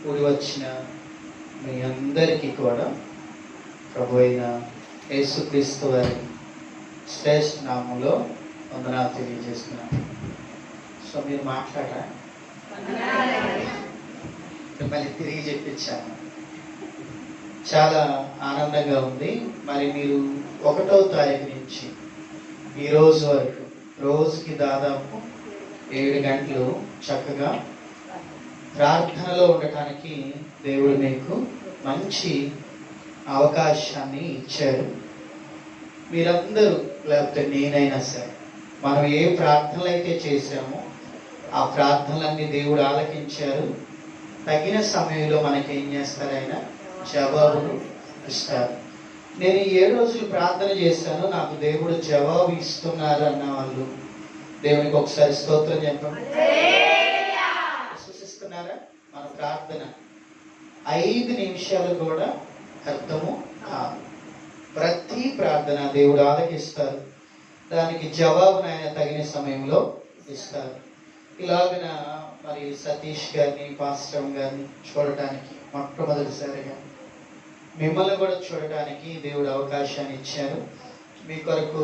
కూడి వచ్చిన మీ అందరికీ కూడా ప్రభు అయిన యేసుక్రీస్తు వారి శ్రేష్ఠ నామంలో వందనాలు తెలియజేస్తున్నాను. సో మీరు మాట్లాడరా? మళ్ళీ తిరిగి చెప్పించాను. చాలా ఆనందంగా ఉంది. మరి మీరు 1వ తారీఖు నుంచి ఈ రోజు వరకు రోజుకి దాదాపు 7 గంటలు చక్కగా ప్రార్థనలో ఉండటానికి దేవుడు మీకు మంచి అవకాశాన్ని ఇచ్చారు. మీరందరూ, లేకపోతే నేనైనా సరే, మనం ఏ ప్రార్థనలు అయితే చేశామో ఆ ప్రార్థనలన్నీ దేవుడు ఆలకించారు. తగిన సమయంలో మనకి ఏం చేస్తారు? ఆయన జవాబును ఇస్తారు. నేను 7 రోజులు ప్రార్థన చేశాను, నాకు దేవుడు జవాబు ఇస్తున్నారు అన్న వాళ్ళు దేవునికి ఒకసారి స్తోత్రం చెప్పండి. విశ్వసిస్తున్నారా? మన ప్రార్థన 5 నిమిషాలు కూడా అర్థము కాదు. ప్రతి ప్రార్థన దేవుడు ఆలకిస్తారు, దానికి జవాబును ఆయన తగిన సమయంలో ఇస్తారు. ఇలాగన మరి సతీష్ గారిని, పాస్టర్ గారిని చూడటానికి మొట్టమొదటిసారిగా మిమ్మల్ని కూడా చూడటానికి దేవుడు అవకాశాన్ని ఇచ్చారు. మీ కొరకు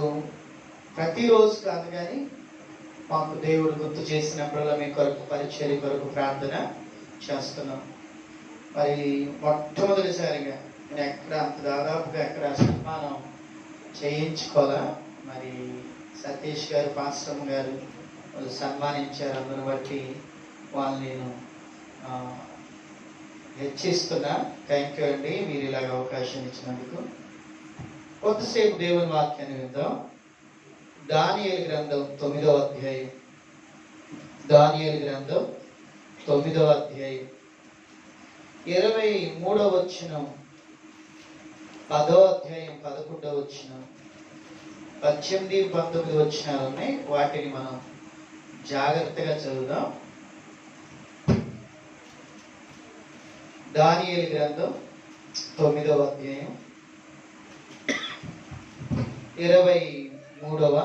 ప్రతిరోజు కాదు కానీ మాకు దేవుడు గుర్తు చేసినప్పుడల్లా మీ కొరకు పరిచర్య కొరకు ప్రార్థన చేస్తున్నాం. మరి మొట్టమొదటిసారిగా నేను దాదాపుగా ఎక్కడ సన్మానం చేయించుకోవాలా. మరి సతీష్ గారు, పాస్టర్ గారు వాళ్ళు సన్మానించారు. అందుని బట్టి వాళ్ళు నేను హెచ్చిస్తున్నా. థ్యాంక్ యూ అండి, మీరు ఇలాగ అవకాశం ఇచ్చినందుకు. కొద్దిసేపు దేవుని వాక్యాన్ని విందాం. దానియేలు గ్రంథం 9వ అధ్యాయం. దానియేలు గ్రంథం 9వ అధ్యాయం 23వ వచనం, 10వ అధ్యాయం 11వ వచనం, 18, 19 వచనాలు ఉన్నాయి. వాటిని మనం జాగ్రత్తగా చదువుదాం. దానియేలు గ్రంథం 9వ అధ్యాయం 23వ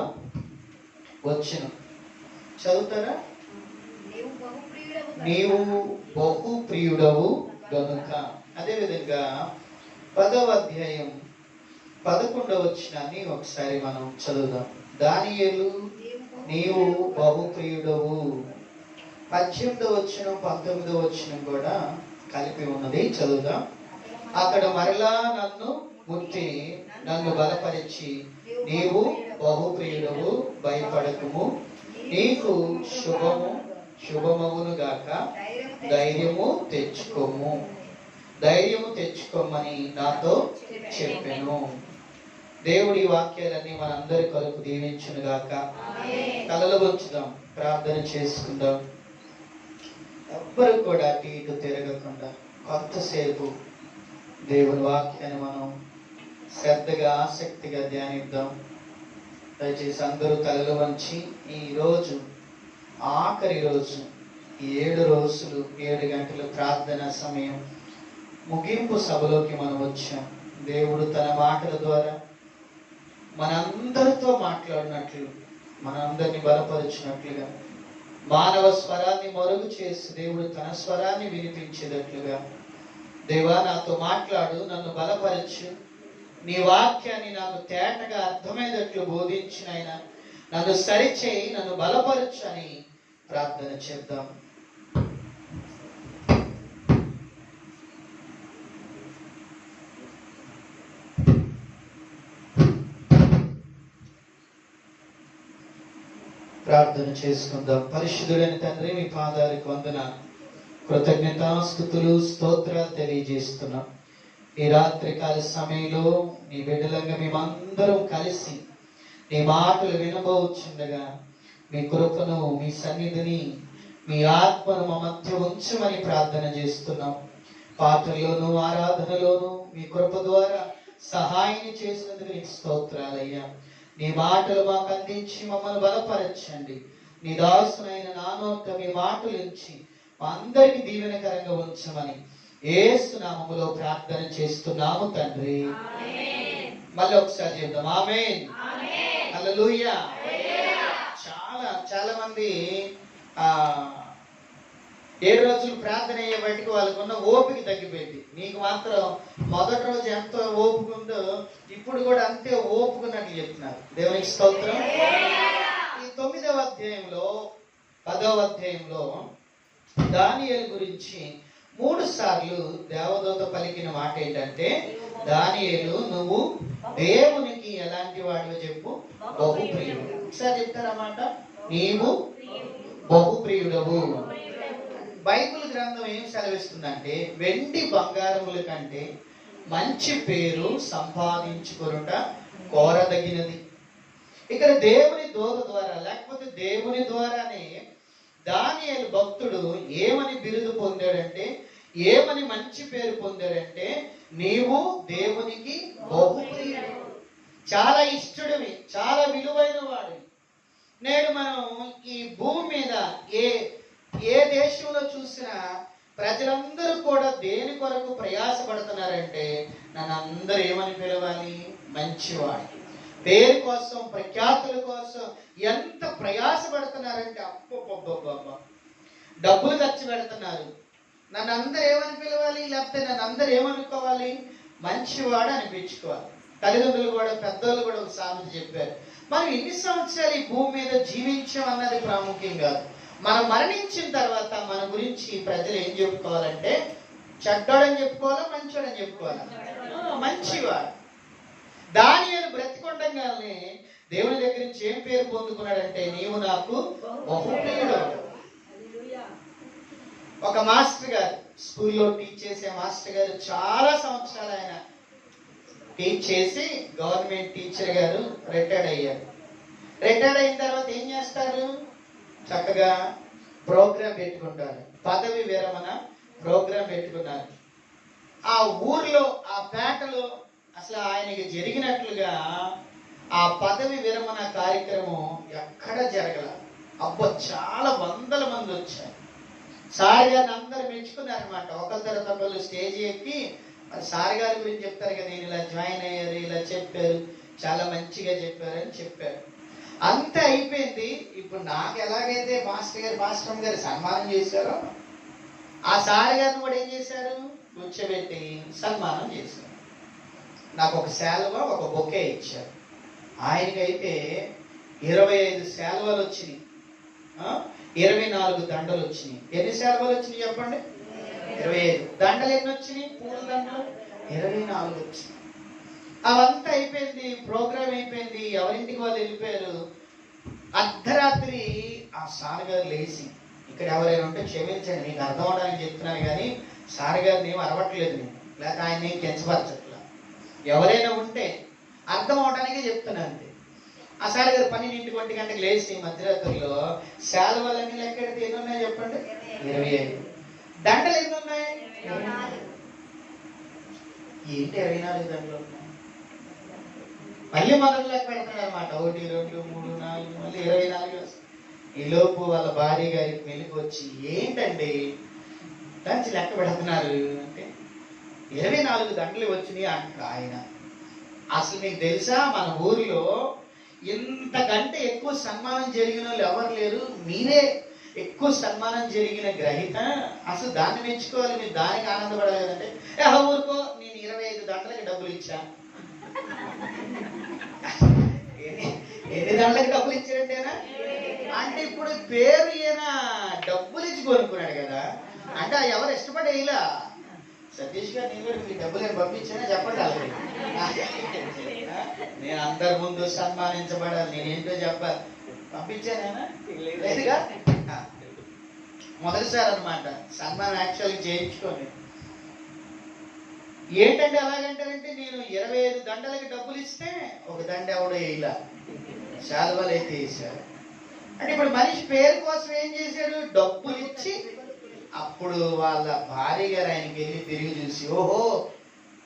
వచనం చదువుతారా? నీవు బహు ప్రియుడవు గనుక. అదేవిధంగా 10వ అధ్యాయం 11వ వచనాన్ని ఒకసారి మనం చదువుదాం. దానియేలు నీవు బహు ప్రియుడవు. 18వ వచనం, 19వ వచనం కూడా కలిపి ఉన్నది, చదువుదాం. అక్కడ మరలా నన్ను ముట్టి నన్ను బలపరిచి నీవు బహుప్రియుడవు, భయపడకుము, నీకు శుభమగును గాక, ధైర్యము తెచ్చుకోమని నాతో చెప్పాను. దేవుడి వాక్యాలన్నీ మనందరి కొరకు దీవించును గాక. కలలు వచ్చుదాం, ప్రార్థన చేసుకుందాం. ఎవ్వరు కూడా అటు ఇటు తిరగకుండా కొంతసేపు దేవుని వాక్యాన్ని మనం శ్రద్ధగా, ఆసక్తిగా ధ్యానిద్దాం. దయచేసి అందరూ తలలు వంచి, ఈ రోజు ఆఖరి రోజు, 7 రోజులు 7 గంటల ప్రార్థన సమయం ముగింపు సభలోకి మనం వచ్చాం. దేవుడు తన మాటల ద్వారా మనందరితో మాట్లాడినట్లు, మనందరినీ బలపరిచినట్లుగా, మానవ స్వరాన్ని మరుగు చేసి దేవుడు తన స్వరాన్ని వినిపించేటట్లుగా, దేవా నాతో మాట్లాడు, నన్ను బలపరచు, నీ వాక్యాన్ని నాకు తేటగా అర్థమయ్యేటట్లు బోధించిన ఆయన నన్ను సరిచేయి, నన్ను బలపరచు అని ప్రార్థన చేద్దాం. ప్రార్థన చేసుకుందాం. పరిశుద్ధుడైన తండ్రి, మీ పాదాలకు వందనాలు, కృతజ్ఞతాస్తుతులు, స్తోత్రాలు తెలియజేస్తున్నాం. ఈ రాత్రికాల సమయంలో నీ బిడ్డలంగా మేమందరం కలిసి నీ మాటలు వినబోచుండగా మీ కృపను, మీ సన్నిధిని, మీ ఆత్మను మా మధ్య ఉంచమని ప్రార్థన చేస్తున్నాం. పాటల్లోనూ ఆరాధనలోనూ మీ కృప ద్వారా సహాయం చేసినందుకు నీకు స్తోత్రాలయ్యా. నీ మాటలు మాకు అందించి మమ్మల్ని బలపరచండి. నీ దాసునైన నా నోట మీ మాటలు ఉంచి మా అందరికి దీవెనకరంగా ఉంచమని యేసు నామములో ప్రార్థన చేస్తున్నాము తండ్రి. మళ్ళీ ఒకసారి చెప్దాం, ఆమేన్. హల్లెలూయా. చాలా మంది 7 రోజులు ప్రార్థన అయ్యే బయటికి వాళ్ళకు ఉన్న ఓపిక తగ్గిపోయింది. మీకు మాత్రం మొదటి రోజు ఎంతో ఓపిక ఉందో ఇప్పుడు కూడా అంతే ఓపుకున్నట్లు చెప్తున్నారు. దేవునికి స్తోత్రం. ఈ 9వ అధ్యాయంలో 10వ అధ్యాయంలో దానియేలు గురించి 3 సార్లు దేవదూత పలికిన మాట ఏంటంటే, దానియేలు నువ్వు దేవునికి ఎలాంటి వాడివో చెప్పు, బహుప్రియుడు. ఒకసారి చెప్తారన్నమాట, నీవు బహుప్రియుడవు. బైబిల్ గ్రంథం ఏం సెలవిస్తుందంటే, వెండి బంగారముల కంటే మంచి పేరు సంపాదించుకొనుట కోరదగినది. ఇక్కడ దేవుని దూత ద్వారా లేకపోతే దేవుని ద్వారానే దానియేలు భక్తుడు ఏమని బిరుదు పొందాడంటే, ఏమని మంచి పేరు పొందాడంటే, నీవు దేవునికి బహుప్రియుడు, చాలా ఇష్టడివి, చాలా విలువైన వాడివి. నేడు మనం ఈ భూమి మీద ఏ దేశంలో చూసినా ప్రజలందరూ కూడా దేని కొరకు ప్రయాసపడుతున్నారంటే, నన్ను అందరూ ఏమని పిలవాలి, మంచివాడు. పేరు కోసం, ప్రఖ్యాతుల కోసం ఎంత ప్రయాసపడుతున్నారంటే, అబ్బబ్బబ్బబ్బ డబ్బులు ఖర్చు పెడుతున్నారు. నన్ను అందరూ ఏమని పిలవాలి, లేకపోతే నన్ను అందరూ ఏమనుకోవాలి, మంచివాడు అనిపించుకోవాలి. తల్లిదండ్రులు కూడా, పెద్దోళ్ళు కూడా ఒక సామెత చెప్పారు, మనం ఎన్ని సంవత్సరాలు ఈ భూమి మీద జీవించాం అన్నది ప్రాముఖ్యం కాదు, మనం మరణించిన తర్వాత మన గురించి ప్రజలు ఏం చెప్పుకోవాలంటే, చెడ్డోడని చెప్పుకోవాలా, మంచోడని చెప్పుకోవాలా, మంచివాడు. దానియేలు బ్రతికొండగానే దేవుని దగ్గర నుంచి ఏం పేరు పొందుకున్నాడంటే, నీవు నాకు బహుప్రియుడు. ఒక మాస్టర్ గారు, స్కూల్లో టీచ్ చేసే మాస్టర్ గారు, చాలా సంవత్సరాలు ఆయన టీచ్ చేసి గవర్నమెంట్ టీచర్ గారు రిటైర్డ్ అయ్యారు. రిటైర్డ్ అయిన తర్వాత ఏం చేస్తారు, చక్కగా ప్రోగ్రాం పెట్టుకుంటారు, పదవి విరమణ ప్రోగ్రాం పెట్టుకున్నారు. ఆ ఊర్లో, ఆ పేటలో అసలు ఆయనకి జరిగినట్లుగా ఆ పదవి విరమణ కార్యక్రమం ఎక్కడ జరగల. చాలా వందల మంది వచ్చారు. సార్ గారిని అందరూ మెచ్చుకున్నారనమాట. ఒకరి తర్వాత ఒకళ్ళు స్టేజ్ ఎక్కి మరి సార్ గారి గురించి చెప్తారు కదా, నేను ఇలా జాయిన్ అయ్యారు, ఇలా చెప్పారు, చాలా మంచిగా చెప్పారు అని చెప్పారు. అంతా అయిపోయింది. ఇప్పుడు నాకు ఎలాగైతే మాస్టర్ గారు సన్మానం చేశారో, ఆ సార్ గారిని కూడా ఏం చేశారు, కూర్చోబెట్టి సన్మానం చేశారు. నాకు ఒక శాలువ, ఒక బొకే ఇచ్చారు. ఆయనకైతే 25 శాలువలు వచ్చినాయి, 24 దండలు వచ్చినాయి. ఎన్ని శాలువలు వచ్చినాయి చెప్పండి? 25. దండలు ఎన్ని వచ్చినాయి? పూల దండలు 24 వచ్చినాయి. అవంతా అయిపోయింది, ప్రోగ్రామ్ అయిపోయింది, ఎవరింటికి వాళ్ళు వెళ్ళిపోయారు. అర్ధరాత్రి ఆ సార్ గారు లేచి, ఇక్కడ ఎవరైనా ఉంటే క్షమించండి, నీకు అర్థం అవడానికి చెప్తున్నాను కానీ సార్ గారిని ఏం అరవట్లేదు నేను, లేకపోతే ఆయన ఏం కించపరచట్లా, ఎవరైనా ఉంటే అర్థం అవడానికే చెప్తున్నాను అంతే. ఆ సార్ గారు 12 1 గంటలకు లేచి మధ్యరాత్రిలో శాలువలన్నీ లెక్కెడితే ఎన్ని ఉన్నాయి చెప్పండి? 25. దండలు ఎన్ని ఉన్నాయి? ఏంటి 24 దండలు ఉన్నాయి? మళ్ళీ మొదటి లెక్క పెడతాడు అనమాట. 1 2 3 4 మళ్ళీ 24. ఈలోపు వాళ్ళ భార్య గారికి మెలికి వచ్చి, ఏంటండి దంచి లెక్క పెడుతున్నారు అంటే, 24 దండలు వచ్చినాయి అంటాడు ఆయన. అసలు మీకు తెలుసా, మన ఊరిలో ఇంతకంటే ఎక్కువ సన్మానం జరిగిన వాళ్ళు ఎవరు లేరు, మీరే ఎక్కువ సన్మానం జరిగిన గ్రహీత, అసలు దాన్ని మెచ్చుకోవాలి, మీరు దానికి ఆనందపడాలి కదంటే, ఊరుకో, నేను 25 దండలకి డబ్బులు ఇచ్చా. ఎన్ని దండలకి డబ్బులు ఇచ్చాడంటేనా అంటే, ఇప్పుడు పేరు ఈయన డబ్బులు ఇచ్చి కొనుక్కున్నాడు కదా, అంటే ఎవరు ఇష్టపడే ఇలా సతీష్ గారు, నేను కూడా మీకు డబ్బులు ఏమి పంపించానా చెప్పండి. అలాగే నేను అందరి ముందు సన్మానించబడాలి, నేనేంటో చెప్పాలి, పంపించానేనా? లేదుగా. మొదటిసారి అనమాట సన్మానం యాక్చువల్గా చేయించుకోండి. ఏంటంటే అలాగంటారంటే, నేను 25 దండలకి డబ్బులు ఇస్తే ఒక దండ ఎవడో ఇలా శాలువలు అయితే వేసారు. అంటే ఇప్పుడు మనిషి పేరు కోసం ఏం చేశాడు, డబ్బులు ఇచ్చి. అప్పుడు వాళ్ళ భార్య గారు ఆయనకి వెళ్ళి తిరిగి చూసి, ఓహో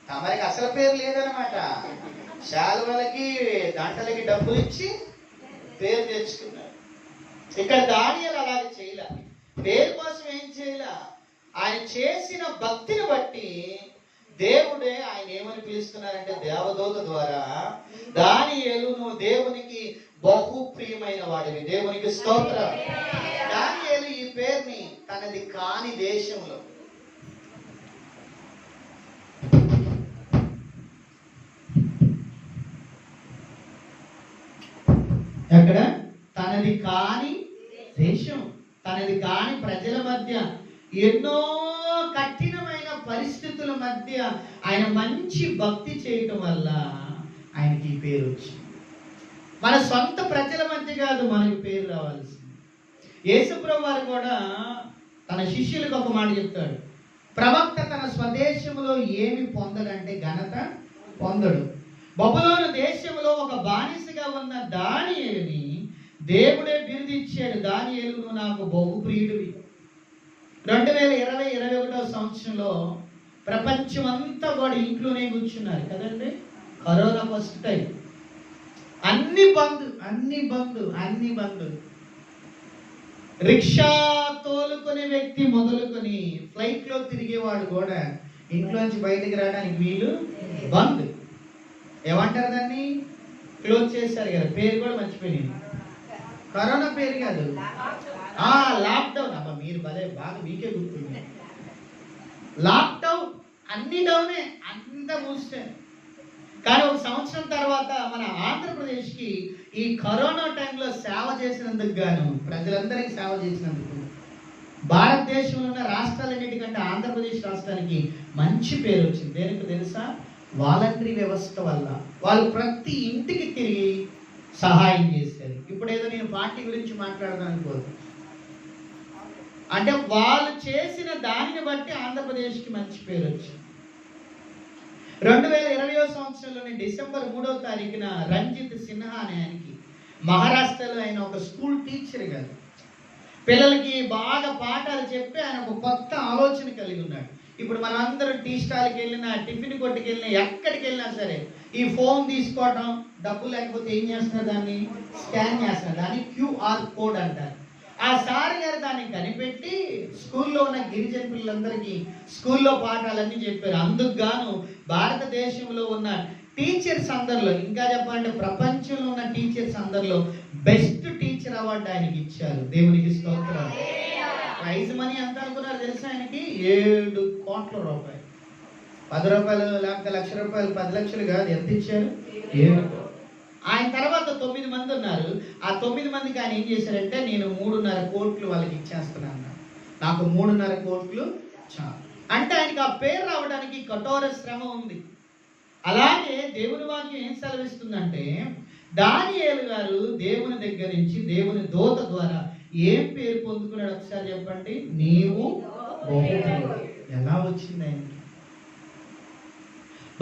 తమరికి అసలు పేరు లేదనమాట, శాలువలకి దండలకి డబ్బులు ఇచ్చి పేరు తెచ్చుకున్నారు. ఇక్కడ దానియేలు అలాగే చేయలే, పేరు కోసం ఏం చేయలే. ఆయన చేసిన భక్తిని బట్టి దేవుడే ఆయన ఏమని పిలుస్తున్నారంటే, దేవదూత ద్వారా, దానియేలు నువ్వు దేవునికి బహు ప్రియమైన వాడివి. దేవునికి స్తోత్రం. దానియేలు ఈ పేరుని తన తనది కాని దేశంలో. ఎక్కడ? తనది కాని దేశం, తనది కాని ప్రజల మధ్య, ఎన్నో కఠినమైన పరిస్థితుల మధ్య ఆయన మంచి భక్తి చేయటం వల్ల ఆయనకి ఈ పేరు వచ్చింది. మన సొంత ప్రజల మధ్య కాదు మనకి పేరు రావాల్సింది. యేసుప్రభు వారు కూడా తన శిష్యులకు ఒక మాట చెప్తాడు, ప్రవక్త తన స్వదేశంలో ఏమి పొందడంటే ఘనత పొందడు. బబులోను దేశంలో ఒక బానిసగా ఉన్న దానియేలుని దేవుడే బిరుదిచ్చాడు, దానియేలు నువ్వు నాకు బహుప్రియుడివి. 2020-21 సంవత్సరంలో ప్రపంచం అంతా కూడా ఇంట్లోనే కూర్చున్నారు కదండి. కరోనా ఫస్ట్ టైం, అన్ని బంద్. రిక్షా తోలుకునే వ్యక్తి మొదలుకొని ఫ్లైట్లో తిరిగేవాడు కూడా ఇంట్లోంచి బయటకు రావడానికి వీలు బంద్. ఏమంటారు దాన్ని? క్లోజ్ చేశారు కదా. పేరు కూడా మర్చిపోయింది. కరోనా పేరు కాదు, లాక్డౌన్. అబ్బా మీరు భలే బాగా మీకే గుర్తుంది. లాక్డౌన్, అన్ని డౌనే, అంతా మూసారు. కానీ ఒక సంవత్సరం తర్వాత మన ఆంధ్రప్రదేశ్కి ఈ కరోనా టైంలో సేవ చేసినందుకు గాను, ప్రజలందరికీ సేవ చేసినందుకు భారతదేశంలో ఉన్న రాష్ట్రాలన్నిటికంటే ఆంధ్రప్రదేశ్ రాష్ట్రానికి మంచి పేరు వచ్చింది. దేనికి తెలుసా? వాలంటరీ వ్యవస్థ వల్ల. వాళ్ళు ప్రతి ఇంటికి తిరిగి సహాయం చేశారు. ఇప్పుడు ఏదో నేను పార్టీ గురించి మాట్లాడదాం అనుకోదు, అంటే వాళ్ళు చేసిన దానిని బట్టి ఆంధ్రప్రదేశ్కి మంచి పేరు వచ్చింది. 2020 సంవత్సరంలోని డిసెంబర్ 3వ తారీఖున రంజిత్ సిన్హా అనే ఆయనకి, మహారాష్ట్రలో ఆయన ఒక స్కూల్ టీచర్ గారు, పిల్లలకి బాగా పాఠాలు చెప్పి ఆయన ఒక కొత్త ఆలోచన కలిగి ఉన్నాడు. ఇప్పుడు మనం అందరం టీ స్టాల్కి వెళ్ళినా, టిఫిన్ కొట్టుకు వెళ్ళినా, ఎక్కడికి వెళ్ళినా సరే ఈ ఫోన్ తీసుకోవటం, డబ్బు లేకపోతే ఏం చేస్తున్నారు? దాన్ని స్కాన్ చేస్తున్నారు. దాన్ని QR కోడ్ అంటారు. ఆ సార్ గారు దాన్ని కనిపెట్టి స్కూల్లో ఉన్న గిరిజన పిల్లలందరికీ స్కూల్లో పాఠాలన్నీ చెప్పారు. అందుకు గాను భారతదేశంలో ఉన్న టీచర్స్ అందరిలో, ఇంకా చెప్పాలంటే ప్రపంచంలో ఉన్న టీచర్స్ అందరిలో బెస్ట్ టీచర్ అవార్డు ఆయనకి ఇచ్చారు. దేవునికి స్తోత్రం. ప్రైజ్ మనీ ఎంత అనుకున్నారు తెలుసా? ఆయనకి 7 కోట్ల రూపాయలు. 10 రూపాయలు లేకపోతే ₹1,00,000, 10 లక్షలు కాదు. ఎంత ఇచ్చారు? 7. ఆయన తర్వాత 9 మంది ఉన్నారు. ఆ 9 మందికి ఆయన ఏం చేశారంటే, నేను 3.5 కోట్లు వాళ్ళకి ఇచ్చేస్తున్నాను, నాకు 3.5 కోట్లు చాలు అంటే ఆయనకి ఆ పేరు రావడానికి కఠోర శ్రమ ఉంది. అలాగే దేవుని వాక్యం ఏం సెలవిస్తుందంటే, దానియేలు గారు దేవుని దగ్గర నుంచి, దేవుని దూత ద్వారా ఏం పేరు పొందుకున్నాడు ఒకసారి చెప్పండి? నీవు బహుప్రియుడు. ఎలా వచ్చింది ఆయనకి?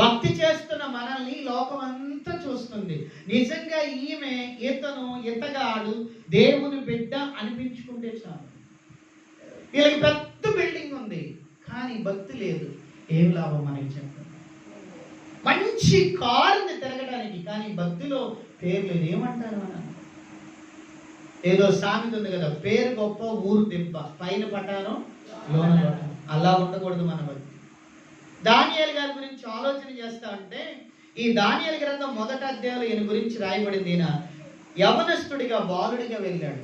భక్తి చేస్తున్న మనల్ని లోకం అంతా చూస్తుంది. నిజంగా ఈమె, ఇతను, ఇతగాడు దేవుని బిడ్డ అనిపించుకుంటే చాలు. వీళ్ళకి పెద్ద బిల్డింగ్ ఉంది కానీ భక్తి లేదు. ఏం లాభం మనకి చెప్పండి? మంచి కారుని తిరగడానికి కానీ భక్తిలో పేరు లేదు. ఏమంటారు మన? ఏదో సామెత ఉంది కదా, పేరు గొప్ప ఊరు దెబ్బ, పైన పటారం లోన పటారం. అలా ఉండకూడదు మన భక్తి. దానియేలు గారి గురించి ఆలోచన చేస్తా ఉంటే, ఈ దానియేలు గ్రంథం 1వ అధ్యాయంలో ఈయన గురించి రాయబడింది. ఈయన యవనస్తుడిగా, బాలుడిగా వెళ్ళాడు.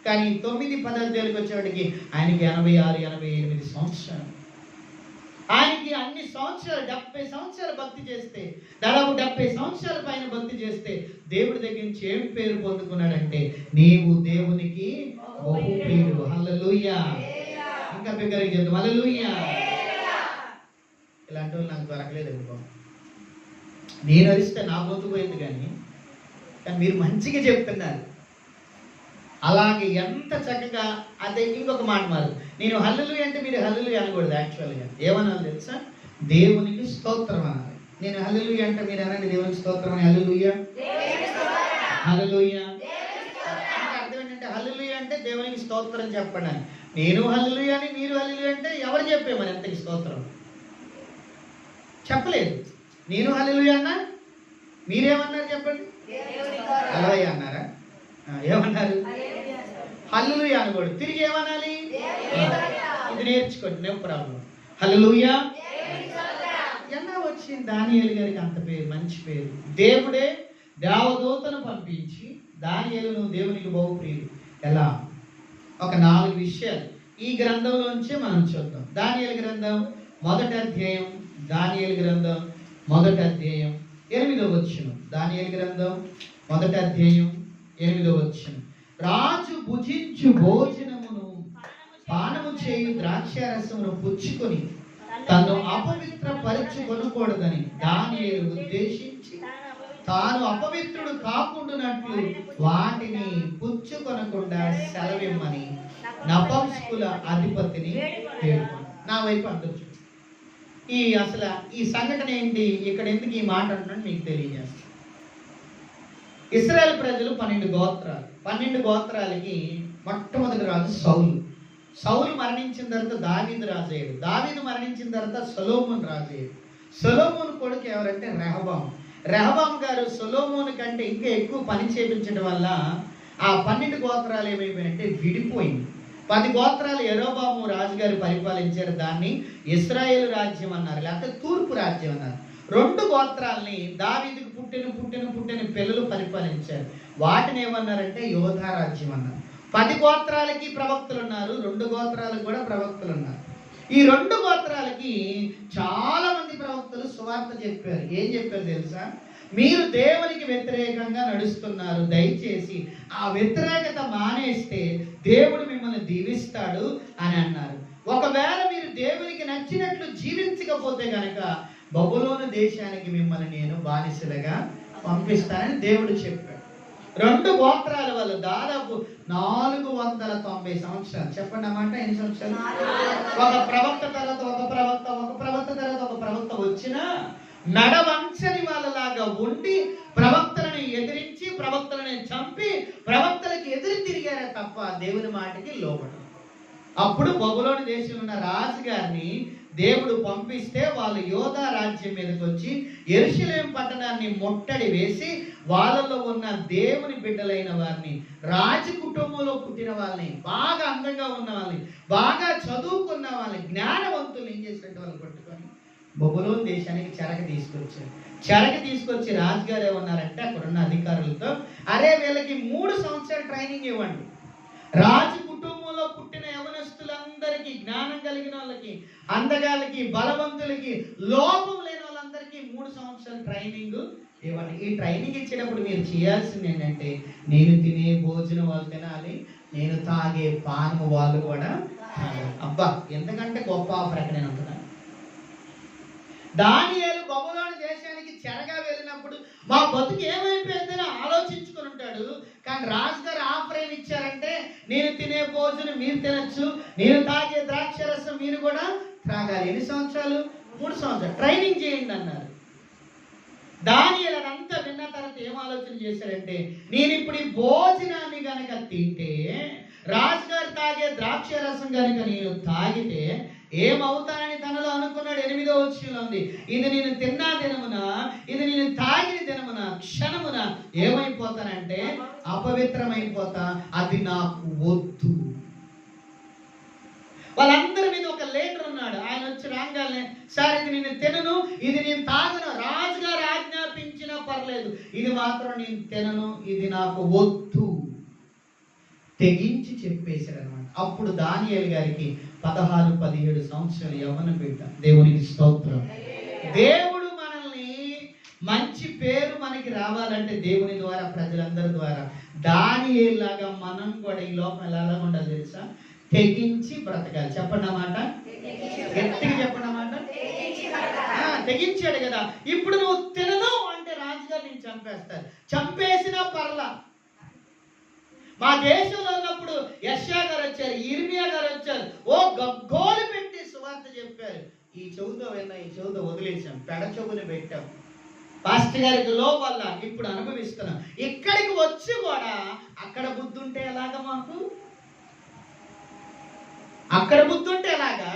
కానీ 9-10 అధ్యాయాలకు వచ్చేవాడికి ఆయనకి 86-88 సంవత్సరాలు. ఆయనకి అన్ని సంవత్సరాలు, 70 సంవత్సరాలు భక్తి చేస్తే, దాదాపు 70 సంవత్సరాల పైన భక్తి చేస్తే దేవుడి దగ్గర నుంచి ఏం పేరు పొందుకున్నాడంటే, నీవు దేవునికి బహుప్రియుడు. హల్లెలూయా. ఇంకా బిగ్గరగా చెప్తాం, హల్లెలూయా. ఇలాంటి వాళ్ళు నాకు దొరకలేదు అనుకో, నేను అరిస్తే నా పోతుపోయింది. కానీ మీరు మంచిగా చెప్తున్నారు. అలాగే ఎంత చక్కగా. అదే ఇంకొక మాట మారు, నేను హల్లెలూయా అంటే మీరు హల్లెలూయా అనకూడదు. యాక్చువల్గా ఏమనాలి తెలుసా? దేవునికి స్తోత్రం అనాలి. నేను హల్లెలూయా అంటే మీరు అనండి, దేవునికి స్తోత్రం అని. హల్లెలూయా, హల్లెలూయా. అర్థం ఏంటంటే, హల్లెలూయా అంటే దేవునికి స్తోత్రం చెప్పండి. నేను హల్లెలూయా అని, మీరు హల్లెలూయా అంటే ఎవరు చెప్పేమని? ఎంతకి స్తోత్రం చెప్పలేదు. నేను హల్లెలూయా అన్నా, మీరేమన్నారు చెప్పండి? హల్లెలూయా అన్నారా? ఏమన్నారు? హల్లెలూయా అనకూడదు. తిరిగి ఏమనాలి? ఇది నేర్చుకోండి, నో ప్రాబ్లం. హల్లెలూయా. ఎలా వచ్చింది దానియేలు గారికి అంత పేరు, మంచి పేరు? దేవుడే దేవదూతను పంపించి, దానియేలు నువ్వు దేవునికి బహుప్రియుడు. ఎలా? ఒక 4 విషయాలు ఈ గ్రంథంలోంచి మనం చూద్దాం. దానియేలు గ్రంథం 1వ అధ్యాయం, దానియేలు గ్రంథం 1వ అధ్యాయం 8వ వచనం. దానియేలు గ్రంథం 1వ అధ్యాయం 8వ వచనం. రాజు భుజించు భోజనమును పానము చేయు ద్రాక్షారసమును పుచ్చుకొని తను అపవిత్రపరచుకొనకూడదని దానియేలు ఉద్దేశించి తాను అపవిత్రుడు కాకుండానట్లు వాటిని పుచ్చుకొనకుండా సెలవిమ్మని నపుంసకుల అధిపతిని వేడుకొను. నా వైపు అందరూ అసలు ఈ సంఘటన ఏంటి, ఇక్కడ ఎందుకు ఈ మాట అంటున్నాను మీకు తెలియజేస్తాను. ఇశ్రాయేలు ప్రజలు 12 గోత్రాలు. 12 గోత్రాలకి మొట్టమొదటి రాజు సౌలు. సౌలు మరణించిన తర్వాత దావీదు రాజు అయ్యాడు. దావీదు మరణించిన తర్వాత సొలొమోను రాజు అయ్యాడు. సొలొమోను కొడుకు ఎవరంటే రెహబాము. రెహబాము గారు సొలొమోను కంటే ఇంకా ఎక్కువ పని చేయించడం వల్ల ఆ 12 గోత్రాలు ఏమైపోయినంటే విడిపోయింది. 10 గోత్రాలు యెరోబాము రాజుగారు పరిపాలించారు. దాన్ని ఇశ్రాయేలు రాజ్యం అన్నారు, లేకపోతే తూర్పు రాజ్యం అన్నారు. 2 గోత్రాలని దావీదుకు పుట్టిన పిల్లలు పరిపాలించారు. వాటిని ఏమన్నారంటే యోధా రాజ్యం అన్నారు. 10 గోత్రాలకి ప్రవక్తలు ఉన్నారు, 2 గోత్రాలకు కూడా ప్రవక్తలు ఉన్నారు. ఈ 2 గోత్రాలకి చాలా మంది ప్రవక్తలు సువార్త చెప్పారు. ఏం చెప్పారు తెలుసా? మీరు దేవునికి వ్యతిరేకంగా నడుస్తున్నారు, దయచేసి ఆ వ్యతిరేకత మానేస్తే దేవుడు మిమ్మల్ని దీవిస్తాడు అని అన్నారు. ఒకవేళ మీరు దేవునికి నచ్చినట్లు జీవించకపోతే కనుక బబులోను దేశానికి మిమ్మల్ని నేను బానిసలుగా పంపిస్తానని దేవుడు చెప్పాడు. 2 గోత్రాల వాళ్ళు దాదాపు 490 సంవత్సరాలు. చెప్పండి అన్నమాట, ఎన్ని సంవత్సరాలు? ఒక ప్రవక్త తర్వాత ఒక ప్రవక్త, ఒక ప్రవక్త తర్వాత ఒక ప్రవక్త వచ్చినా నడవంచని వాళ్ళలాగా ఉండి ప్రవక్తలను ఎదిరించి ప్రవక్తలను చంపి ప్రవక్తలకు ఎదురు తిరిగారే తప్ప దేవుని మాటకి లోబడరు. అప్పుడు బబులోను దేశంలో ఉన్న రాజుగారిని దేవుడు పంపిస్తే వాళ్ళు యోధా రాజ్యం మీదకి వచ్చి యెరూషలేము పట్టణాన్ని ముట్టడి వేసి వాళ్ళలో ఉన్న దేవుని బిడ్డలైన వారిని, రాజు కుటుంబంలో పుట్టిన వాళ్ళని, బాగా అందంగా ఉన్న వాళ్ళని, బాగా చదువుకున్న వాళ్ళని, జ్ఞానవంతులు ఏం చేసినట్టు వాళ్ళు పట్టుకొని బబులోను దేశానికి చెరక తీసుకొచ్చి రాజుగారు ఏమన్నారంటే అక్కడున్న అధికారులతో, అరే వీళ్ళకి 3 సంవత్సరాలు ట్రైనింగ్ ఇవ్వండి. రాజు కుటుంబంలో పుట్టిన యవనస్తులందరికీ, జ్ఞానం కలిగిన వాళ్ళకి, అందగాళ్ళకి, బలవంతులకి, లోపం లేని వాళ్ళందరికీ 3 సంవత్సరాలు ట్రైనింగ్ ఇవ్వండి. ఈ ట్రైనింగ్ ఇచ్చేటప్పుడు మీరు చేయాల్సింది ఏంటంటే, నేను తినే భోజనం వాళ్ళు తినాలి, నేను తాగే పానము వాళ్ళు కూడా తాగాలి. అబ్బా, ఎంతకంటే గొప్ప ఆఫర్ ఎక్కడ నేను అంటున్నాను. దానియేలు బబులోను దేశానికి చెరగా వెళ్ళినప్పుడు మా బతుకు ఏమైపోయిందని ఆలోచించుకుని ఉంటాడు. కానీ రాజుగారు ఆఫర్ ఏమి ఇచ్చారంటే, నేను తినే భోజనం మీరు తినచ్చు, నేను తాగే ద్రాక్షరసం మీరు కూడా త్రాగాలి. ఎన్ని సంవత్సరాలు? 3 సంవత్సరాలు ట్రైనింగ్ చేయండి అన్నారు. దానియేలు అదంతా విన్న తర్వాత ఏం ఆలోచన చేశారంటే, నేను ఇప్పుడు ఈ భోజనాన్ని గనక తింటే, రాజుగారు తాగే ద్రాక్షరసం గనక నేను తాగితే ఏమవుతానని తనలో అనుకున్నాడు. 8వ వచనంలో ఉంది, ఇది నేను తిన్నా దినమున, ఇది నేను తాగిన దినమున, క్షణమున ఏమైపోతానంటే అపవిత్రమైపోతా, అది నాకు వద్దు. వాళ్ళందరి మీద ఒక లీడర్ ఉన్నాడు. ఆయన వచ్చి రాగానే, సార్ ఇది నేను తినను, ఇది నేను తాగను, రాజుగారు ఆజ్ఞాపించినా పర్లేదు, ఇది మాత్రం నేను తినను, ఇది నాకు వద్దు తెగించి చెప్పేశారు అనమాట. అప్పుడు దానియేలు గారికి 16-17 సంవత్సరాలు యవ్వన బిడ్డ. దేవునికి స్తోత్రం. దేవుడు మనల్ని మంచి పేరు మనకి రావాలంటే దేవుని ద్వారా, ప్రజలందరి ద్వారా దానియేలు లాగా మనం కూడా ఈ లోకం ఎలా ఉండాలి తెలుసా? తెగించి బ్రతకాలి. చెప్పండి అన్నమాట, గట్టిగా చెప్పండి అన్నమాట. తెగించాడు కదా. ఇప్పుడు నువ్వు తినను అంటే రాజుగారు నేను చంపేస్తారు. చంపేసినా పర్లా. మా దేశంలో ఉన్నప్పుడు యెషయా గారు వచ్చారు, ఇర్మియా గారు వచ్చారు, ఓ గగ్గోలు పెట్టి సువార్త చెప్పారు. ఈ చెవుతో విన్నా, ఈ చెవుతో వదిలేసాం, పెడ చెవుని పెట్టాం. పాస్టర్ గారికి లో వల్ల ఇప్పుడు అనుభవిస్తున్నాం. ఇక్కడికి వచ్చి కూడా అక్కడ బుద్ధి ఉంటే ఎలాగా? మాకు అక్కడ బుద్ధి ఉంటే ఎలాగా?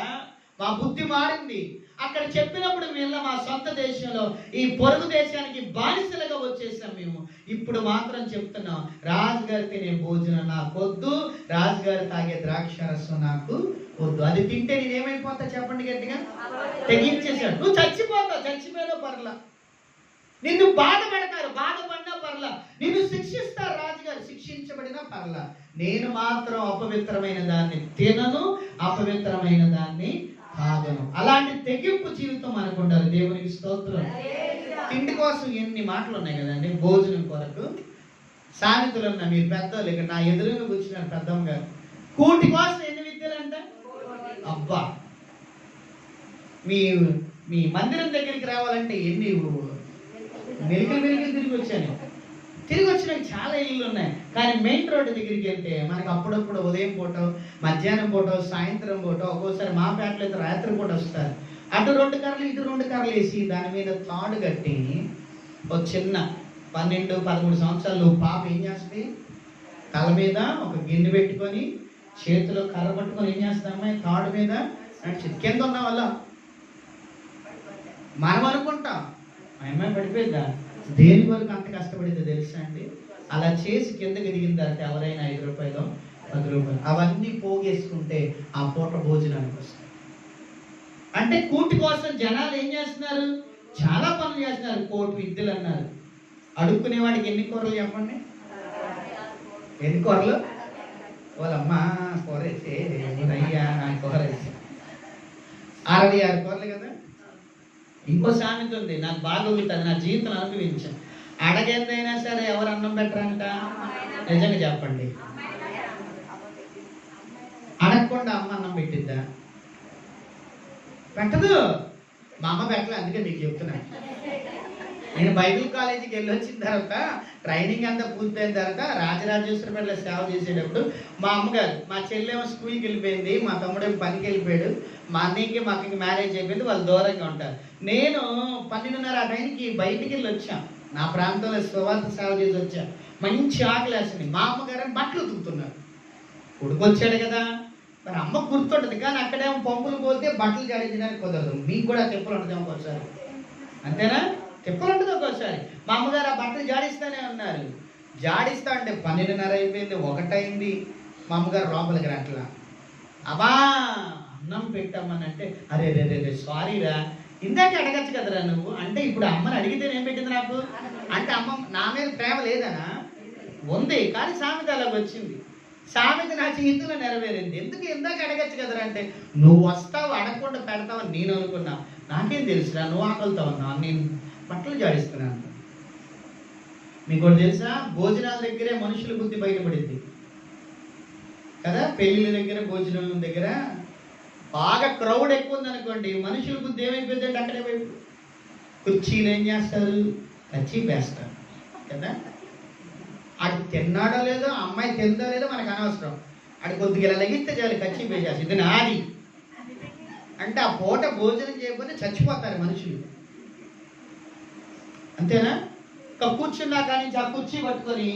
మా బుద్ధి మారింది. అక్కడ చెప్పినప్పుడు మేము మా సొంత దేశంలో ఈ పొరుగు దేశానికి బానిసలుగా వచ్చేసాం మేము. ఇప్పుడు మాత్రం చెప్తున్నాం, రాజుగారు తినే భోజనం నాకు వద్దు, రాజుగారు తాగే ద్రాక్షరసం నాకు వద్దు. అది తింటే నేనేమైపోతా చెప్పండి గట్టిగా? తెగించేశాడు. నువ్వు చచ్చిపోతావు, చచ్చిపోయినా పర్లా. నిన్ను బాధ పెడతారు, బాధపడినా పర్లా. నిన్ను శిక్షిస్తారు రాజుగారు, శిక్షించబడినా పర్లా. నేను మాత్రం అపవిత్రమైన దాన్ని తినను, అపవిత్రమైన దాన్ని తాగను. అలాంటి తెగింపు జీవితం మనకు ఉండాలి. దేవునికి స్తోత్రం. తిండి కోసం ఎన్ని మాటలు ఉన్నాయి కదండి. భోజనం కొరకు సామెతలు ఉన్నాయి. మీరు పెద్దలు ఇక్కడ నా ఎదురుగా కూర్చున్నారు పెద్దమ్మ గారు. కూటి కోసం ఎన్ని విద్యలు అంట. అబ్బా, మీ మందిరం దగ్గరికి రావాలంటే ఎన్ని మెలికలు తిరిగి వచ్చినాక చాలా ఇళ్ళు ఉన్నాయి. కానీ మెయిన్ రోడ్డు దగ్గరికి వెళ్తే మనకు అప్పుడప్పుడు ఉదయం పూట, మధ్యాహ్నం పూట, సాయంత్రం పూట, ఒక్కోసారి మా పేటలో అయితే రాత్రి పూట వస్తారు. అటు 2 కర్రలు ఇటు 2 కర్రలు వేసి దాని మీద తాడు కట్టి ఒక చిన్న 12-13 సంవత్సరాలు పాప ఏం చేస్తుంది, తల మీద ఒక గిన్నె పెట్టుకొని చేతిలో కర్ర పట్టుకొని ఏం చేస్తామా, తాడు మీద నడిచింది. కింద ఉన్న వల్ల మనం అనుకుంటాం అమ్మాయి పడిపోయిందా, దేని వరకు అంత కష్టపడిందో తెలుసా అండి. అలా చేసి కిందకి దిగిన తర్వాత ఎవరైనా 5 రూపాయలు 10 రూపాయలు అవన్నీ పోగేసుకుంటే ఆ పూట భోజనానికి వస్తుంది. అంటే కూటి కోసం జనాలు ఏం చేస్తున్నారు, చాలా పనులు చేస్తున్నారు. కోటి విద్యలు అన్నారు. అడుక్కునే వాడికి ఎన్ని కూరలు చెప్పండి, ఎన్ని కూరలు. వాళ్ళమ్మ కూరేసే అయ్యా కూరేసి 66 కూరలు కదా. ఇంకో సామెత ఉంది, నాకు బాగా ఉంటుంది, నా జీవితం అనుభవించాను. అడగేదైనా సరే ఎవరు అన్నం పెట్టరంట, నిజంగా చెప్పండి. అడగకుండా అమ్మ అన్నం పెట్టిద్దా? పెట్టదు. మా అమ్మ పెట్టలే, అందుకే మీకు చెప్తున్నా. నేను బైబిల్ కాలేజీకి వెళ్ళి వచ్చిన తర్వాత ట్రైనింగ్ అంతా పూర్తయిన తర్వాత రాజరాజేశ్వరపేటలో సేవ చేసేటప్పుడు మా అమ్మగారు, మా చెల్లెమో స్కూల్కి వెళ్ళిపోయింది, మా తమ్ముడేమో పనికి వెళ్ళిపోయాడు, మా అన్నయ్యకి మా అక్కకి మ్యారేజ్ అయిపోయింది, వాళ్ళు దూరంగా ఉంటారు. నేను 12:30 ఆ టైంకి బయటికి వెళ్ళి వచ్చాను. నా ప్రాంతంలో సువార్త సేవ చేసి వచ్చాను. మంచి ఆకలి వేసింది. మా అమ్మగారు బట్టలు ఉతుకుతున్నారు. కొడుకు వచ్చాడు కదా, మరి అమ్మకు గుర్తుంటుంది. కానీ అక్కడేమో పంపులు పోతే బట్టలు జాడించడానికి కుదరదు. మీకు కూడా తిప్పలు ఉంటుంది ఒక్కోసారి, అంతేనా? తిప్పలు ఉంటుంది ఒక్కోసారి. మా అమ్మగారు ఆ బట్టలు జాడిస్తూనే ఉన్నారు. జాడిస్తా అంటే 12:30 అయిపోయింది, 1 అయింది. మా అమ్మగారు లోపలికి రాట్లా. అబ్బా అన్నం పెట్టామనంటే, అరే రే రే సారీరా, ఇందాక అడగచ్చు కదరా నువ్వు అంటే. ఇప్పుడు అమ్మని అడిగితే ఏం పెట్టింది నాకు అంటే, అమ్మ నా మీద ప్రేమ లేదనా? ఉంది, కానీ సామెత అలాగ వచ్చింది. సామెత నా జీవితంలో నెరవేరింది. ఎందుకు ఇందాక అడగచ్చు కదరా అంటే, నువ్వు వస్తావు అడగకుండా పెడతావని నేను అనుకున్నా. నాకేం తెలుసురా, నువ్వు ఆకలితో ఉన్నావు, నేను బట్టలు జాడిస్తున్నాను. మీకు కూడా తెలుసా, భోజనాల దగ్గరే మనుషుల బుద్ధి బయటపడింది కదా. పెళ్ళిళ్ళ దగ్గర, భోజనం దగ్గర బాగా క్రౌడ్ ఎక్కువ ఉందనుకోండి, మనుషుల బుద్ధి ఏమైపోయిందంటే అక్కడే వైపు కుర్చీలు ఏం చేస్తారు, కచ్చి వేస్తారు కదా. అది తిన్నాడో లేదో, అమ్మాయి తిందో లేదో మనకు అనవసరం. అది కొద్దిగా ఇలా లెగిస్తే చాలు కచ్చి వేసేసి ఇది నాది అంటే, ఆ పూట భోజనం చేయకపోతే చచ్చిపోతారు మనుషులు, అంతేనా? ఇంకా కూర్చున్నా కానీ ఆ కుర్చీ పట్టుకొని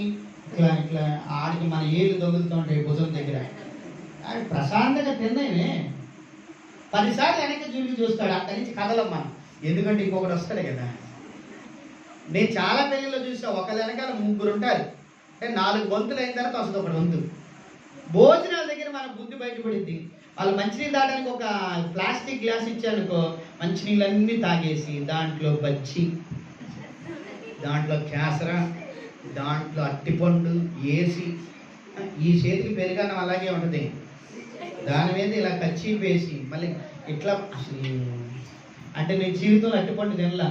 ఇట్లా ఇట్లా ఆడికి మన ఏళ్ళు తగులుతూ ఉంటాయి భుజం దగ్గర. ఆడి ప్రశాంతంగా తిన్నామే 10 సార్లు వెనక్కి చూస్తాడు, అక్కడి నుంచి కదలమ్మా. ఎందుకంటే ఇంకొకటి వస్తాడు కదా. నేను చాలా పెళ్ళిలో చూసా, ఒకళ్ళ వెనకాల 3 ఉంటారు. అంటే 4 వంతులు అయిన తర్వాత వస్తుంది ఒకటి వంతు. భోజనాల దగ్గర మన బుద్ధి బయటపడింది. వాళ్ళు మంచినీళ్ళు తాగడానికి ఒక ప్లాస్టిక్ గ్లాస్ ఇచ్చారనుకో, మంచినీళ్ళన్నీ తాగేసి దాంట్లో బజ్జి, దాంట్లో కేసర, దాంట్లో అట్టిపండు వేసి, ఈ చేతికి పెరుగన్నం అలాగే ఉంటుంది, దాని మీద ఇలా కచ్చి వేసి మళ్ళీ ఇట్లా. అసలు అంటే నీ జీవితంలో అట్టిపండు తినలా,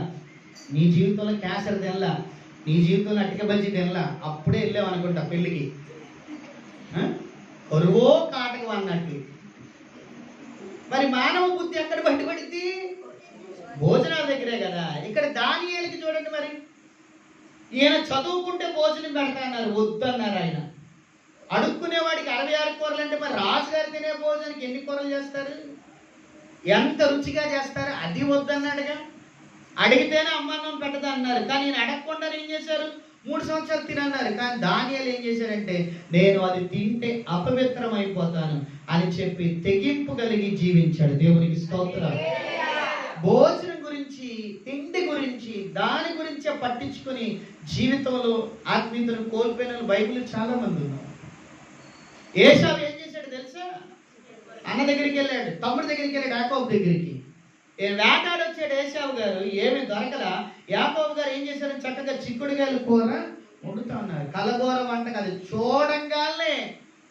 నీ జీవితంలో కేసర తినలా, నీ జీవితంలో అట్టిక బజ్జి తినలా, అప్పుడే వెళ్ళావు అనుకుంటా పెళ్ళికి. కరువో కాటకం అన్నట్టు. మరి మానవ బుద్ధి ఎక్కడ బయటపడింది? భోజనాల దగ్గరే కదా. ఇక్కడ దానియేలుకి చూడండి, మరి ఈయన చదువుకుంటే భోజనం పెడతా అన్నారు, వద్దన్నారు ఆయన. అడుక్కునేవాడికి 66 కూరలు అంటే, మరి రాజుగారు తినే భోజనానికి ఎన్ని కూరలు చేస్తారు, ఎంత రుచిగా చేస్తారు? అది వద్దన్నాడుగా. అడిగితేనే అమ్మన్నం పెట్టదా అన్నారు, కానీ ఈయన అడగకుండా ఏం చేశారు, 3 సంవత్సరాలు తినన్నారు. కానీ దానియేలు ఏం చేశారంటే, నేను అది తింటే అపవిత్రం అయిపోతాను అని చెప్పి తెగింపు కలిగి జీవించాడు. దేవునికి స్తోత్రం. భోజనం గురించి, తిండి గురించి, దాని గురించే పట్టించుకొని జీవితంలో ఆత్మీయతను కోల్పోయిన బైబిల్ చాలా మంది ఉన్నారు. ఏశావు ఏం చేశాడు తెలుసా? అన్న దగ్గరికి వెళ్ళాడు, తమ్ముడి దగ్గరికి వెళ్ళాడు, యాకోబు దగ్గరికి. వేటాడు వచ్చాడు ఏశావు గారు, ఏమి దొరకలా. యాకోబు గారు ఏం చేశారు, చక్కగా చిక్కుడుగాయలు కూర వండుతా ఉన్నారు. కలగూర వంట కాదు, చూడంగానే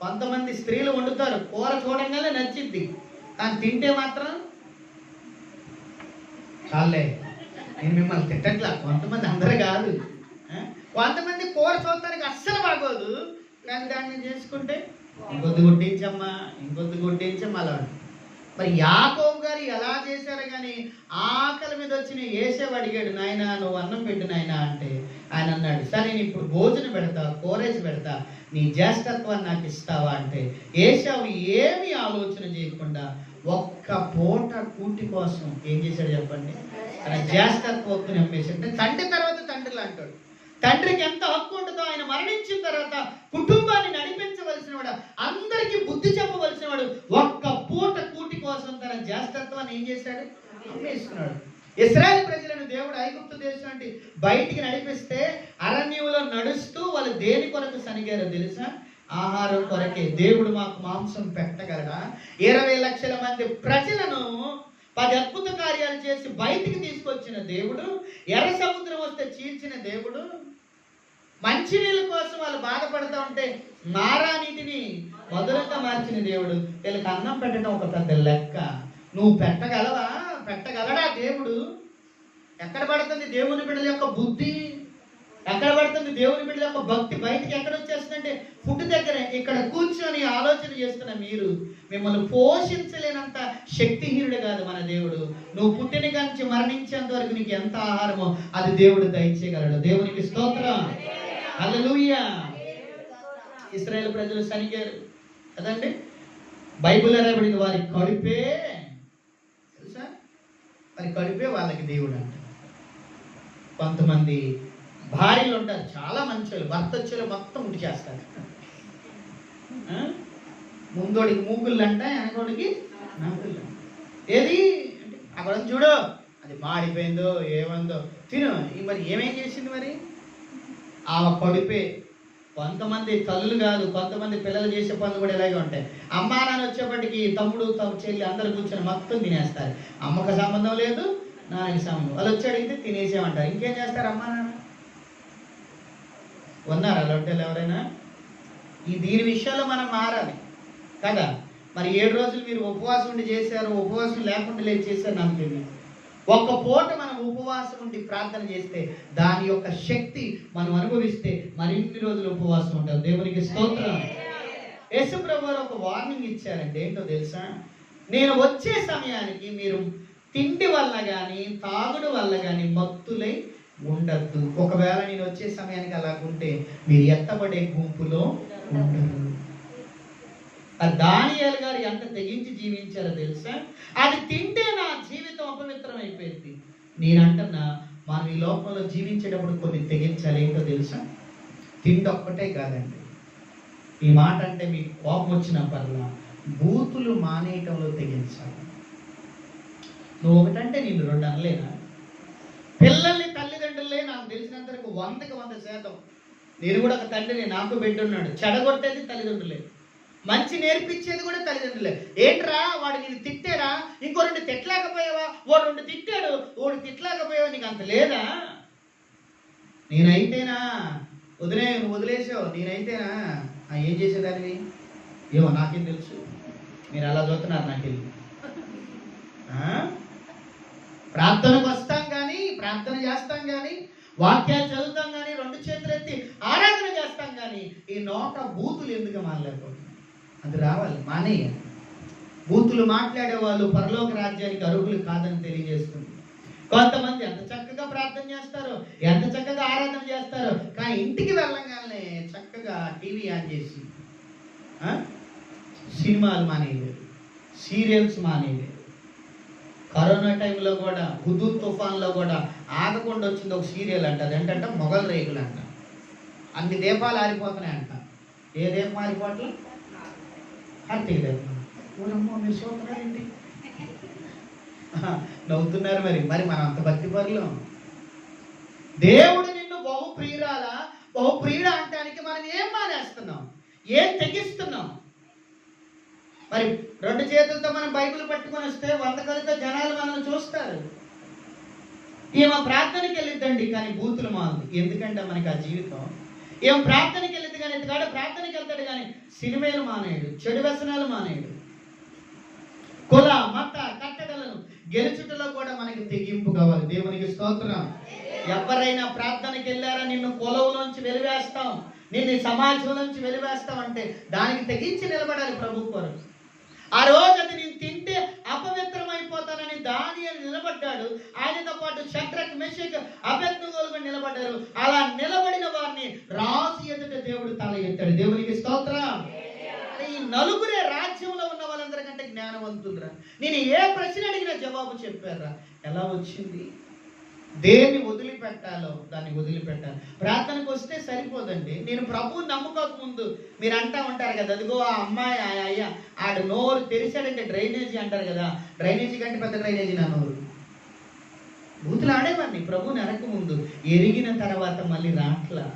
కొంతమంది స్త్రీలు వండుతారు, కూర చూడంగానే నచ్చిద్ది, కానీ తింటే మాత్రం చాలే. నేను మిమ్మల్ని తిట్టట్లా, కొంతమంది అందరు కాదు. కొంతమంది కూర చూడటానికి అస్సలు బాగోదు, కానీ దాన్ని చేసుకుంటే ఇంకొద్ది గుడ్డించమ్మా, ఇంకొద్ది గుడ్డించమ్మా అలా. మరి యాకోబు గారు ఎలా చేశారు కానీ ఆకలి మీద వచ్చిన ఏసేపు అడిగాడు, నాయన నువ్వు అన్నం పెట్టు నాయన అంటే ఆయన అన్నాడు, సరే నేను ఇప్పుడు భోజనం పెడతా, కూరేసి పెడతా, నీ జ్యేష్ఠత్వాన్ని నాకు ఇస్తావా అంటే ఏసావు ఏమీ ఆలోచన చేయకుండా ఒక్క పూట కూటి కోసం ఏం చేశాడు చెప్పండి, తన జ్యేష్ఠత్వాన్ని నమ్మేసి. అంటే తండ్రి తర్వాత తండ్రిలా అంటాడు. తండ్రికి ఎంత హక్కు ఉంటుందో, ఆయన మరణించిన తర్వాత కుటుంబాన్ని నడిపించవలసిన వాడు, అందరికీ బుద్ధి చెప్పవలసిన వాడు, ఒక్క పూట కూటి కోసం తన జ్యేష్ఠత్వాన్ని ఏం చేశాడు, అమ్మేసుకున్నాడు. ఇశ్రాయేలు ప్రజలను దేవుడు ఐగుప్తు దేశం అంటే బయటికి నడిపిస్తే అరణ్యంలో నడుస్తూ వాళ్ళు దేని కొరకు సనిగారో తెలుసా? ఆహారం కొరకే. దేవుడు మాకు మాంసం పెట్టగలడా? 20 లక్షల మంది ప్రజలను 10 అద్భుత కార్యాలు చేసి బయటికి తీసుకొచ్చిన దేవుడు, ఎర్ర సముద్రం వస్తే చీల్చిన దేవుడు, మంచినీళ్ళ కోసం వాళ్ళు బాధపడుతూ ఉంటే నారా నీటిని మధురంగా మార్చిన దేవుడు, వీళ్ళకి అన్నం పెట్టడం ఒక పెద్ద లెక్క. నువ్వు పెట్టగలవా? పెట్టగలడా దేవుడు? ఎక్కడ పడుతుంది దేవుని బిడ్డల యొక్క బుద్ధి? ఎక్కడ పడుతుంది దేవుని బిడ్డల యొక్క భక్తి? బయటికి ఎక్కడ వచ్చేస్తుందంటే ఫుడ్ దగ్గర. ఇక్కడ కూర్చొని ఆలోచన చేస్తున్న మీరు, మిమ్మల్ని పోషించలేనంత శక్తిహీనుడు కాదు మన దేవుడు. నువ్వు పుట్టిన నుంచి మరణించేంత వరకు నీకు ఎంత ఆహారమో అది దేవుడు దయచేయగలడు. దేవునికి స్తోత్రం, హల్లెలూయా. ఇశ్రాయేలు ప్రజలు సనిగారు కదండి. బైబిల్ రాయబడింది, వారి కడుపే తెలుసా, వారి కడుపే వాళ్ళకి దేవుడు అంట. కొంతమంది భార్యలు ఉంటారు చాలా మంచి, భర్త వచ్చేలో మొత్తం ముడి చేస్తారు. ముందోడికి మూకుళ్ళు అంట, వెనకోడికి నాకుళ్ళు. ఏది అంటే అక్కడ చూడు, అది మాడిపోయిందో ఏమందో తిను. మరి ఏమేం చేసింది మరి? ఆమె కడుపే. కొంతమంది తల్లులు కాదు, కొంతమంది పిల్లలు చేసే పనులు కూడా ఇలాగే ఉంటాయి. అమ్మా నాన్న వచ్చేప్పటికి తమ్ముడు చెల్లి అందరు కూర్చొని మొత్తం తినేస్తారు. అమ్మకు సంబంధం లేదు, నాన్నకి సంబంధం. వాళ్ళు వచ్చి అడిగితే తినేసేమంటారు. ఇంకేం చేస్తారు అమ్మా నాన్న? ఉన్నారా లొట్టెలు ఎవరైనా? దీని విషయంలో మనం మారాలి కదా. మరి 7 రోజులు మీరు ఉపవాసం ఉండి చేశారు, ఉపవాసం లేకుండా లేదు చేశారు నాకు తెలియదు. ఒక్క పూట మనం ఉపవాసం ఉండి ప్రార్థన చేస్తే దాని యొక్క శక్తి మనం అనుభవిస్తే మరిన్ని రోజులు ఉపవాసం ఉంటాం. దేవునికి స్తోత్రం. యేసు ప్రభువు వారు ఒక వార్నింగ్ ఇచ్చారంటే ఏంటో తెలుసా? నేను వచ్చే సమయానికి మీరు తిండి వల్ల కానీ తాగుడు వల్ల కానీ మత్తులై ఉండద్దు. ఒకవేళ నేను వచ్చే సమయానికి అలాగుంటే మీరు ఎత్తబడే గుంపులో ఉండరు. దానియేలు గారు ఎంత తెగించి జీవించారో తెలుసా? అది తింటే నా జీవితం అపవిత్రం అయిపోయింది. నేనంటున్నా, మనం ఈ లోకంలో జీవించేటప్పుడు కొన్ని తెగించాలి. ఏంటో తెలుసా? తిండి ఒక్కటే కాదండి. ఈ మాట అంటే మీకు కోపం వచ్చిన పర్లా, బూతులు మానేయటంలో తెగించాలి. నువ్వు ఒకటంటే నేను 2 అనలేనా? పిల్లల్ని తల్లిదండ్రులే నాకు తెలిసినంతవరకు 100కి 100%. నేను కూడా ఒక తండ్రిని, నాకు బిడ్డ ఉన్నాడు. చెడగొట్టేది తల్లిదండ్రులే, మంచి నేర్పించేది కూడా తల్లిదండ్రులే. ఏంట్రా వాడు నేను తిట్టాడా, ఇంకో 2 తిట్టలేకపోయావా, వాడు 2 తిట్టాడు, వాడు తిట్టలేకపోయావా, నీకు అంత లేదా? నేనైతేనా నువ్వు వదిలేసావు, నేనైతేనా ఏం చేసేదానివి? ఏమో నాకేం తెలుసు, మీరు అలా చూస్తున్నారు నాకెళ్ళి. ప్రార్థనకు వస్తాం కానీ, ప్రార్థన చేస్తాం కానీ, వాక్యాలు చదువుతాం కానీ, 2 చేతులు ఎత్తి ఆరాధన చేస్తాం కానీ, ఈ నోట బూతులు ఎందుకు మానలేకపోతున్నాం? అది రావాలి, మానేయాలి. బూతులు మాట్లాడే వాళ్ళు పరలోక రాజ్యానికి అర్హులు కాదని తెలియజేస్తుంది. కొంతమంది ఎంత చక్కగా ప్రార్థన చేస్తారు, ఎంత చక్కగా ఆరాధన చేస్తారు, కానీ ఇంటికి వెళ్ళగానే చక్కగా టీవీ ఆన్ చేసి సినిమాలు మానేయలేదు, సీరియల్స్ మానేయలేదు. కరోనా టైంలో కూడా, హుదూద్ తుఫాన్లో కూడా ఆగకుండా వచ్చింది ఒక సీరియల్ అంట. అదేంటంటే మొగల్ రేకులు అంట. అన్ని దీపాలు ఆరిపోతున్నాయి అంట. ఏ దీపం ఆరిపోవట్లే? కార్తీక దీపం. ఊరమ్మో మీరు చూస్తున్నారా ఏంటి? నవ్వుతున్నారు. మరి మనం అంత భక్తి పరులు. దేవుడు నిన్ను బహుప్రియుడా అంటానికి మనం ఏం మానేస్తున్నాం, ఏం తెగిస్తున్నాం? మరి 2 చేతులతో మనం బైబిల్ పట్టుకొని వస్తే 100 కళ్ళతో జనాలు మనల్ని చూస్తారు. ఏమో ప్రార్థనకి వెళ్ళిద్దండి కానీ బూతులు మాకు ఎందుకంటే మనకి ఆ జీవితం. ఏం ప్రార్థనకి వెళ్ళిద్ది ఎత్తుగాడు, ప్రార్థనకి వెళ్తాడు కానీ సినిమాలు మానేయడు, చెడు వ్యసనాలు మానేయడు. కుల మత కట్టడలను గెలుచుటలో కూడా మనకి తెగింపు కావాలి. దేవునికి స్తోత్రం. ఎవరైనా ప్రార్థనకి వెళ్ళారా, నిన్ను కులంలోంచి వెలివేస్తాం, నిన్ను సమాజంలోంచి వెలివేస్తాం అంటే దానికి తెగించి నిలబడాలి ప్రభు కొరకు. ఆ రోజు అది నేను తింటే అపవిత్రమైపోతానని దానియేలు నిలబడ్డాడు. ఆయనతో పాటు షద్రక్, మెషక్, అబేద్నెగోలు నిలబడ్డారు. అలా నిలబడిన వారిని రాజు ఎదుట దేవుడు తల ఎత్తాడు. దేవునికి స్తోత్రం. ఈ నలుగురే రాజ్యంలో ఉన్న వాళ్ళందరికంటే జ్ఞానవంతులురా. నేను ఏ ప్రశ్న అడిగినా జవాబు చెప్పారా. ఎలా వచ్చింది? దేన్ని వదిలిపెట్టాలో దాన్ని వదిలిపెట్టాలి. ప్రార్థనకు వస్తే సరిపోదండి. నేను ప్రభువు నమ్ముకోక ముందు మీరు అంటా ఉంటారు కదా, అదిగో ఆ అమ్మాయి ఆ అయ్య ఆడు నోరు తెరిచాడంటే డ్రైనేజీ అంటారు కదా, డ్రైనేజీ కంటే పెద్ద డ్రైనేజీ నా నోరు. బూతులు ఆడేవాడిని ప్రభువుని అనక ముందు. ఎరిగిన తర్వాత మళ్ళీ రాట్లా.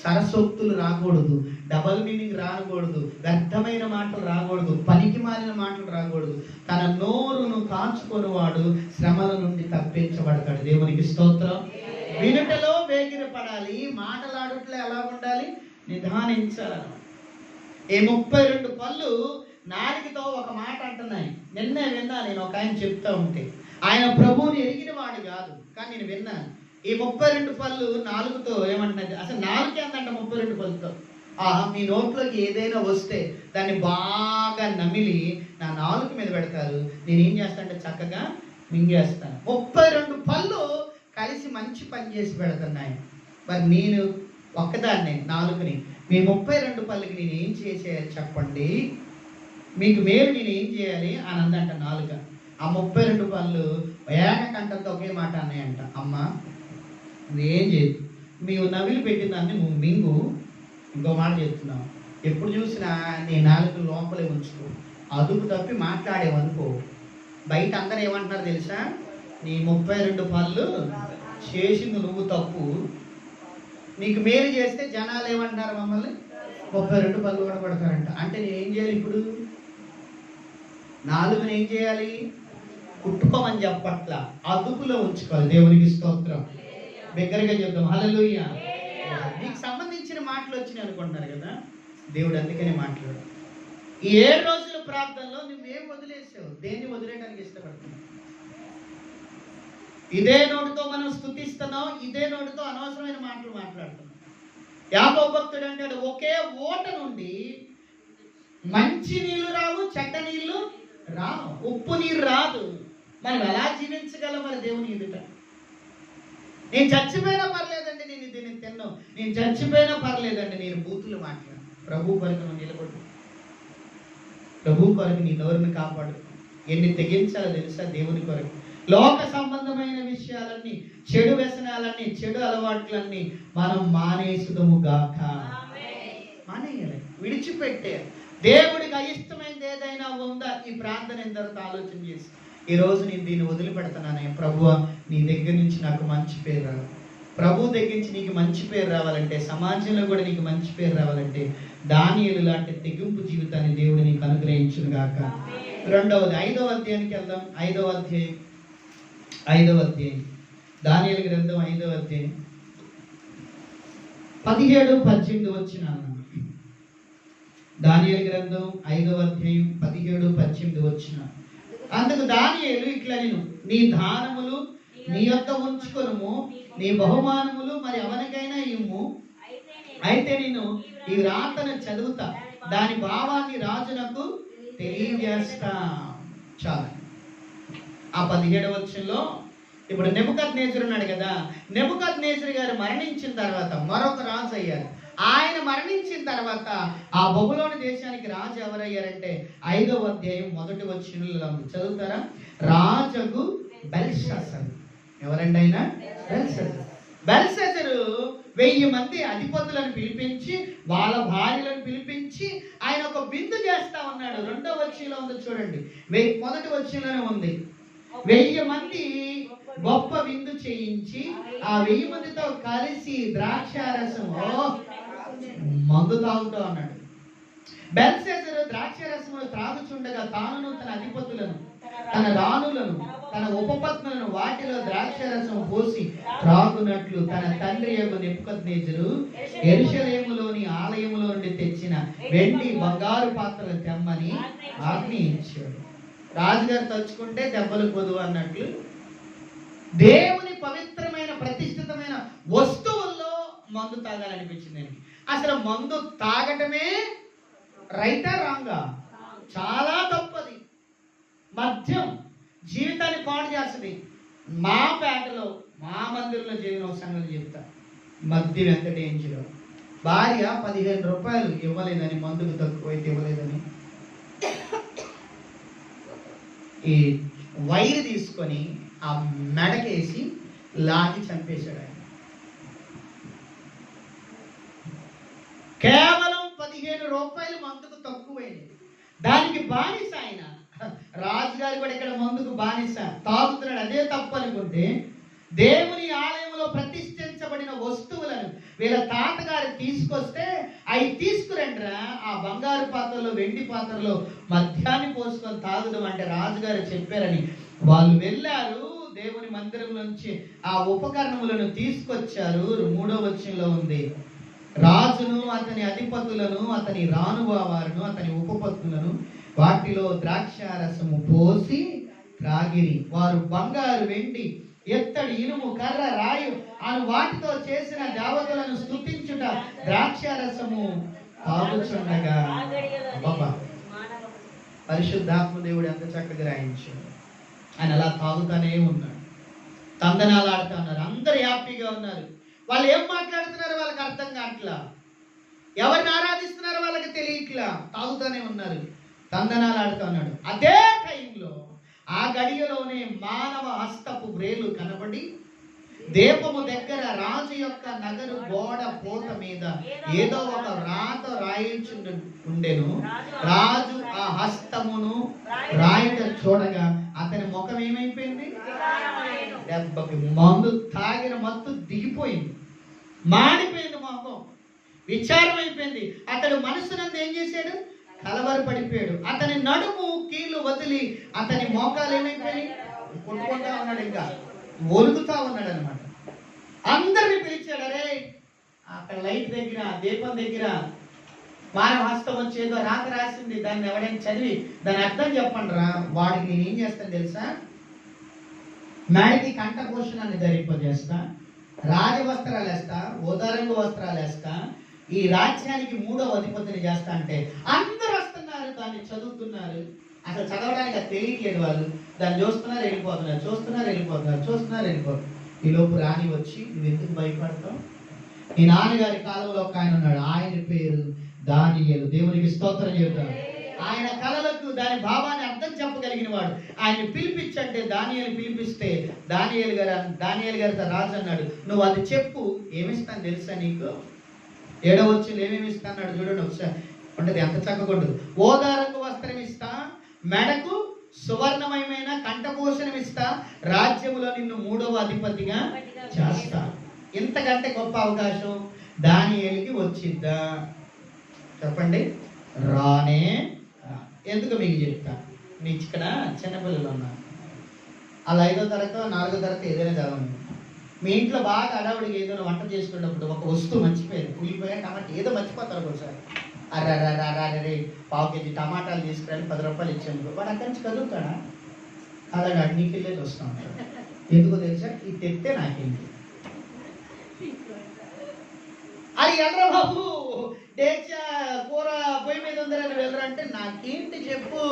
సరసోక్తులు రాకూడదు, డబల్ మీనింగ్ రాకూడదు, వ్యర్థమైన మాటలు రాకూడదు, పనికి మాలిన మాటలు రాకూడదు. తన నోరును కాచుకొని వాడు శ్రమల నుండి తప్పించబడతాడు. దేవునికి స్తోత్రం. వినుటలో వేగిరపడాలి, మాటలాడుట్లో ఎలా ఉండాలి, నిదానించాలి. ఈ 32 పళ్ళు నాలుగుతో ఒక మాట అంటున్నాయి. నిన్నే విన్నా నేను, ఒక ఆయన చెప్తా ఉంటే. ఆయన ప్రభువుని ఎరిగిన వాడు కాదు, కానీ నేను విన్నాను. ఈ 32 పళ్ళు నాలుగుతో ఏమంటున్నది, అసలు నాలుగే అందంట 32 పళ్ళతో. మీ నోట్లోకి ఏదైనా వస్తే దాన్ని బాగా నమిలి నా నాలుగు మీద పెడతారు. నేనేం చేస్తానంటే చక్కగా మింగేస్తాను. 32 పళ్ళు కలిసి మంచి పని చేసి పెడుతున్నాయి. మరి నేను ఒక్కదాన్నే నాలుగుని, మీ 32 పళ్ళకి నేను ఏం చేసేయాలి చెప్పండి, మీకు మేలు నేను ఏం చేయాలి అని అందంట నాలుక. ఆ 32 పళ్ళు ఏకకంఠంతో ఒకే మాట అన్నాయంట, అమ్మ నువ్వేం చేయదు, మేము నవిలి పెట్టిన దాన్ని నువ్వు మింగు. ఇంకో మాట చెప్తున్నావు, ఎప్పుడు చూసినా నీ నాలుగు లోపలే ఉంచుకో, అదుపు తప్పి మాట్లాడేవనుకో, బయట అందరూ ఏమంటున్నారు తెలుసా, నీ 32 పళ్ళు చేసింది నువ్వు తప్పు, నీకు మేలు చేస్తే జనాలు ఏమంటున్నారు, మమ్మల్ని 32 పళ్ళు కూడా కొడతారంట. అంటే నేనేం చేయాలి ఇప్పుడు? నాలుగుని ఏం చేయాలి? కుట్టుకోమని చెప్పట్ల, అదుపులో ఉంచుకోవాలి. దేవునికి స్తోత్రం. బిగ్గరగా చెప్తాం హల్లెలూయా. నీకు సంబంధించిన మాటలు వచ్చినాయి అనుకుంటున్నారు కదా, దేవుడు అందుకనే మాట్లాడు. ఈ 7 రోజుల ప్రార్థనలో నువ్వేం వదిలేసావు? దేన్ని వదిలేయడానికి ఇష్టపడుతున్నావు? ఇదే నోటితో మనం స్తుతిస్తున్నాం, ఇదే నోటితో అనవసరమైన మాటలు మాట్లాడుతున్నాం. యాకోబు భక్తుడు అంటాడు, ఒకే ఓట నుండి మంచి నీళ్లు రావు, చెడ్డ నీళ్లు రావు, ఉప్పు నీరు రాదు. మనం ఎలా జీవించగలం మరి దేవుని ఎదుట? నేను చచ్చిపోయినా పర్లేదండి, నేను దీన్ని తిన్నాను, నేను చచ్చిపోయినా పర్లేదండి, నేను బూతులు మాట్లాడు. ప్రభు కొరకు నువ్వు నిలబడు, ప్రభు కొరకు నీ నోరుని కాపాడు. ఎన్ని తెగించాలో తెలుసా దేవుని కొరకు? లోక సంబంధమైన విషయాలన్నీ, చెడు వ్యసనాలన్నీ, చెడు అలవాట్లన్నీ మనం మానేసుదము గాక. మానేయాలి, విడిచిపెట్టే. దేవుడికి అయిష్టమైనది ఏదైనా ఉందా? ఈ ప్రార్థన ఎందరితో ఆలోచన చేసి ఈరోజు నేను దీన్ని వదిలిపెడతానే, ప్రభువా నీ దగ్గర నుంచి నాకు మంచి పేరు రావాలి. ప్రభు దగ్గర నుంచి నీకు మంచి పేరు రావాలంటే, సమాజంలో కూడా నీకు మంచి పేరు రావాలంటే దానియేలు లాంటి తెగింపు జీవితాన్ని దేవుడు నీకు అనుగ్రహించును గాక. రెండవది 5వ అధ్యాయానికి వెళ్దాం. 5వ అధ్యాయం దానియేలు గ్రంథం 5వ అధ్యాయం 17-18 వచనాలు. దానియేలు గ్రంథం 5వ అధ్యాయం 17-18 వచనాలు. అందుకు దానియేలు ఇట్లా, నేను నీ దానములు నీ యొద్ద ఉంచుకొనుము, నీ బహుమానములు మరి ఎవరికైనా ఇమ్ము. అయితే నేను ఈ రాతను చదువుతా, దాని భావాన్ని రాజునకు తెలియజేస్తా. చాలా. ఆ 17వ వచనంలో ఇప్పుడు నెబుకద్నెజరు ఉన్నాడు కదా, నెబుకద్నెజరు గారు మరణించిన తర్వాత మరొక రాజు అయ్యారు. ఆయన మరణించిన తర్వాత ఆ బబులోను దేశానికి రాజు ఎవరయ్యారంటే 5వ అధ్యాయం 1వ వచనంలో చదువుతారా? రాజగు బెల్షస్సరు. ఎవరండి ఆయన? బెల్షస్సరు 1000 మంది అధిపతులను పిలిపించి, వాళ్ళ భార్యలను పిలిపించి ఆయన ఒక విందు చేస్తా ఉన్నాడు. 2వ వచనంలో ఉంది చూడండి, 1వ వచనంలోనే ఉంది. 1000 మంది గొప్ప విందు చేయించి ఆ 1000 మందితో కలిసి ద్రాక్షారసం మందు తాగుతూ అన్నాడు. బెల్షస్సరు ద్రాక్షారసమును త్రాగుచుండగా తానును తన అధిపతులను తన రాణులను తన ఉపపత్నులను వాటిలో ద్రాక్షారసము పోసి త్రాగునట్లు తన తండ్రి యొక్క నెబుకద్నెజరు యెరూషలేములోని ఆలయములో నుండి తెచ్చిన వెండి బంగారు పాత్రలు తెమ్మని ఆజ్ఞయించాడు. రాజుగారు తలుచుకుంటే దెబ్బలు పొదువు అన్నట్లు దేవుని పవిత్రమైన ప్రతిష్ఠితమైన వస్తువుల్లో మందు తాగాలనిపించింది. అసలు మందు తాగటమే రైటా రాంగా? చాలా తప్పది. మద్యం జీవితాన్ని పాడు చేస్తుంది. మా పేటలో మా మందిరంలో జరిగిన ఒక సంగతి చెప్తా. మద్యం ఎంత డేంజర్. భార్య 15 రూపాయలు ఇవ్వలేదని, మందుకు తక్కువైతే ఇవ్వలేదని ఈ వైరు తీసుకొని ఆ మెడకేసి లాగి చంపేశాడు ఆయన. కేవలం 15 రూపాయలు మందుకు తక్కువైంది. దానికి బానిస ఆయన. రాజుగారు కూడా ఇక్కడ మందుకు బానిస, తాగుతున్నాడు. అదే తప్పు అనుకుంటే దేవుని ఆలయంలో ప్రతిష్ఠించబడిన వస్తువులను వీళ్ళ తాతగారు తీసుకొస్తే అవి తీసుకురండిరా, ఆ బంగారు పాత్రలో వెండి పాత్రలో మద్యాన్ని పోసుకొని తాగుదాం అంటే రాజుగారు చెప్పారని వాళ్ళు వెళ్ళారు. దేవుని మందిరం నుంచి ఆ ఉపకరణములను తీసుకొచ్చారు. 3వ వచనంలో ఉంది, రాజును అతని అధిపతులను అతని రాణువారును అతని ఉపపత్నులను వాటిలో ద్రాక్షారసము పోసి త్రాగిరి. వారు బంగారు, వెండి, ఎత్తడి, ఇనుము, కర్ర, రాయు అను వాటితో చేసిన దేవతలను స్తుతించుట ద్రాక్షారసము తాగుచుండగా. బాబా, పరిశుద్ధాత్మ దేవుడు ఎంత చక్కగా రాయించాడు. ఆయన అలా తాగుతానే ఉన్నాడు. తందనాలు ఆడుతూ ఉన్నారు. అందరు హ్యాపీగా ఉన్నారు. వాళ్ళు ఏం మాట్లాడుతున్నారో వాళ్ళకి అర్థం కావట్లా, ఎవరిని ఆరాధిస్తున్నారో వాళ్ళకి తెలియట్లా, తాగుతూనే ఉన్నారు, తందనాలు ఆడుతూ ఉన్నాడు. అదే టైంలో ఆ గడియలోనే మానవ హస్తపు వ్రేలు కనబడి దీపము దగ్గర రాజు యొక్క నగరు గోడ పోత మీద ఏదో ఒక రాత రాయించు ఉండెను. రాజు ఆ హస్తమును రాయిట చూడగా అతని ముఖం ఏమైపోయింది? దెబ్బకి మందు తాగిన మత్తు దిగిపోయింది, మాడిపోయింది ముఖం, విచారం అయిపోయింది. అతడు మనసునందు ఏం చేశాడు? కలవరపడిపోయాడు. అతని నడుము కీళ్ళు వదిలి అతని మోకాలు ఏమైపోయి కొట్టుకుంటా ఉన్నాడు, ఇంకా ఒలుగుతా ఉన్నాడు అనమాట. అందరిని పిలిచాడు. అరే, అక్కడ లైట్ దగ్గర, దీపం దగ్గర మానవ హస్తం వచ్చేదో రాత రాసింది, దాన్ని ఎవడైనా చదివి దాని అర్థం చెప్పండి రా. వాడికి నేను ఏం చేస్తాను తెలుసా? మేడకి కంఠభూషణాన్ని ధరింపజేస్తా, రాజవస్త్రాలు వేస్తా, ఉదరంగు వస్త్రాలు వేస్తా, ఈ రాజ్యానికి 3వ అధిపతిని చేస్తా అంటే అందరూ వస్తున్నారు, దాన్ని చదువుతున్నారు. అసలు చదవడానికి అది తెలియట్లేదు. వాళ్ళు దాన్ని చూస్తున్నారు, వెళ్ళిపోతున్నారు, చూస్తున్నారు, వెళ్ళిపోతున్నారు, చూస్తున్నారు, వెళ్ళిపోతున్నారు. ఈ లోపు రాణి వచ్చి, నువ్వు ఎందుకు భయపడతావు? నీ నాన్నగారి కాలంలో ఒక ఆయన ఉన్నాడు, ఆయన పేరు దానియేలు. దేవునికి స్తోత్రం చెబుతాడు. ఆయన కళలకు దాని భావాన్ని అర్థం చెప్పగలిగిన వాడు. ఆయన పిలిపించంటే దానియేలు పిలిపిస్తే దానియేలు గారితో రాజు అన్నాడు, నువ్వు అది చెప్పు, ఏమిస్తాను తెలుసా నీకు? 7వ వచనంలో ఏమేమి ఇస్తా అన్నాడు చూడండి ఒకసారి. ఉంటుంది ఎంత చక్కగా ఉంటుంది. ఓదారంగు వస్త్రం ఇస్తా, మెడకు సువర్ణమయమైన కంఠభూషణం ఇస్తా, రాజ్యములో నిన్ను 3వ అధిపతిగా చేస్తా. ఇంతకంటే గొప్ప అవకాశం దానియేలుకి వచ్చిద్దా? చెప్పండి. రానే. ఎందుకు మీకు చెప్తా, మీ ఇక్కడ చిన్నపిల్లలు ఉన్నారు, అలా 5వ తరగతి 4వ తరగతి ఏదైనా చదవండి. మీ ఇంట్లో బాగా అడవుడికి ఏదైనా వంట చేసుకున్నప్పుడు ఒక వస్తువు మర్చిపోయారు, ఉల్లిపోయా టమాటా ఏదో మర్చిపోతారు ఒకసారి. అరే 1/4 కేజీ టమాటాలు తీసుకురాని 10 రూపాయలు ఇచ్చాను, వాడు అక్కడి నుంచి కదులుతాడా? అలాగే అడ్నీకి వెళ్ళేది వస్తూ ఉంటాడు. ఎందుకో తెలుసా? ఇది తెస్తే నాకేంటి అది ఎర్ర బాబు డేచా కూర పొయ్యి మీద ఉందని వెళ్ళరంటే నాకేంటి చెప్పు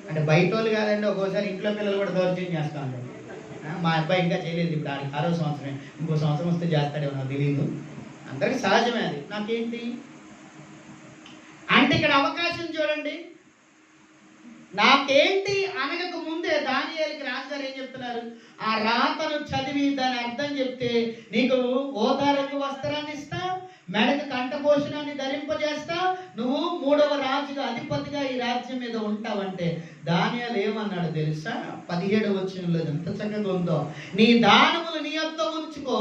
అంటే బయట వాళ్ళు కాదండి. ఒక్కోసారి ఇంట్లో పిల్లలు కూడా దౌర్జన్యం చేస్తూ ఉంటారు. మా అబ్బాయి ఇంకా చేయలేదు, ఇప్పుడు ఆడికి 6వ సంవత్సరమే, ఇంకో సంవత్సరం వస్తే చేస్తాడేమో నాకు తెలియదు. అందరికి సహజమే అది. నాకేంటి అంటే ఇక్కడ అవకాశం చూడండి. నాకేంటి అనగకు ముందే దానియేలుకి రాజుగారు ఏం చెప్తున్నారు? ఆ రాతను చదివి దాని అర్థం చెప్తే నీకు ఓదారంగు వస్త్రాన్ని ఇస్తా, మెడకు కంఠభూషణాన్ని ధరింపజేస్తా, నువ్వు 3వ రాజుగా అధిపతిగా ఈ రాజ్యం మీద ఉంటావంటే దానియేలు ఏమన్నాడు తెలుసా? 17వ వచనంలో ఎంత చక్కగా ఉందో, నీ దానములు నీ యొద్ద ఉంచుకో,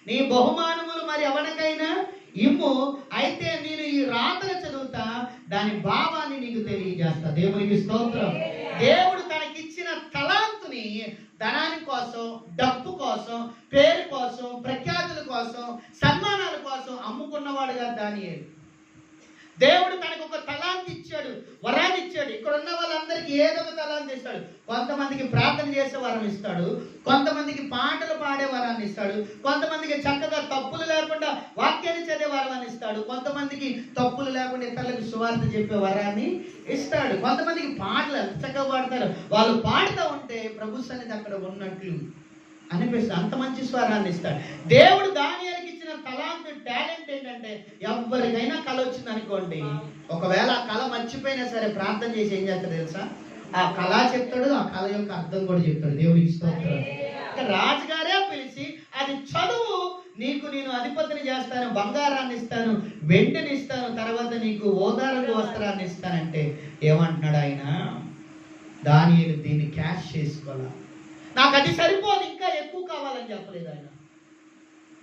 నీ బహుమానములు మరి ఎవరికైనా ఇమ్ము. అయితే నేను ఈ రాతను చదువు బ్రతుకుతా దాని భావాన్ని నీకు తెలియజేస్తా. దేవునికి స్తోత్రం. దేవుడు తనకిచ్చిన తలాంతుని ధనాని కోసం, డబ్బు కోసం, పేరు కోసం, ప్రఖ్యాతుల కోసం, సన్మానాల కోసం అమ్ముకున్నవాడుగా దానియేలు. దేవుడు తనకు ఒక తలాంతి ఇచ్చాడు, వరాన్ని ఇచ్చాడు. ఇక్కడ ఉన్న వాళ్ళందరికీ ఏదో ఒక తలాంతి ఇస్తాడు. కొంతమందికి ప్రార్థన చేసే వరం ఇస్తాడు, కొంతమందికి పాటలు పాడే వరాన్ని ఇస్తాడు, కొంతమందికి చక్కగా తప్పులు లేకుండా వాక్యాన్ని చదివే వరాన్ని ఇస్తాడు, కొంతమందికి తప్పులు లేకుండా ఇతరులకు సువార్త చెప్పే వరాన్ని ఇస్తాడు, కొంతమందికి పాటలు చక్కగా పాడతారు. వాళ్ళు పాడుతూ ఉంటే ప్రభు సన్నిధి అక్కడ ఉన్నట్లు అనిపిస్తుంది. అంత మంచి స్వరాన్ని ఇస్తాడు దేవుడు. దానియేలుకి ఇచ్చిన తలాంతు, టాలెంట్ ఏంటంటే ఎవరికైనా కళ వచ్చింది అనుకోండి, ఒకవేళ ఆ కళ మర్చిపోయినా సరే ప్రార్థన చేసి ఏం చేస్తాడు తెలుసా? ఆ కళ చెప్తాడు, ఆ కళ యొక్క అర్థం కూడా చెప్తాడు. దేవుడికి స్తోత్రం. రాజుగారే పిలిచి అది చదువు, నీకు నేను అధిపతిని చేస్తాను, బంగారాన్ని ఇస్తాను, వెండిని ఇస్తాను, తర్వాత నీకు ఓదారంగు వస్త్రాన్ని ఇస్తానంటే ఏమంటున్నాడు ఆయన? దానియేలు దీన్ని క్యాష్ చేసుకోవాలా, నాకు అది సరిపోదు, ఇంకా ఎక్కువ కావాలని చెప్పలేదు ఆయన.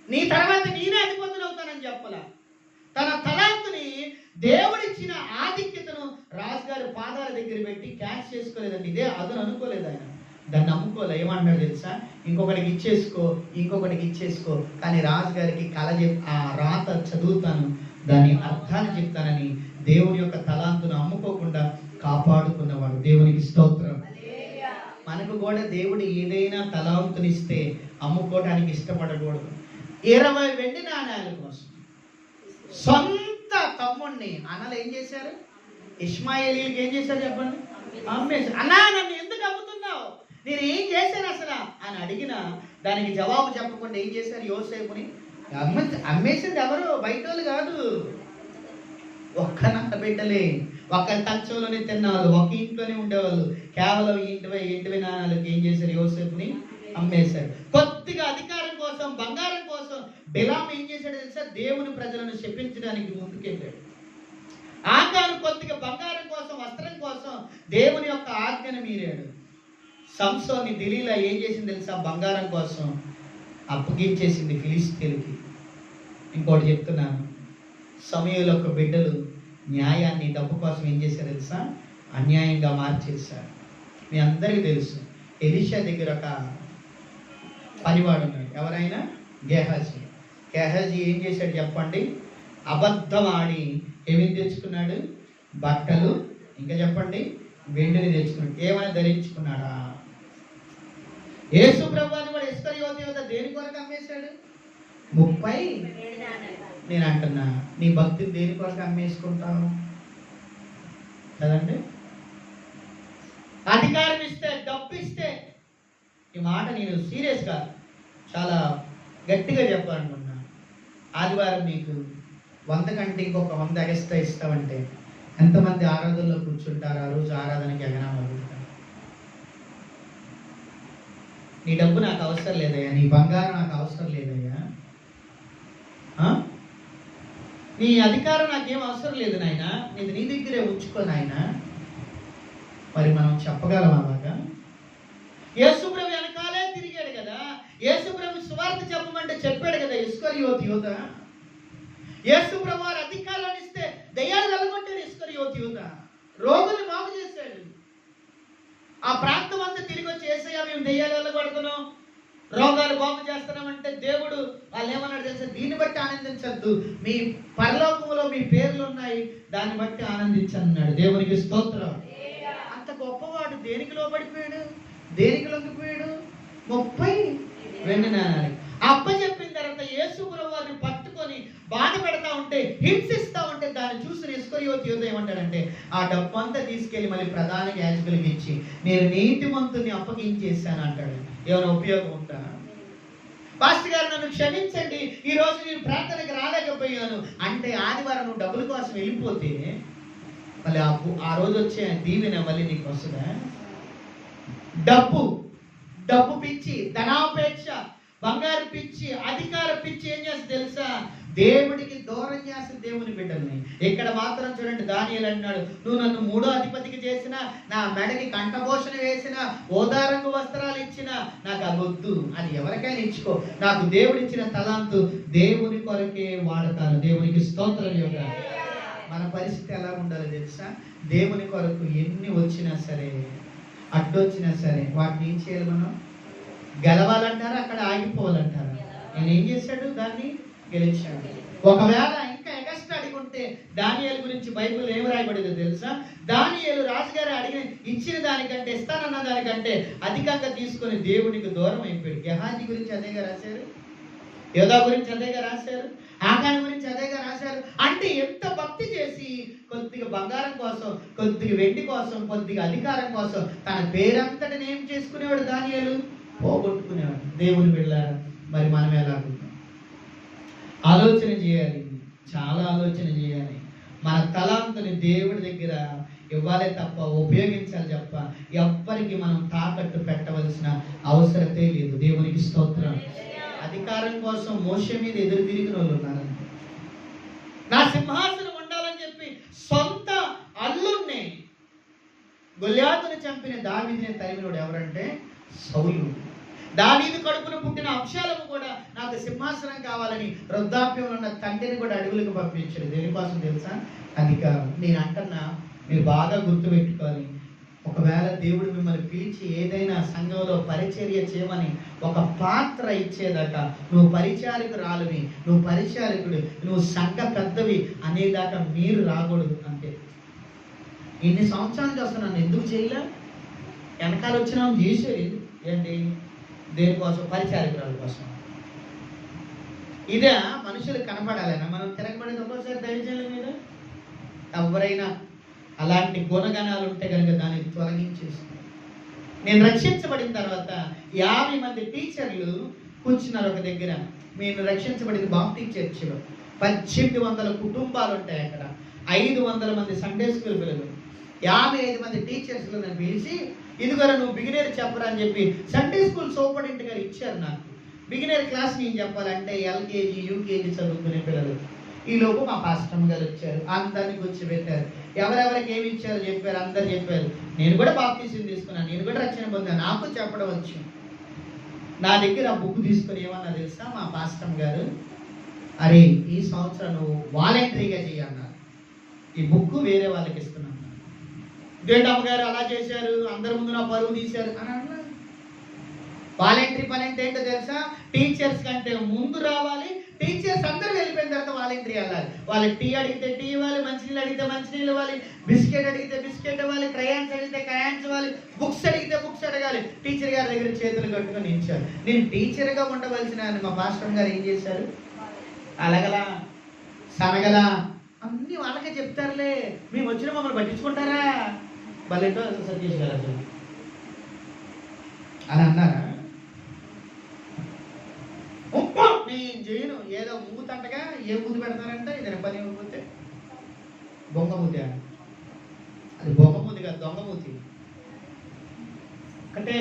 నీ తర్వాత నేనే అధిపతులు అవుతానని చెప్పలా. తన తలాంతుని, దేవుడిచ్చిన ఆధిక్యతను రాజుగారి పాదాల దగ్గర పెట్టి క్యాష్ చేసుకోలేదండి. ఇదే అదను అనుకోలేదు ఆయన, దాన్ని నమ్ముకోలే. ఏమంటున్నాడు తెలుసా? ఇంకొకటికి ఇచ్చేసుకో, ఇంకొకటికి ఇచ్చేసుకో, కానీ రాజుగారికి కళ ఆ రాత చదువుతాను, దాని అర్థాన్ని చెప్తానని దేవుని యొక్క తలాంతును అమ్ముకోకుండా కాపాడుకున్నవాడు. దేవునికి స్తోత్రం. మనకు కూడా దేవుడు ఏదైనా తలాంతునిస్తే అమ్ముకోవడానికి ఇష్టపడకూడదు. 20 వెండి నాణ్యాల కోసం సొంత తమ్ముడిని అన్నలు ఏం చేశారు? ఇష్మాయేలీలకి ఏం చేశారు చెప్పండి? అమ్మేశారు. అన్నా నన్ను ఎందుకు అమ్ముతున్నావు, నేను ఏం చేశాను అసలు అని అడిగినా దానికి జవాబు చెప్పకుండా ఏం చేశారు? యోసేపుని అమ్మేసింది ఎవరు? బయట వాళ్ళు కాదు, ఒక్క నన్న బిడ్డలే, ఒక్క కంచంలోనే తిన్నవాళ్ళు, ఒక ఇంట్లోనే ఉండేవాళ్ళు, కేవలం ఇంటి నాణాలకు ఏం చేశారు? యోసేపుని అమ్మేశారు. కొద్దిగా అధికారం కోసం, బంగారం కోసం బిలాము ఏం చేశాడు తెలుసా? దేవుని ప్రజలను శపించడానికి ముందుకెళ్ళాడు. ఆకాను కొద్దిగా బంగారం కోసం, వస్త్రం కోసం దేవుని యొక్క ఆజ్ఞను మీరాడు. సంసోని దిలీలా ఏం చేసింది తెలుసా? బంగారం కోసం అప్పగించేసింది ఫిలిష్తీయులకి. ఇంకోటి చెప్తున్నాను, సమూయేలు యొక్క బిడ్డలు న్యాయాన్ని డబ్బు కోసం ఏం చేశారు తెలుసా? అన్యాయంగా మార్చేశారు. మీ అందరికీ తెలుసు, ఎలీషా దగ్గర ఒక పనివాడు ఉన్నాడు. ఎవరైనా? గేహాజీ. గేహాజీ ఏం చేశాడు చెప్పండి? అబద్ధం ఆడి ఏమేమి తెచ్చుకున్నాడు? బట్టలు, ఇంకా చెప్పండి, వెండిని తెచ్చుకున్నాడు. ఏమైనా ధరించుకున్నాడా? యేసు ప్రభువుని కూడా ఇస్కరియోతు యోధ దేని కొరకు అమ్మేశాడు? 30. నేను అంటున్నా, నీ భక్తిని దేని కొరకు అమ్మేసుకుంటావు కదండి? అధికారం ఇస్తే, డబ్బు ఇస్తే, ఈ మాట నేను సీరియస్గా చాలా గట్టిగా చెప్పాలనుకున్నా. ఆదివారం నీకు 100 కంటే ఇంకొక 100 ఎగస్ట్రా ఇస్తావంటే ఎంతమంది ఆరాధనలో కూర్చుంటారు? ఆ రోజు ఆరాధనకి ఎగనామలు. నీ డబ్బు నాకు అవసరం లేదయ్యా, నీ బంగారం నాకు అవసరం లేదయ్యా, నీ అధికారం నాకేం అవసరం లేదు నాయన, నీది నీ దగ్గరే ఉంచుకో నాయన. మరి మనం చెప్పగలం అలాగా? యేసుప్రభు వెనకాలే తిరిగాడు కదా, యేసుప్రభు సువార్త చెప్పమంటే చెప్పాడు కదా ఇస్కరియోతు యోధ. యేసుప్రభు వారి అధికారాన్ని ఇస్తే దయ్యాలు వెళ్ళగొట్టాడు ఇస్కరియోతు యోధ, రోగుల్ని బాగు చేశాడు. ఆ ప్రాంతం అంతా తిరిగి వచ్చి యేసయ్యా మేము దయ్యాలు వెళ్ళగొడుతున్నాం, రోగాలు బాగు చేస్తున్నామంటే దేవుడు వాళ్ళు ఏమన్నాడు తెలుసా? దీన్ని బట్టి ఆనందించద్దు, మీ పరలోకంలో మీ పేర్లు ఉన్నాయి, దాన్ని బట్టి ఆనందించన్నాడు. దేవునికి స్తోత్రం. అంత గొప్పవాడు దేనికి లోబడిపోయాడు? దేనికి లొంగిపోయాడు? 30 వెండి నాణాలు అప్ప చెప్పిన తర్వాత యేసు ప్రభువు వారిని పట్టుకొని బాధ పెడతా ఉంటే, హింసిస్తా ఉంటే దాన్ని చూసి ఇస్కరియోతు యోధ ఏమంటాడంటే, ఆ డబ్బు అంతా తీసుకెళ్లి మళ్ళీ ప్రధాన యాజకులకు ఇచ్చి నేను నీతిమంతుని అప్పగించేశాను అంటాడు. ఏమైనా ఉపయోగం ఉందా? పాస్టర్ గారు నన్ను క్షమించండి, ఈ రోజు నేను ప్రార్థనకి రాలేకపోయాను అంటే ఆదివారం నువ్వు డబ్బుల కోసం వెళ్ళిపోతే మళ్ళీ ఆ రోజు వచ్చే దీవెన మళ్ళీ నీకు వస్తుందా? డబ్బు పిచ్చి, ధనాపేక్ష, బంగారు పిచ్చి, అధికార పిచ్చి ఏం చేస్తుంది తెలుసా? దేవుడికి దూరం చేస్తుంది దేవుని బిడ్డల్ని. ఇక్కడ మాత్రం చూడండి, దానియేలు అన్నాడు, నువ్వు నన్ను 3వ అధిపతికి చేసినా, నా మెడకి కంఠభూషణ వేసినా, ఓదారంగు వస్త్రాలు ఇచ్చినా నాకు అది వద్దు, అది ఎవరికైనా ఇచ్చుకో, నాకు దేవుడిచ్చిన తలాంతు దేవుని కొరకే వాడతాను. దేవునికి స్తోత్రం. యోగా మన పరిస్థితి ఎలా ఉండాలో తెలుసా? దేవుని కొరకు ఎన్ని వచ్చినా సరే, అడ్డొచ్చినా సరే, వాటిని ఏం చేయాలి? మనం గెలవాలంటారా, అక్కడ ఆగిపోవాలంటారా? నేను ఏం చేశాడు? దాన్ని గెలిచాడు. ఒకవేళ ఇంకా ఎగస్ట్రా అడిగుంటే దానియేలు గురించి బైబిల్ ఏమి రాయబడిందో తెలుసా? దానియేలు రాజుగారు ఇచ్చిన దానికంటే, ఇస్తానన్న దానికంటే అధికంగా తీసుకొని దేవునికి దూరం అయిపోయాడు. గెహాజీ గురించి అదేగా రాశారు, యోధా గురించి అదేగా రాశారు, ఆకాన్ గురించి అదేగా రాశారు. అంటే ఎంత భక్తి చేసి కొద్దిగా బంగారం కోసం, కొద్దిగా వెండి కోసం, కొద్దిగా అధికారం కోసం తన పేరంతటిని ఏం చేసుకునేవాడు? దానియేలు పోగొట్టుకునేవాడు. దేవుని వెళ్ళారు. మరి మనం ఎలా ఉంటాం? ఆలోచన చేయాలి, చాలా ఆలోచన చేయాలి. మన తలాంతుని దేవుడి దగ్గర ఇవ్వాలి తప్ప, ఉపయోగించాలి తప్ప ఎవ్వరికి మనం తాకట్టు పెట్టవలసిన అవసరతే లేదు. దేవునికి స్తోత్రం. అధికారం కోసం మోషే మీద ఎదురు తిరిగిన వాళ్ళు ఉన్నారంటే, నా సింహాసనం ఉండాలని చెప్పి సొంత అల్లుణ్ణి, గొల్యాతుని చంపిన దావీదుని తరిమినోడు ఎవరంటే సౌలు. దావీదు కడుపున పుట్టిన అబ్షాలోము కూడా నాకు సింహాసనం కావాలని వృద్ధాప్యంలో ఉన్న తండ్రిని కూడా అడవులకు పంపించాడు. దేనికోసం తెలుసా? అధికారం. నేను అంటున్నా, మీరు బాగా గుర్తుపెట్టుకోవాలి. ఒకవేళ దేవుడు మిమ్మల్ని పిలిచి ఏదైనా సంఘంలో పరిచర్య చేయమని ఒక పాత్ర ఇచ్చేదాకా, నువ్వు పరిచారకురాలివి, నువ్వు పరిచారకుడు, నువ్వు సంఘ పెద్దవి అనేదాకా మీరు రాకూడదు. అంతే. ఇన్ని సంవత్సరాలు చేస్తున్నాను, ఎందుకు చేయలే? వెనకాల వచ్చినా చేసేది ఏంటి? దేనికోసం? పరిచారకురాల కోసం. ఇదే మనుషులు కనపడాలన్నా మనం తిరగబడేది ఒక్కోసారి దైవజనుల మీద. ఎవరైనా అలాంటి గుణగణాలు ఉంటే కనుక దాన్ని తొలగించేస్తుంది. నేను రక్షించబడిన తర్వాత 50 మంది టీచర్లు కూర్చున్నారు ఒక దగ్గర. నేను రక్షించబడింది బాప్టిస్ట్ చర్చిలో. 1800 కుటుంబాలు ఉంటాయి అక్కడ. 500 మంది సండే స్కూల్ పిల్లలు, 55 మంది టీచర్స్లు నన్ను పిలిచి, ఇదిగోరా నువ్వు బిగినర్ చెప్పరా అని చెప్పి సండే స్కూల్ సూపరింటెండెంట్ గారు ఇచ్చారు నాకు. బిగినర్ క్లాస్ నేను చెప్పాలంటే ఎల్కేజీ యూకేజీ చదువుకునే పిల్లలు. ఈలోపు మా పాస్టర్ గారు వచ్చారు, అందరినీ కూర్చోబెట్టారు. ఎవరెవరికి ఏమి ఇచ్చారో చెప్పారు, అందరు చెప్పారు. నేను కూడా బాప్టిజం తీసుకున్నాను, నేను కూడా రక్షణ పొందాను, నాకు చెప్పడం వచ్చు. నా దగ్గర ఆ బుక్ తీసుకుని ఏమన్నా తెలుసా మా పాస్టర్ గారు? అరే ఈ సంవత్సరం నువ్వు వాలంటరీగా చేయన్నారు, ఈ బుక్ వేరే వాళ్ళకి ఇస్తున్నాను. దేవుడు అమ్మగారు అలా చేశారు, అందరి ముందు నా పరువు తీశారు అని అన్నారు. వాలంటరీ పని అంటే ఏంటో తెలుసా? టీచర్స్ కంటే ముందు రావాలి, టీచర్స్ అందరూ వెళ్ళిపోయిన తర్వాత వాలంటరీ వెళ్ళాలి. వాళ్ళకి టీ అడిగితే టీ ఇవ్వాలి, మంచినీళ్ళు అడిగితే మంచినీళ్ళు ఇవ్వాలి, బిస్కెట్ అడిగితే బిస్కెట్ ఇవ్వాలి, క్రయాన్స్ అడిగితే క్రయాన్స్ ఇవ్వాలి, బుక్స్ అడిగితే బుక్స్ అడగాలి. టీచర్ గారి దగ్గర చేతులు కట్టుకొని ఇచ్చారు. నేను టీచర్గా ఉండవలసిన మా పాస్టర్ గారు ఏం చేశారు? అలగలా సనగలా అన్నీ వాళ్ళకే చెప్తారులే, మేము వచ్చిన మమ్మల్ని పట్టించుకుంటారా? బలేటో సతీష్ గారు అసలు అని అన్నారా? నేను చేయను. ఏదో మూతంటగా ఏ మూతి పెడతారంటే ఇదైనా పని ఇవ్వకపోతే బొంగమూతి. అది బొంగమూతి కాదు, దొంగమూతి. అంటే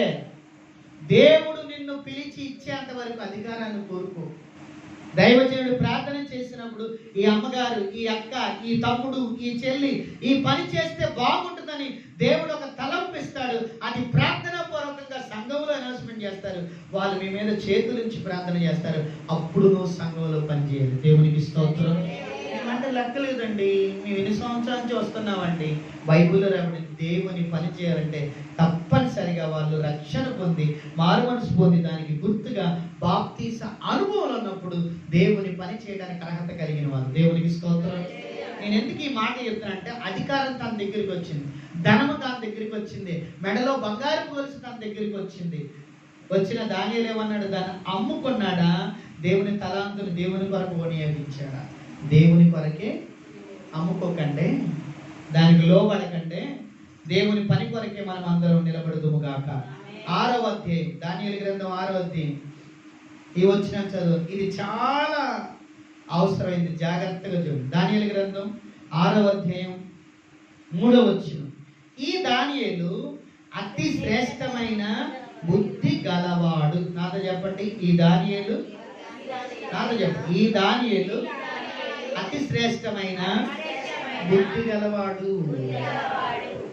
దేవుడు నిన్ను పిలిచి ఇచ్చేంత వరకు అధికారాన్ని కోరుకో. దైవజనుడు ప్రార్థన చేసినప్పుడు ఈ అమ్మగారు, ఈ అక్క, ఈ తమ్ముడు, ఈ చెల్లి ఈ పని చేస్తే బాగుంటుందని దేవుడు ఒక తలంపు ఇస్తాడు. అది ప్రార్థనా పూర్వకంగా సంఘంలో అనౌన్స్మెంట్ చేస్తారు. వాళ్ళు మీ మీద చేతులుంచి ప్రార్థన చేస్తారు. అప్పుడు నువ్వు సంఘంలో పనిచేయాలి. దేవునికి స్తోత్రం. అంటే లెక్కలేదండి, మేము ఎన్ని సంవత్సరాల నుంచి వస్తున్నామండి. బైబిల్లో రాబడి దేవుని పని చేయాలంటే తప్పనిసరిగా వాళ్ళు రక్షణ పొంది, మారు మనసు పొంది, దానికి గుర్తుగా బాప్తీస అనుభవం ఉన్నప్పుడు దేవుని పని చేయడానికి అర్హత కలిగిన వాళ్ళు. దేవునికి స్తోత్రం. నేను ఎందుకు ఈ మాట చెప్తానంటే, అధికారం తన దగ్గరికి వచ్చింది, ధనము తన దగ్గరికి వచ్చింది, మెడలో బంగారు గొలుసు తన దగ్గరికి వచ్చింది. వచ్చిన దానియేలు ఏమన్నాడు? దాన్ని అమ్ముకున్నాడా? దేవుని తలాంతుని దేవుని కొరకు వినియోగించాడా? దేవుని కొరకే అమ్ముకోకండి, దానికి లోబడకండి, దేవుని పని కొరకే మనం అందరం నిలబడుదుము గాక. 6వ అధ్యాయం, దానియేలు గ్రంథం 6వ అధ్యాయం. ఈ వచ్చిన చదువు, ఇది చాలా అవసరమైంది, జాగ్రత్తగా చూడండి. దానియేలు గ్రంథం 6వ అధ్యాయం 3వ వచనం. ఈ దానియేలు అతి శ్రేష్టమైన బుద్ధి గలవాడు. నాతో చెప్పండి, ఈ దానియేలు. నాతో చెప్పండి, ఈ దానియేలు అతి శ్రేష్టమైన బుద్ధి గలవాడు.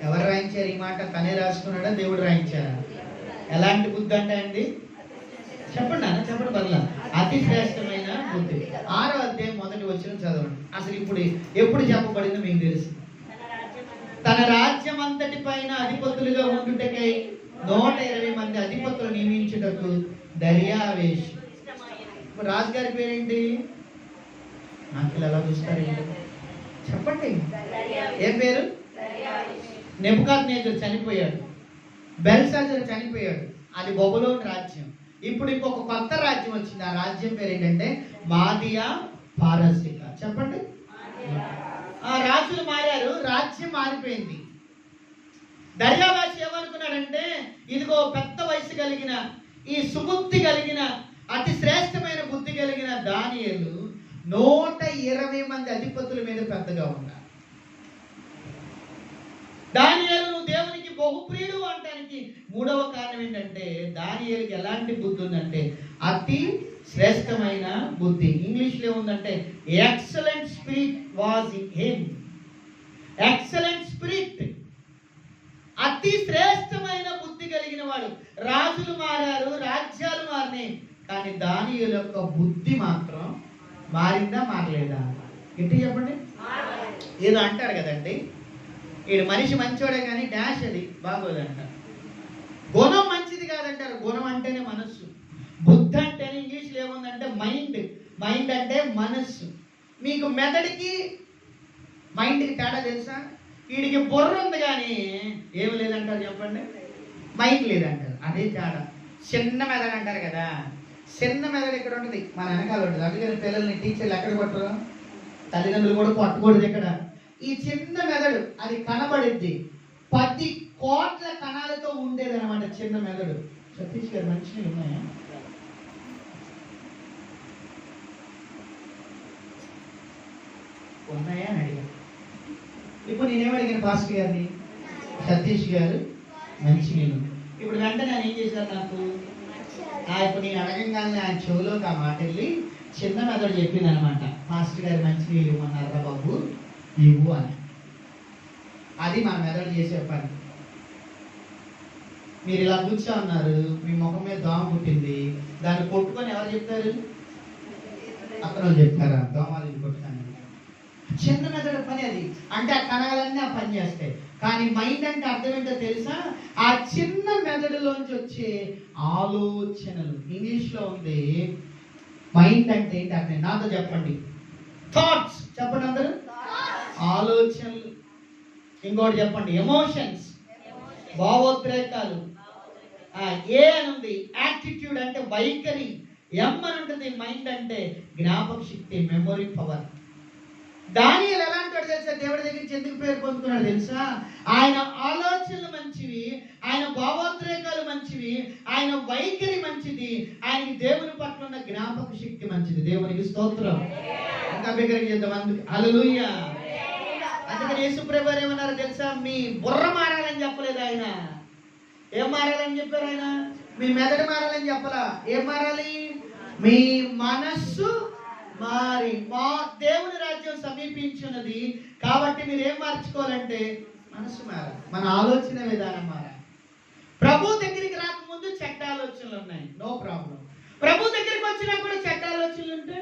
ఎవరు రాయించారు ఈ మాట? తనే రాసుకున్నాడా? దేవుడు రాయించారా? ఎలాంటి బుద్ధి అంటే అండి? చెప్పండి అన్న, చెప్పండి పర్లా. అతి శ్రేష్టమైన బుద్ధి. 6వ అధ్యాయం 1వ వచనం చదవండి. అసలు ఎప్పుడు చెప్పబడిందో మీకు తెలుసు. తన రాజ్యం అంతటి పైన అధిపతులుగా ఉండుటకై 120 మంది అధిపతులు నియమించుటకు దర్యావేషు. ఇప్పుడు రాజుగారి పేరేంటి? నాకు ఎలా చూస్తారు చెప్పండి, ఏం పేరు? నెబుకద్నెజరు చనిపోయాడు, బెల్షాజరు చనిపోయాడు, అది బబులోను రాజ్యం. ఇప్పుడు ఇంకొక కొత్త రాజ్యం వచ్చింది. ఆ రాజ్యం పేరు ఏంటంటే మాదియా పారసిక. చెప్పండి. ఆ రాజులు మారారు, రాజ్యం మారిపోయింది. దర్యావేషు ఏమనుకున్నాడంటే, ఇదిగో పెద్ద వయసు కలిగిన, ఈ సుబుద్ధి కలిగిన, అతి శ్రేష్టమైన బుద్ధి కలిగిన దానియేలు 120 మంది అధిపతుల మీద పెద్దగా ఉన్నారు. దానియేలు నువ్వు దేవునికి బహుప్రియుడు అనడానికి 3వ కారణం ఏంటంటే, దానియేలుకి ఎలాంటి బుద్ధి ఉందంటే అతి శ్రేష్టమైన బుద్ధి. ఇంగ్లీష్లో ఏముందంటే excellent spirit was in him. Excellent spirit, అతి శ్రేష్టమైన బుద్ధి కలిగిన వాడు. రాజులు మారారు, రాజ్యాలు మారినాయి, కానీ దానియేలు యొక్క బుద్ధి మాత్రం మారిందా మారలేదా? ఏంటి చెప్పండి. ఏదో అంటారు కదండి, ఈడు మనిషి మంచోడే కానీ డాష్ అది బాగోదంటారు. గుణం మంచిది కాదంటారు. గుణం అంటేనే మనస్సు. బుద్ధి అంటేనే ఇంగ్లీష్లో ఏముందంటే మైండ్. మైండ్ అంటే మనస్సు. మీకు మెదడుకి మైండ్కి తేడా తెలుసా? వీడికి బుర్ర ఉంది కానీ ఏమి లేదంటారు చెప్పండి, మైండ్ లేదంటారు. అదే తేడా. చిన్న మెదడు అంటారు కదా, చిన్న మెదడు ఇక్కడ ఉంటుంది, మన వెనకాల ఉంటుంది. అందుకని పిల్లల్ని టీచర్లు ఎక్కడ కొట్టరు, తల్లిదండ్రులు కూడా కొట్టకూడదు. ఇక్కడ ఈ చిన్న మెదడు అది కనబడిద్ది. 10 కోట్ల కణాలతో ఉండేది అనమాట చిన్న మెదడు. సతీష్ గారు మంచిగా ఉన్నాయా? ఉన్నాయా అని అడిగా. ఇప్పుడు నేనేమడిగాను పాస్టర్ గారిని, సతీష్ గారు మంచి నేను. ఇప్పుడు వెంటనే ఆయన ఏం చేశారు నాకు, ఇప్పుడు నేను అడగంగానే ఆయన చెవులోకి ఆ మాట వెళ్ళి చిన్న మెదడు చెప్పింది అనమాట, మాస్టర్ గారు మంచి నీళ్ళు ఇవ్వమన్నారా బాబు, ఇవ్వు అని. అది మన మెదడు చేసే పని. మీరు ఇలా కూర్చో ఉన్నారు, మీ ముఖం మీద దోమ పుట్టింది, దాన్ని కొట్టుకొని ఎవరు చెప్తారు? అక్కడ చెప్తారా దోమలు కొట్టుకొని? చిన్న మెదడు పని అది. అంటే ఆ కణాలన్నీ ఆ పని చేస్తాయి. కానీ మైండ్ అంటే అర్థం ఏంటో తెలుసా? ఆ చిన్న మెదడులోంచి వచ్చే ఆలోచనలు. ఇంగ్లీష్లో ఉంది మైండ్ అంటే ఏంటి అర్థం, నాతో చెప్పండి. థాట్స్ చెప్పండి అందరూ. ఆలోచనలు. ఇంకోటి చెప్పండి, ఎమోషన్స్, భావోద్రేకాలు. ఏ అని ఉంది యాటిట్యూడ్ అంటే వైఖరి. ఎం అని ఉంటుంది మైండ్ అంటే జ్ఞాపక శక్తి, మెమొరీ పవర్. దానియేలు ఎలాంటి వాడు తెలుసా? దేవుడి దగ్గర నుంచి ఎందుకు పేరు పొందుకున్నాడు తెలుసా? ఆయన ఆలోచనలు మంచివి, ఆయన భావోద్రేకాలు మంచివి, ఆయన వైఖరి మంచిది, ఆయనకి దేవుని పట్ల ఉన్న జ్ఞాపక శక్తి మంచిది. దేవునికి స్తోత్రం. ఇంకా బిగ్గరగా చేద్దాం. అందుకు హల్లెలూయా. అందుకని యేసుప్రభు ఏమన్నారు తెలుసా? మీ బుర్ర మారాలని చెప్పలేదు ఆయన. ఏం మారాలని చెప్పారు ఆయన? మీ మెదడు మారాలని చెప్పలా. ఏం మారాలి? మీ మనస్సు మారి. మా దేవుని రాజ్యం సమీపించున్నది కాబట్టి మీరు ఏం మార్చుకోవాలంటే మనసు మారాలి, మన ఆలోచన విధానం మారాలి. ప్రభు దగ్గరికి రాకముందు చెడ్డ ఆలోచనలు ఉన్నాయి, నో ప్రాబ్లం. ప్రభు దగ్గరికి వచ్చినా కూడా చెడ్డ ఆలోచనలు ఉంటే,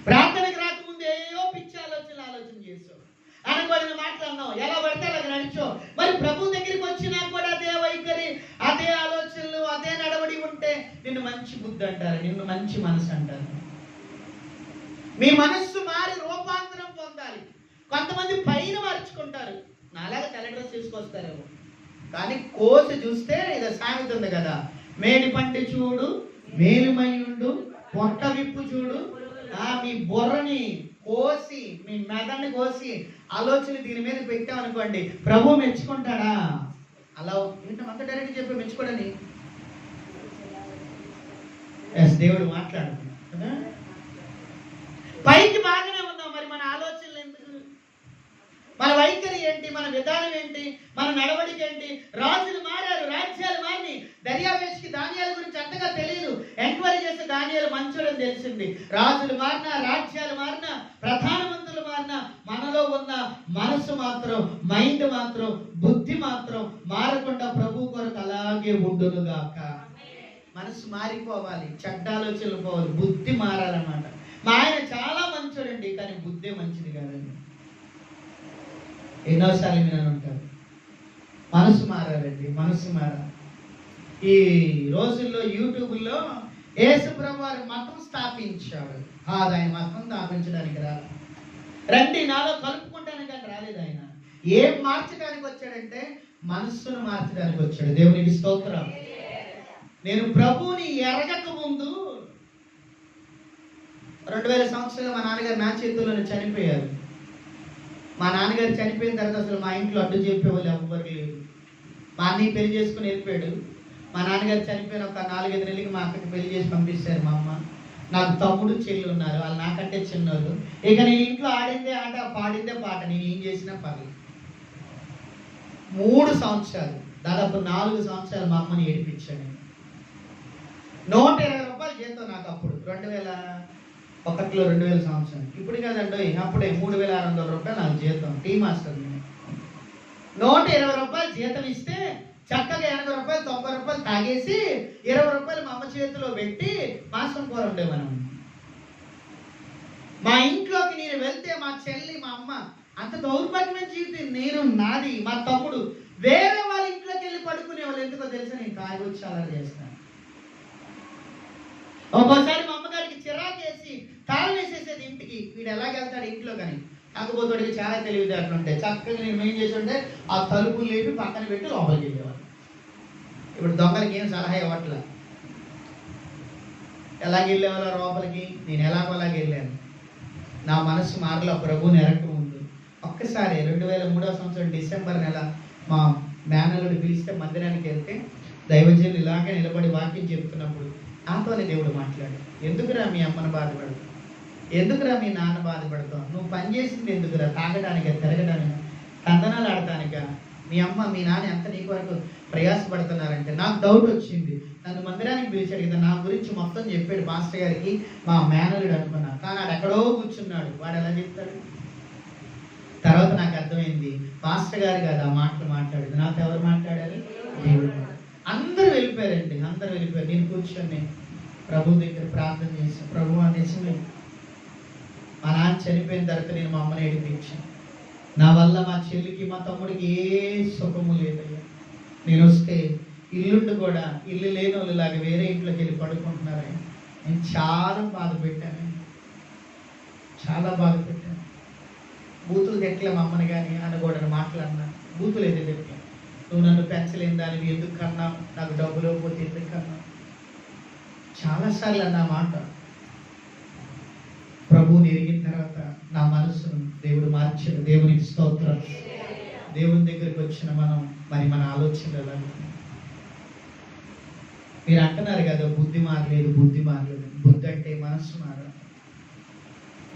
ప్రార్థనకి రాకముందు ఏయో పిచ్చి ఆలోచన చేసావు, అనుకోని మాటలు అన్నావు, ఎలా పడితే అలా నడిచావు. మరి ప్రభు దగ్గరికి వచ్చినా కూడా అదే వైఖరి, అదే ఆలోచనలు, అదే నడవడి ఉంటే నిన్ను మంచి బుద్ధి అంటారు, నిన్ను మంచి మనసు అంటారు. మీ మనస్సు మారి రూపాంతరం పొందాలి. కొంతమంది పైన మార్చుకుంటారు, నాలాగా తెల్ల డ్రెస్ తీసుకొస్తారేమో, కానీ కోసి చూస్తే ఇది సామెత ఉంది కదా, మేడి పంటి చూడు మేలుమయుండు, పొట్ట విప్పు చూడు. మీ బుర్రని కోసి, మీ మెదడుని కోసి ఆలోచన దీని మీద పెట్టామనుకోండి, ప్రభు మెచ్చుకుంటాడా? అలా అంత డైరెక్ట్ చెప్పి మెచ్చుకోడని దేవుడు మాట్లాడుతున్నాడు. పైకి బాగానే ఉన్నాం, మరి మన ఆలోచనలు ఎందుకు? మన వైఖరి ఏంటి? మన విధానం ఏంటి? మన నడవడిక ఏంటి? రాజులు మారారు, రాజ్యాలు మారి. దర్యావేషుకి దానియేలు గురించి అంతగా తెలియదు. ఎంక్వైరీ చేస్తే దానియేలు మంచోడని తెలిసింది. రాజులు మారినా, రాజ్యాలు మారినా, ప్రధానమంత్రులు మారినా, మనలో ఉన్న మనసు మాత్రం, మైండ్ మాత్రం, బుద్ధి మాత్రం మారకుండా ప్రభు కొరకు అలాగే ఉండునుగాక. మనసు మారిపోవాలి, చెడ్డ ఆలోచనలు పోవాలి, బుద్ధి మారాలన్నమాట. మా ఆయన చాలా మంచోడండి, కానీ బుద్ధే మంచిది కాదండి. ఎన్నోసార్లు మీరు ఉంటారు, మనసు మారాలండి, మనసు మారాలి. ఈ రోజుల్లో యూట్యూబ్లో యేసుప్రభు వారి మతం స్థాపించాడు. ఆయన మతం స్థాపించడానికి రాలేదు, రండి నాలో కలుపుకుంటానికి అని రాలేదు. ఆయన ఏం మార్చడానికి వచ్చాడంటే మనస్సును మార్చడానికి వచ్చాడు. దేవునికి స్తోత్రం. నేను ప్రభువుని ఎరగక ముందు 2000 సంవత్సరాలు మా నాన్నగారు నా చేతుల్లోనే చనిపోయారు. మా నాన్నగారు చనిపోయిన తర్వాత అసలు మా ఇంట్లో అడ్డు చెప్పేవాళ్ళు ఎవ్వరు లేరు. మా అన్నయ్య పెళ్లి చేసుకుని వెళ్ళిపోయాడు. మా నాన్నగారు చనిపోయిన ఒక 4-5 నెలలకి మా అక్కకి పెళ్లి చేసి పంపిస్తారు మా అమ్మ. నాకు తమ్ముడు చెల్లి ఉన్నారు, వాళ్ళు నాకంటే చిన్నోళ్ళు. ఇక నేను ఇంట్లో ఆడిందే ఆట, పాడిందే పాట, నేను ఏం చేసినా పర్లేదు. 3 సంవత్సరాలు, దాదాపు 4 సంవత్సరాలు మా అమ్మని ఏడిపించాను. 120 రూపాయలు జీతం నాకు అప్పుడు 2001లో 2000 సంవత్సరం. ఇప్పుడు కదండి, అప్పుడే 3600 రూపాయలు నాకు జీతం, టీ మాస్టర్. 120 రూపాయలు జీతం ఇస్తే చక్కగా 80 రూపాయలు 90 రూపాయలు తాగేసి 20 రూపాయలు మా అమ్మ చేతిలో పెట్టి మాంసం కూర ఉండే మనం. మా ఇంట్లోకి నేను వెళ్తే మా చెల్లి మా అమ్మ అంత దౌర్భాగ్యమైన జీవితం. నేను నాది మా తమ్ముడు వేరే వాళ్ళ ఇంట్లోకి వెళ్ళి పడుకునే వాళ్ళు. ఎందుకో తెలుసా, నేను తాగి వచ్చి అలా చేస్తాను. ఒక్కోసారి మా అమ్మగారికి చిరాకేసి తాళం వేసేసేది ఇంటికి. వీడు ఎలాగెళ్తాడు ఇంట్లో కానీ, కాకపోతే వాడికి చాలా తెలివితేటలు ఉంటాయి. చక్కగా నేను ఏం చేసి ఉంటే ఆ తలుపులు లేపి పక్కన పెట్టి లోపలికి వెళ్ళేవాడు. ఇప్పుడు దొంగలకి ఏం సలహా ఇవ్వట్లా. ఎలాగెళ్ళేవాళ్ళ లోపలికి, నేను ఎలాగోలాగ వెళ్ళాను. నా మనసు మారలో ప్రభువుని ఎరక ఉంది. ఒక్కసారి 2003వ సంవత్సరం డిసెంబర్ నెల మా మేనల్లుడు పిలిస్తే మందిరానికి వెళ్తే దైవజనులు ఇలాగే నిలబడి వాక్యం చెప్తున్నప్పుడు నాతోనే దేవుడు మాట్లాడు. ఎందుకురా మీ అమ్మను బాధపడతావు, ఎందుకురా మీ నాన్న బాధపడతావు, నువ్వు పని చేసింది ఎందుకురా, తాగడానిక, తిరగడానికి, కందనాలు ఆడటానిక, మీ అమ్మ మీ నాన్న ఎంత నీకు వరకు ప్రయాసపడుతున్నారంటే. నాకు డౌట్ వచ్చింది. నన్ను మందిరానికి పిలిచాడు కదా, నా గురించి మొత్తం చెప్పాడు మాస్టర్ గారికి. మా మేనలుడు అనుకున్నా, కానీ వాడు ఎక్కడో కూర్చున్నాడు. వాడు ఎలా చెప్తాడు? తర్వాత నాకు అర్థమైంది, మాస్టర్ గారు కాదు ఆ మాటలు మాట్లాడేది, నాతో ఎవరు మాట్లాడారు? దేవుడు. అందరూ వెళ్ళిపోయారండి, అందరూ వెళ్ళిపోయారు. నేను కూర్చొని ప్రభు దగ్గర ప్రార్థన చేశాను. ప్రభు నిజమే, మా నాన్న చనిపోయిన తర్వాత నేను మా అమ్మని ఏడిపించాను. నా వల్ల మా చెల్లికి మా తమ్ముడికి ఏ సుఖము లేదయ్యా. నేను వస్తే ఇల్లుండి కూడా ఇల్లు లేని వాళ్ళు లాగా వేరే ఇంట్లోకి వెళ్ళి పడుకుంటున్నారని నేను చాలా బాధ పెట్టాను, చాలా బాధ పెట్టాను. బూతులు తిట్టలే మా అమ్మని కానీ అనకూడని మాట్లాడినా, బూతులు అయితే తిట్టా. నువ్వు నన్ను పెంచలేని దానివి, ఎందుకు కన్నావు, నాకు డబ్బులు పోతే ఎందుకు కన్నావు, చాలాసార్లు అన్న మాట. ప్రభువుని ఎరిగిన తర్వాత నా మనసును దేవుడు మార్చాడు. దేవునికి స్తోత్రం. దేవుని దగ్గరికి వచ్చిన మనం మరి మన ఆలోచనలు ఎలా? మీరు అంటున్నారు కదా బుద్ధి మారలేదు, బుద్ధి మారలేదు. బుద్ధి అంటే మనస్సు మారాలి.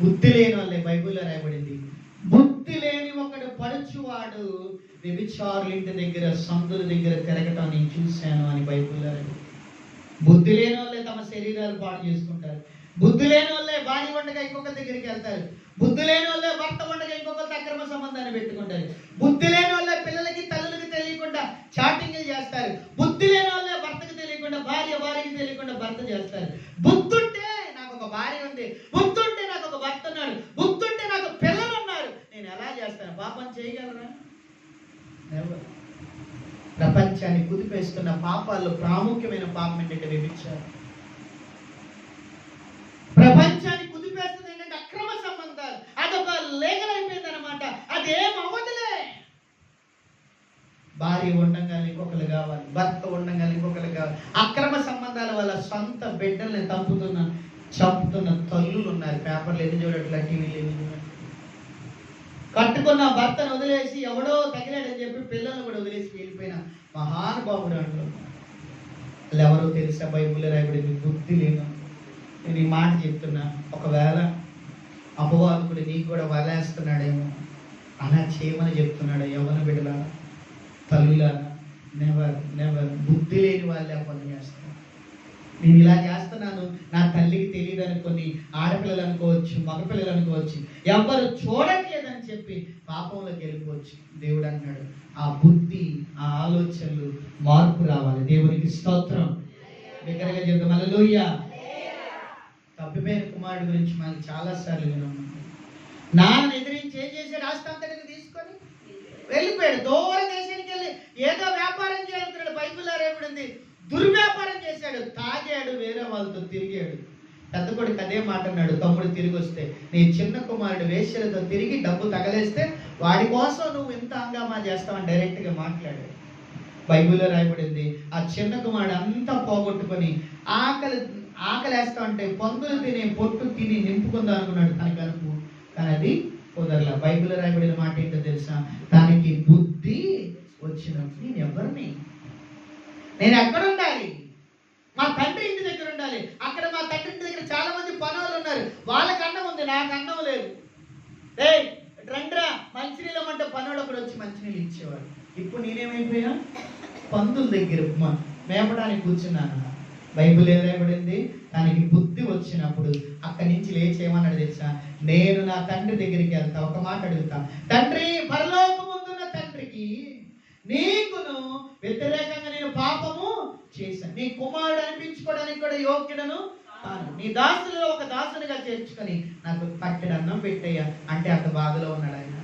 బుద్ధి లేని వాళ్ళే బైబిల్లో రాయబడింది, బుద్ధి లేని ఒకడు పడుచువాడు వ్యభిచారుల ఇంటి దగ్గర, సందుల దగ్గర తిరగటం నేను చూశాను అని బైబిల్లో రాయబడింది. బుద్ధి లేని వాళ్ళే తమ శరీరాలు పాడు చేసుకుంటారు. బుద్ధి లేని వాళ్ళే భార్య ఉండగా ఇంకొకరి దగ్గరికి వెళ్తారు. బుద్ధి లేని వాళ్ళే భర్త ఉండగా ఇంకొకరితో అక్రమ సంబంధాన్ని పెట్టుకుంటారు. బుద్ధి లేని వాళ్ళే పిల్లలకి తల్లులకి తెలియకుండా చాటింగ్లు చేస్తారు. బుద్ధి లేని వాళ్ళే భర్తకు తెలియకుండా భార్య, భార్యకి తెలియకుండా భర్త చేస్తారు. బుద్ధుంటే నాకు ఒక భార్య ఉంది, బుద్ధుంటే నాకు ఒక భర్త ఉన్నాడు, బుద్ధుంటే నాకు పిల్లలు ఉన్నారు, నేను ఎలా చేస్తాను? పాపం చేయగలరా? ప్రపంచాన్ని కుదిపేస్తున్న పాపాల్లో ప్రాముఖ్యమైన పాపం ఏంటంటే వ్యభిచారం. ప్రపంచాన్ని కుదిపేస్తుంది ఏంటంటే అక్రమ సంబంధాలు. అదొక లేఖనైపోయింది అనమాట. అదేం అవ్వదులే. భార్య ఉండగానే ఇంకొకరు కావాలి, భర్త ఉండగానే ఇంకొకరు కావాలి. అక్రమ సంబంధాల వల్ల సొంత బిడ్డల్ని చంపుతున్న తల్లులు ఉన్నారు. పేపర్లు ఎన్ని చూడట్లా, టీవీలు ఎన్ని చూడట్లా. కట్టుకున్న భర్తను వదిలేసి ఎవడో తగిలాడని చెప్పి పిల్లలను కూడా వదిలేసి వెళ్ళిపోయిన మహానుభావుడు అంటున్నారు. వాళ్ళు ఎవరో తెలుసా? బైబిల్లో రాయబడింది బుద్ధి లేను. నేను ఈ మాట చెప్తున్నా, ఒకవేళ అపవాదకుడు నీకు కూడా వలేస్తున్నాడేమో, అలా చేయమని చెప్తున్నాడు. యవ్వన బిడ్డలారా, తల్లులారా, నెవర్ నెవర్. బుద్ధి లేని వాళ్ళే పని చేస్తారు. నేను ఇలా చేస్తున్నాను, నా తల్లికి తెలియదు అనుకొని ఆడపిల్లలు అనుకోవచ్చు, మగపిల్లలు అనుకోవచ్చు, ఎవరు చూడట్లేదని చెప్పి పాపంలోకి వెళ్ళిపోవచ్చు. దేవుడు అన్నాడు, ఆ బుద్ధి, ఆ ఆలోచనలు మార్పు రావాలి. దేవునికి స్తోత్రం. దగ్గరగా చెప్తాం హల్లెలూయా. తప్పిపోయిన కుమారుడు గురించి మనం చాలా సార్లు విన్నాం. నాన్న ఎదిరించి ఏం చేశాడు? ఆస్తి అంతటిని తీసుకొని వెళ్ళిపోయాడు. దూర దేశానికి వెళ్ళి ఏదో వ్యాపారం చేయాలనుకున్నాడు. బైబిల్లో రాయబడింది దుర్వ్యాపారం చేశాడు. తాగాడు, వేరే వాళ్ళతో తిరిగాడు. పెద్ద కొడుకు అదే మాట అన్నాడు తమ్ముడు తిరిగి వస్తే, నీ చిన్న కుమారుడు వేశ్యలతో తిరిగి డబ్బు తగలేస్తే వాడి కోసం నువ్వు ఇంత హంగామా చేస్తావని డైరెక్ట్గా మాట్లాడాడు. బైబిల్లో రాయబడింది ఆ చిన్న కుమారుడు అంతా పోగొట్టుకొని ఆకలేస్తా ఉంటే పందులు తిని పొట్టు తిని నింపుకుందాం అనుకున్నాడు తన కనుపు. కానీ అది కుదరలా. బైబిల్లో రాయబడిన మాట ఏంటో తెలుసా? దానికి బుద్ధి వచ్చినప్పుడు నేను ఎవరిని, నేను ఎక్కడ ఉండాలి? మా తండ్రి ఇంటి దగ్గర ఉండాలి. అక్కడ మా తండ్రి ఇంటి దగ్గర చాలా మంది పనులు ఉన్నారు. వాళ్ళకి అన్నం ఉంది, నాకు అన్నం లేదు. రండ్రా మంచినీళ్ళు అంటే పనులు ఒకడు వచ్చి మంచినీళ్ళు ఇచ్చేవాడు. ఇప్పుడు నేనేమైపోయా? పందుల దగ్గర మేపడానికి కూర్చున్నాను. బైబిల్ ఏం రాయబడింది? దానికి బుద్ధి వచ్చినప్పుడు అక్కడి నుంచి లేచేయమన్నాడు తెలుసా? నేను నా తండ్రి దగ్గరికి వెళ్తా, ఒక మాట అడుగుతా, తండ్రి, పరలోకముందున్న తండ్రికి నీకును వ్యతిరేకంగా నేను పాపము చేశాను. నీ కుమారుడు అనిపించుకోవడానికి కూడా యోగ్యుడను కాను. నీ దాసులలో ఒక దాసునిగా చేర్చుకొని నాకు పట్టెడు అన్నం పెట్టయ్యా అంటే అంత బాధలో ఉన్నాడు ఆయన.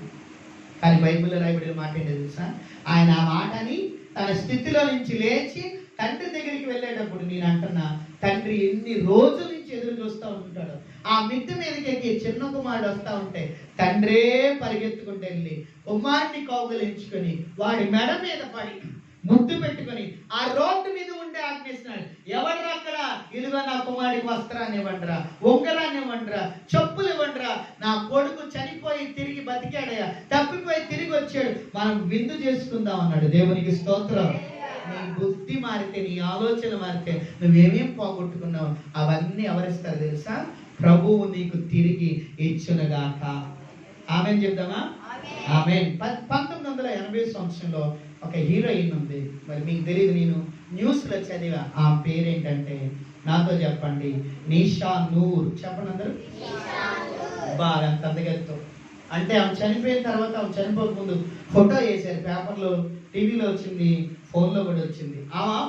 కానీ బైబిల్లో రాయబడిన మాట ఏంటో తెలుసా? ఆయన ఆ మాటని తన స్థితిలో నుంచి లేచి తండ్రి దగ్గరికి వెళ్ళేటప్పుడు నేను అంటున్నా, తండ్రి ఎన్ని రోజుల నుంచి ఎదురు చూస్తూ ఉంటాడు. ఆ మిద్ది మీదకి ఎక్కి చిన్న కుమారుడు వస్తూ ఉంటే తండ్రే పరిగెత్తుకుంటూ వెళ్ళి కుమారుడిని కౌగలించుకొని వాడి మెడ మీద పడి ముద్దు పెట్టుకొని ఆ రోడ్డు మీద ఉండే ఆజ్ఞిస్తున్నాడు. ఎవడ్రా అక్కడ? ఇదిగో నా కుమారుడికి వస్త్రాన్ని ఇవ్వండిరా, ఉంగరాన్ని ఇవ్వండిరా, చెప్పులు ఇవ్వండిరా. నా కొడుకు చనిపోయి తిరిగి బతికాడయ్యా, తప్పిపోయి తిరిగి వచ్చాడు, మనం విందు చేసుకుందాం అన్నాడు. దేవునికి స్తోత్రం. నీ బుద్ధి మారితే, నీ ఆలోచన మారితే నువ్వేమేం పోగొట్టుకున్నావు అవన్నీ ఎవరిస్తారు తెలుసా? ప్రభువు నీకు తిరిగి ఇచ్చునుగాక. ఆమేన్ చెప్దామా? ఆమేన్. 1980 సంవత్సరంలో ఒక హీరోయిన్ ఉంది. మరి మీకు తెలియదు, నేను న్యూస్లో చదివా. ఆ పేరేంటంటే, నాతో చెప్పండి, నిషా నూర్. చెప్పండి అందరూ. బాగా అంత అందగత్తో. అంటే ఆమె చనిపోయిన తర్వాత, ఆమె చనిపోకముందు ఫోటో వేశారు పేపర్లో, టీవీలో వచ్చింది, ఫోన్లో కూడా వచ్చింది. ఆమె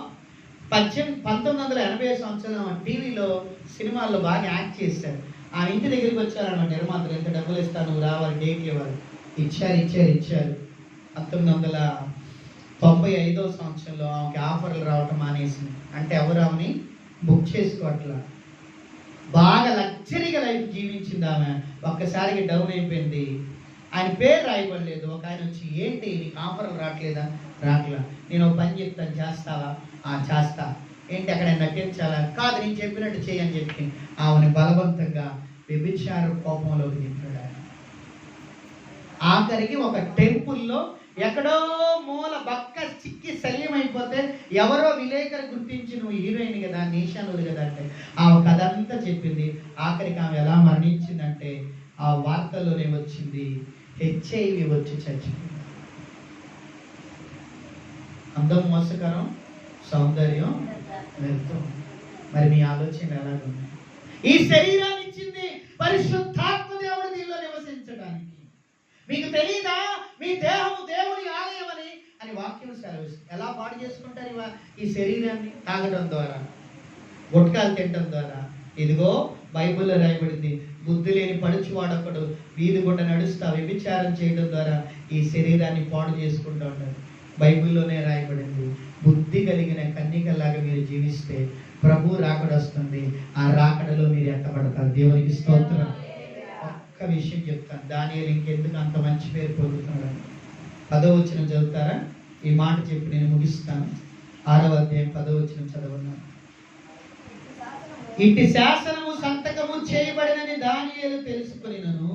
1980 సంవత్సరం టీవీలో సినిమాల్లో బాగా యాక్ట్ చేశారు. ఆ ఇంటి దగ్గరికి వచ్చారన్నమాట నిర్మాతలు, ఎంత డబ్బులు ఇస్తాను, నువ్వు రావాలి, డేట్ ఇవ్వాలి. ఇచ్చారు. 1995 సంవత్సరంలో ఆమెకి ఆఫర్లు రావటం మానేసింది. అంటే ఎవరు ఆమెని బుక్ చేసుకోవట్లా. బాగా లగ్జరీగా లైఫ్ జీవించింది ఆమె. ఒక్కసారికి డౌన్ అయిపోయింది. ఆయన పేరు రాయబడలేదు. ఒక ఆయన వచ్చి, ఏంటి నీకు ఆఫర్లు రావట్లేదా? రాట్లా. నేను ఒక పని చెప్తాను, చేస్తావా? చేస్తా. ఏంటి అక్కడ నటించాలా? కాదు, నేను చెప్పినట్టు చేయని చెప్పి ఆమెను బలవంతంగా వ్యభిచార కోపంలోకి దింపాడు ఆయన. ఆఖరికి ఒక టెంపుల్లో ఎక్కడో మూల బక్క చిక్కి శల్యమైపోతే ఎవరో విలేకరు గుర్తించి, నువ్వు హీరోయిన్ కదా, నిషానుడు కదా అంటే ఆమె కథ అంతా చెప్పింది. ఆఖరికి ఆమె ఎలా మరణించిందంటే ఆ వార్తల్లోనే వచ్చింది, HIV వచ్చి చచ్చిపోయింది. అందం మోసకరం, సౌందర్యం వ్యర్థం. మరి మీ ఆలోచన ఎలాగుంది? ఈ శరీరాన్ని ఇచ్చింది పరిశుద్ధాత్మ దేవుడు దీనిలో నివసించడానికి. మీకు తెలియదా మీ దేహము దేవుని ఆలయం అని వాక్యం సెలవిస్తుంది. ఎలా పాడు చేసుకుంటారు ఈ శరీరాన్ని? తాగడం ద్వారా, గుట్కాలు తినడం ద్వారా. ఇదిగో బైబిల్లో రాయబడింది, బుద్ధి లేని పడుచువాడొకడు వీధి గుండా నడుస్తా వ్యభిచారం చేయడం ద్వారా ఈ శరీరాన్ని పాడు చేసుకుంటూ ఉంటారు. బైబిల్లోనే రాయబడింది, బుద్ధి కలిగిన కన్యకలాగా మీరు జీవిస్తే ప్రభు రాకడ వస్తుంది. ఆ రాకడలో మీరు ఎత్తబడతారు. దేవునికి స్తోత్రం. ఒక్క విషయం చెప్తాను, దానియేలు ఇంకెందుకు అంత మంచి పేరు పొందుతున్నాడు? 10వ వచనం చదువుతారా? ఈ మాట చెప్పి నేను ముగిస్తాను. 6వ అధ్యాయం 10వ వచనం చదవన్నాను. ఇంటి శాసనము సంతకము చేయబడినని దానియేలు తెలుసుకొనినను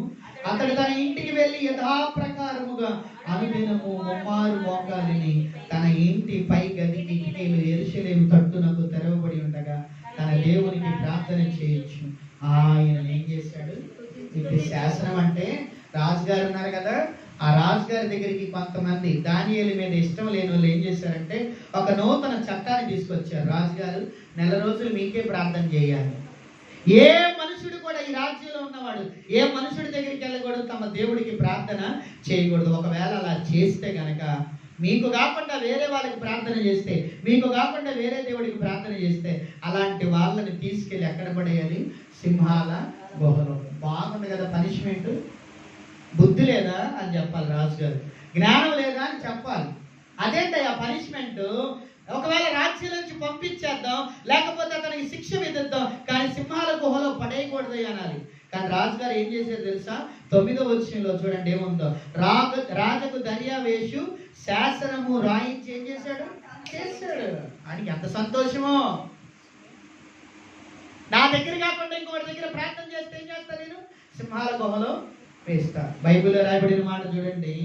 అతడు తన ఇంటికి వెళ్ళి యథాప్రకారముగా అనుదినము ముమ్మారు మోకాలిని తన ఇంటి పై గదికి కిటికీలు యెరూషలేము తట్టునకు తెరవబడి ఉండగా తన దేవునికి ప్రార్థన చేయొచ్చు. ఆయన ఏం చేశాడు? ఇంటి శాసనం అంటే రాజుగారు ఉన్నారు కదా, ఆ రాజుగారి దగ్గరికి కొంతమంది దానియేలు మీద ఇష్టం లేని వాళ్ళు ఏం చేశారంటే ఒక నూతన చట్టాన్ని తీసుకొచ్చారు. రాజుగారు నెల రోజులు మీకే ప్రార్థన చేయాలి. ఏ మనుషుడు కూడా ఈ రాజ్యంలో ఉన్నవాడు ఏ మనుషుడి దగ్గరికి వెళ్ళకూడదు, తమ దేవుడికి ప్రార్థన చేయకూడదు. ఒకవేళ అలా చేస్తే గనక మీకు కాకుండా వేరే వాళ్ళకి ప్రార్థన చేస్తే, మీకు కాకుండా వేరే దేవుడికి ప్రార్థన చేస్తే అలాంటి వాళ్ళని తీసుకెళ్ళి ఎక్కడ పడేయాలి? సింహాల గుహలో. బాగుంది కదా పనిష్మెంట్. బుద్ధి లేదా అని చెప్పాలి రాజుగారు, జ్ఞానం లేదా అని చెప్పాలి. అదేంటి ఆ పనిష్మెంట్? ఒకవేళ రాజ్యం నుంచి పంపించేద్దాం, లేకపోతే అతనికి శిక్ష విధిద్దాం, కానీ సింహాల గుహలో పడేయకూడదు అనాలి. కానీ రాజుగారు ఏం చేశారు తెలుసా? 9వ వచనంలో చూడండి ఏముందో. రాజుకు దర్యావేషు శాసనము రాయించి ఏం చేశాడు? చేశాడు. ఆయనకి ఎంత సంతోషమో. నా దగ్గర కాకుండా ఇంకోటి దగ్గర ప్రార్థన చేస్తే ఏం చేస్తా? నేను సింహాల గుహలో వేస్తా. బైబిల్లో రాయబడిన మాట చూడండి.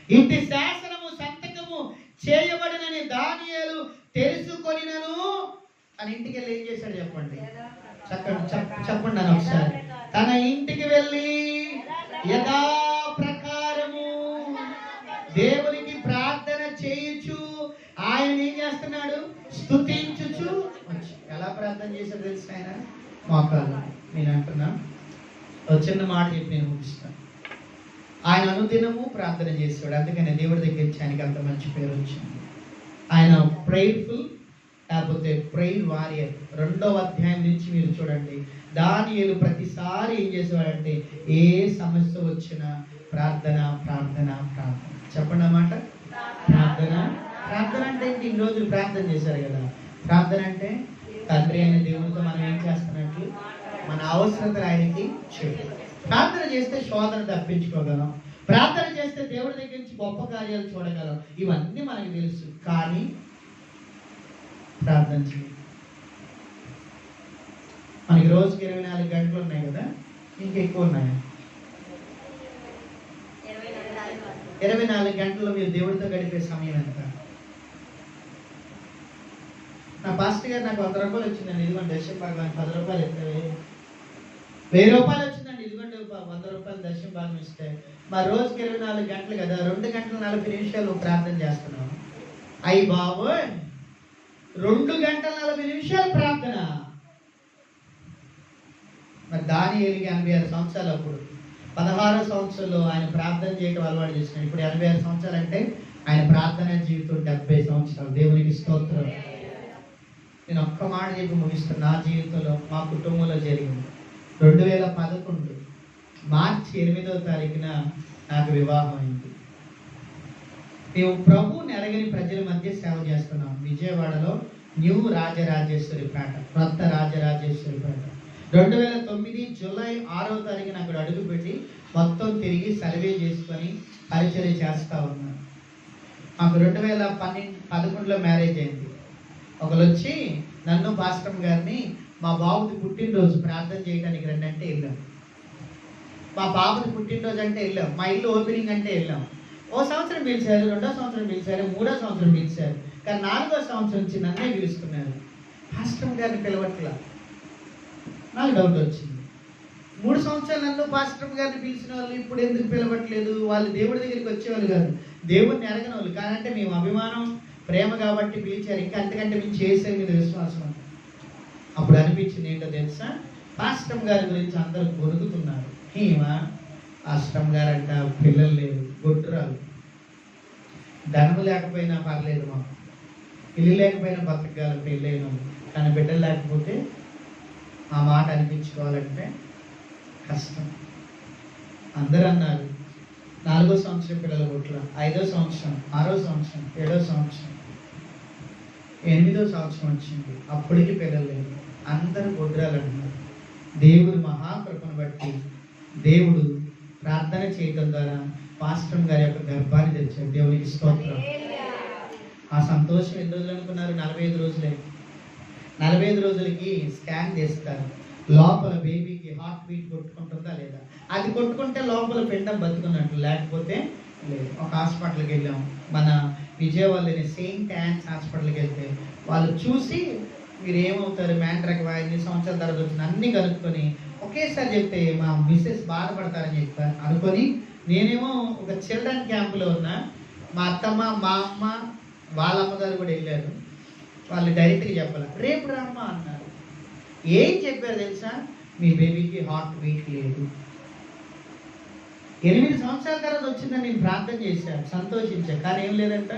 ఇంటి శాసనము సంతకము చేయబడినని దానియేలు తెలుసుకొనినను అని ఇంటికి వెళ్ళి ఏం చేశాడు చెప్పండి? చెప్పండి అని ఒకసారి. తన ఇంటికి వెళ్ళి యథా ప్రకారము దేవునికి ప్రార్థన చేయుచు ఆయన ఏం చేస్తున్నాడు? స్తుతించుచు. ఎలా ప్రార్థన చేశాడు తెలుసు? ఆయన మోకాళ్ళు. నేను అంటున్నా, చిన్న మాట చెప్పి నేను ముగిస్తాను. ఆయన అనుదినము ప్రార్థన చేసేవాడు, అందుకని దేవుడి దగ్గర నుంచి ఆయనకి అంత మంచి పేరు వచ్చింది. ఆయన ప్రేయర్ఫుల్, లేకపోతే ప్రేయర్ వారియర్. 2వ అధ్యాయం నుంచి మీరు చూడండి, దానియేలు ప్రతిసారి ఏం చేసేవాడంటే ఏ సమస్య వచ్చినా ప్రార్థన ప్రార్థన ప్రార్థన. చెప్పండి అన్నమాట. ప్రార్థన ప్రార్థన అంటే ఏంటి? ఇన్ని రోజులు ప్రార్థన చేశారు కదా. ప్రార్థన అంటే తండ్రి అయిన దేవునితో మనం ఏం చేస్తున్నట్లు మన అవసరతలు ఆయనకి చెప్పి ప్రార్థన చేస్తే శోధన తప్పించుకోగలం. ప్రార్థన చేస్తే దేవుడి దగ్గర నుంచి గొప్ప కార్యాలు చూడగలం. ఇవన్నీ మనకు తెలుసు, కానీ ప్రార్థన చేయాలి. మనకి రోజుకి 24 గంటలు ఉన్నాయి కదా, ఇంకెక్కువ ఉన్నాయా? 24 గంటల్లో మీరు దేవుడితో గడిపే సమయం ఎంత? నా పాస్టర్ గారు నాకు 100 రూపాయలు వచ్చిందండి, ఇదిగోండి దర్శనం భాగం 10 రూపాయలు ఇస్తే 1000 రూపాయలు వచ్చిందండి, ఇదిగోండి 100 రూపాయలు దర్శనం భాగం ఇస్తే మరి రోజుకి 24 గంటలు కదా, 2 గంటల 40 నిమిషాలు ప్రార్థన చేస్తున్నాం. అయ్యి బాబోయ్, 2 గంటల 40 నిమిషాలు ప్రార్థన. మరి దానియేలుకి 86 సంవత్సరాలు. అప్పుడు 16 సంవత్సరాలు ఆయన ప్రార్థన చేయడం అలవాటు చేసినాడు. ఇప్పుడు 86 సంవత్సరాలు అంటే ఆయన ప్రార్థన జీవితం 70 సంవత్సరాలు. దేవునికి స్తోత్రం. నేను ఒక్క మాట చెప్పి ముగిస్తాను. నా జీవితంలో, మా కుటుంబంలో జరిగింది. 2011 మార్చి 8వ తారీఖున నాకు వివాహం అయింది. మేము ప్రభువుని ఎరగని ప్రజల మధ్య సేవ చేస్తున్నాం. విజయవాడలో న్యూ రాజరాజేశ్వరిపేట, కొత్త రాజరాజేశ్వరిపేట. 2009 జూలై 6వ తారీఖున అక్కడ అడుగుపెట్టి మొత్తం తిరిగి సర్వే చేసుకొని పరిచర్య చేస్తూ ఉన్నాను. మాకు 2011లో మ్యారేజ్ అయింది. ఒకరు వచ్చి నన్ను పాస్టర్ గారిని మా బాబుది పుట్టినరోజు ప్రార్థన చేయడానికి రండి అంటే వెళ్ళాం. మా బాబుది పుట్టినరోజు అంటే వెళ్ళాం. మా ఇల్లు ఓపెనింగ్ అంటే వెళ్ళాం. ఓ సంవత్సరం పిలిచారు, 2వ సంవత్సరం పిలిచారు, 3వ సంవత్సరం పిలిచారు, కానీ 4వ సంవత్సరం నుంచి నన్నే పిలుస్తున్నారు. పాస్టర్ గారిని పిలవట్లా. నాకు డౌట్ వచ్చింది. 3 సంవత్సరాలు నన్ను పాస్టర్ గారిని పిలిచిన వాళ్ళు ఇప్పుడు ఎందుకు పిలవట్లేదు? వాళ్ళు దేవుడి దగ్గరికి వచ్చేవాళ్ళు కాదు, దేవుడిని ఎరగని వాళ్ళు. కాదంటే మేము అభిమానం, ప్రేమ కాబట్టి పిలిచారు. ఇంకా అంతకంటే మేము చేసే మీద విశ్వాసం. అప్పుడు అనిపించింది ఏంటో తెలుసా? పాస్టర్ గారి గురించి అందరూ కొనుగుతున్నారు. ఏమా పాస్టర్ గారు అంట పిల్లలు లేరు, గొడ్డురాలు, ధనము లేకపోయినా పర్లేదు, మాకు ఇల్లు లేకపోయినా బతకగల పెళ్ళైన, కానీ బిడ్డలు లేకపోతే ఆ మాట అనిపించుకోవాలంటే కష్టం. అందరూ అన్నారు. 4వ సంవత్సరం పిల్లల గుట్ల, 5వ సంవత్సరం, 6వ సంవత్సరం, 7వ సంవత్సరం, 8వ సంవత్సరం వచ్చింది, అప్పటికి పిల్లలు లేదు. అందరూ గొడ్రాలు అంటున్నారు. దేవుడు మహాకృపను బట్టి దేవుడు ప్రార్థన చేయటం ద్వారా పాస్టర్ గారి యొక్క గర్భాన్ని తెచ్చాడు. దేవునికి స్తోత్రం. ఆ సంతోషం ఎన్ని రోజులు అనుకున్నారు? 45 రోజులే. 45 రోజులకి స్కాన్ చేస్తారు. లోపల బేబీకి హార్ట్ బీట్ కొట్టుకుంటుందా లేదా? అది కొట్టుకుంటే లోపల పిండం బతుకున్నట్లు, లేకపోతే లేదు. ఒక హాస్పిటల్కి వెళ్ళాం, మన విజయవాడలోని సెయింట్ యాన్స్ హాస్పిటల్కి వెళ్తే వాళ్ళు చూసి మీరు ఏమవుతారు, మ్యాండ్రక్ ఎన్ని సంవత్సరాల తర్వాత వచ్చింది అన్నీ కనుక్కొని ఒకేసారి చెప్తే మా మిస్సెస్ బాధపడతారని చెప్పారు అనుకొని, నేనేమో ఒక చిల్డ్రన్ క్యాంపులో ఉన్నా. మా అత్తమ్మ, మా అమ్మ, వాళ్ళ అమ్మగారు కూడా వెళ్ళారు. వాళ్ళు డైరెక్ట్గా చెప్పాలి, రేపు రామ్మ అన్నారు. ఏం చెప్పారు తెలుసా? మీ బేబీకి హార్ట్ బీట్ లేదు. 8 సంవత్సరాల తర్వాత వచ్చిందని నేను ప్రార్థన చేశాను, సంతోషించాను. కానీ ఏం లేదంట,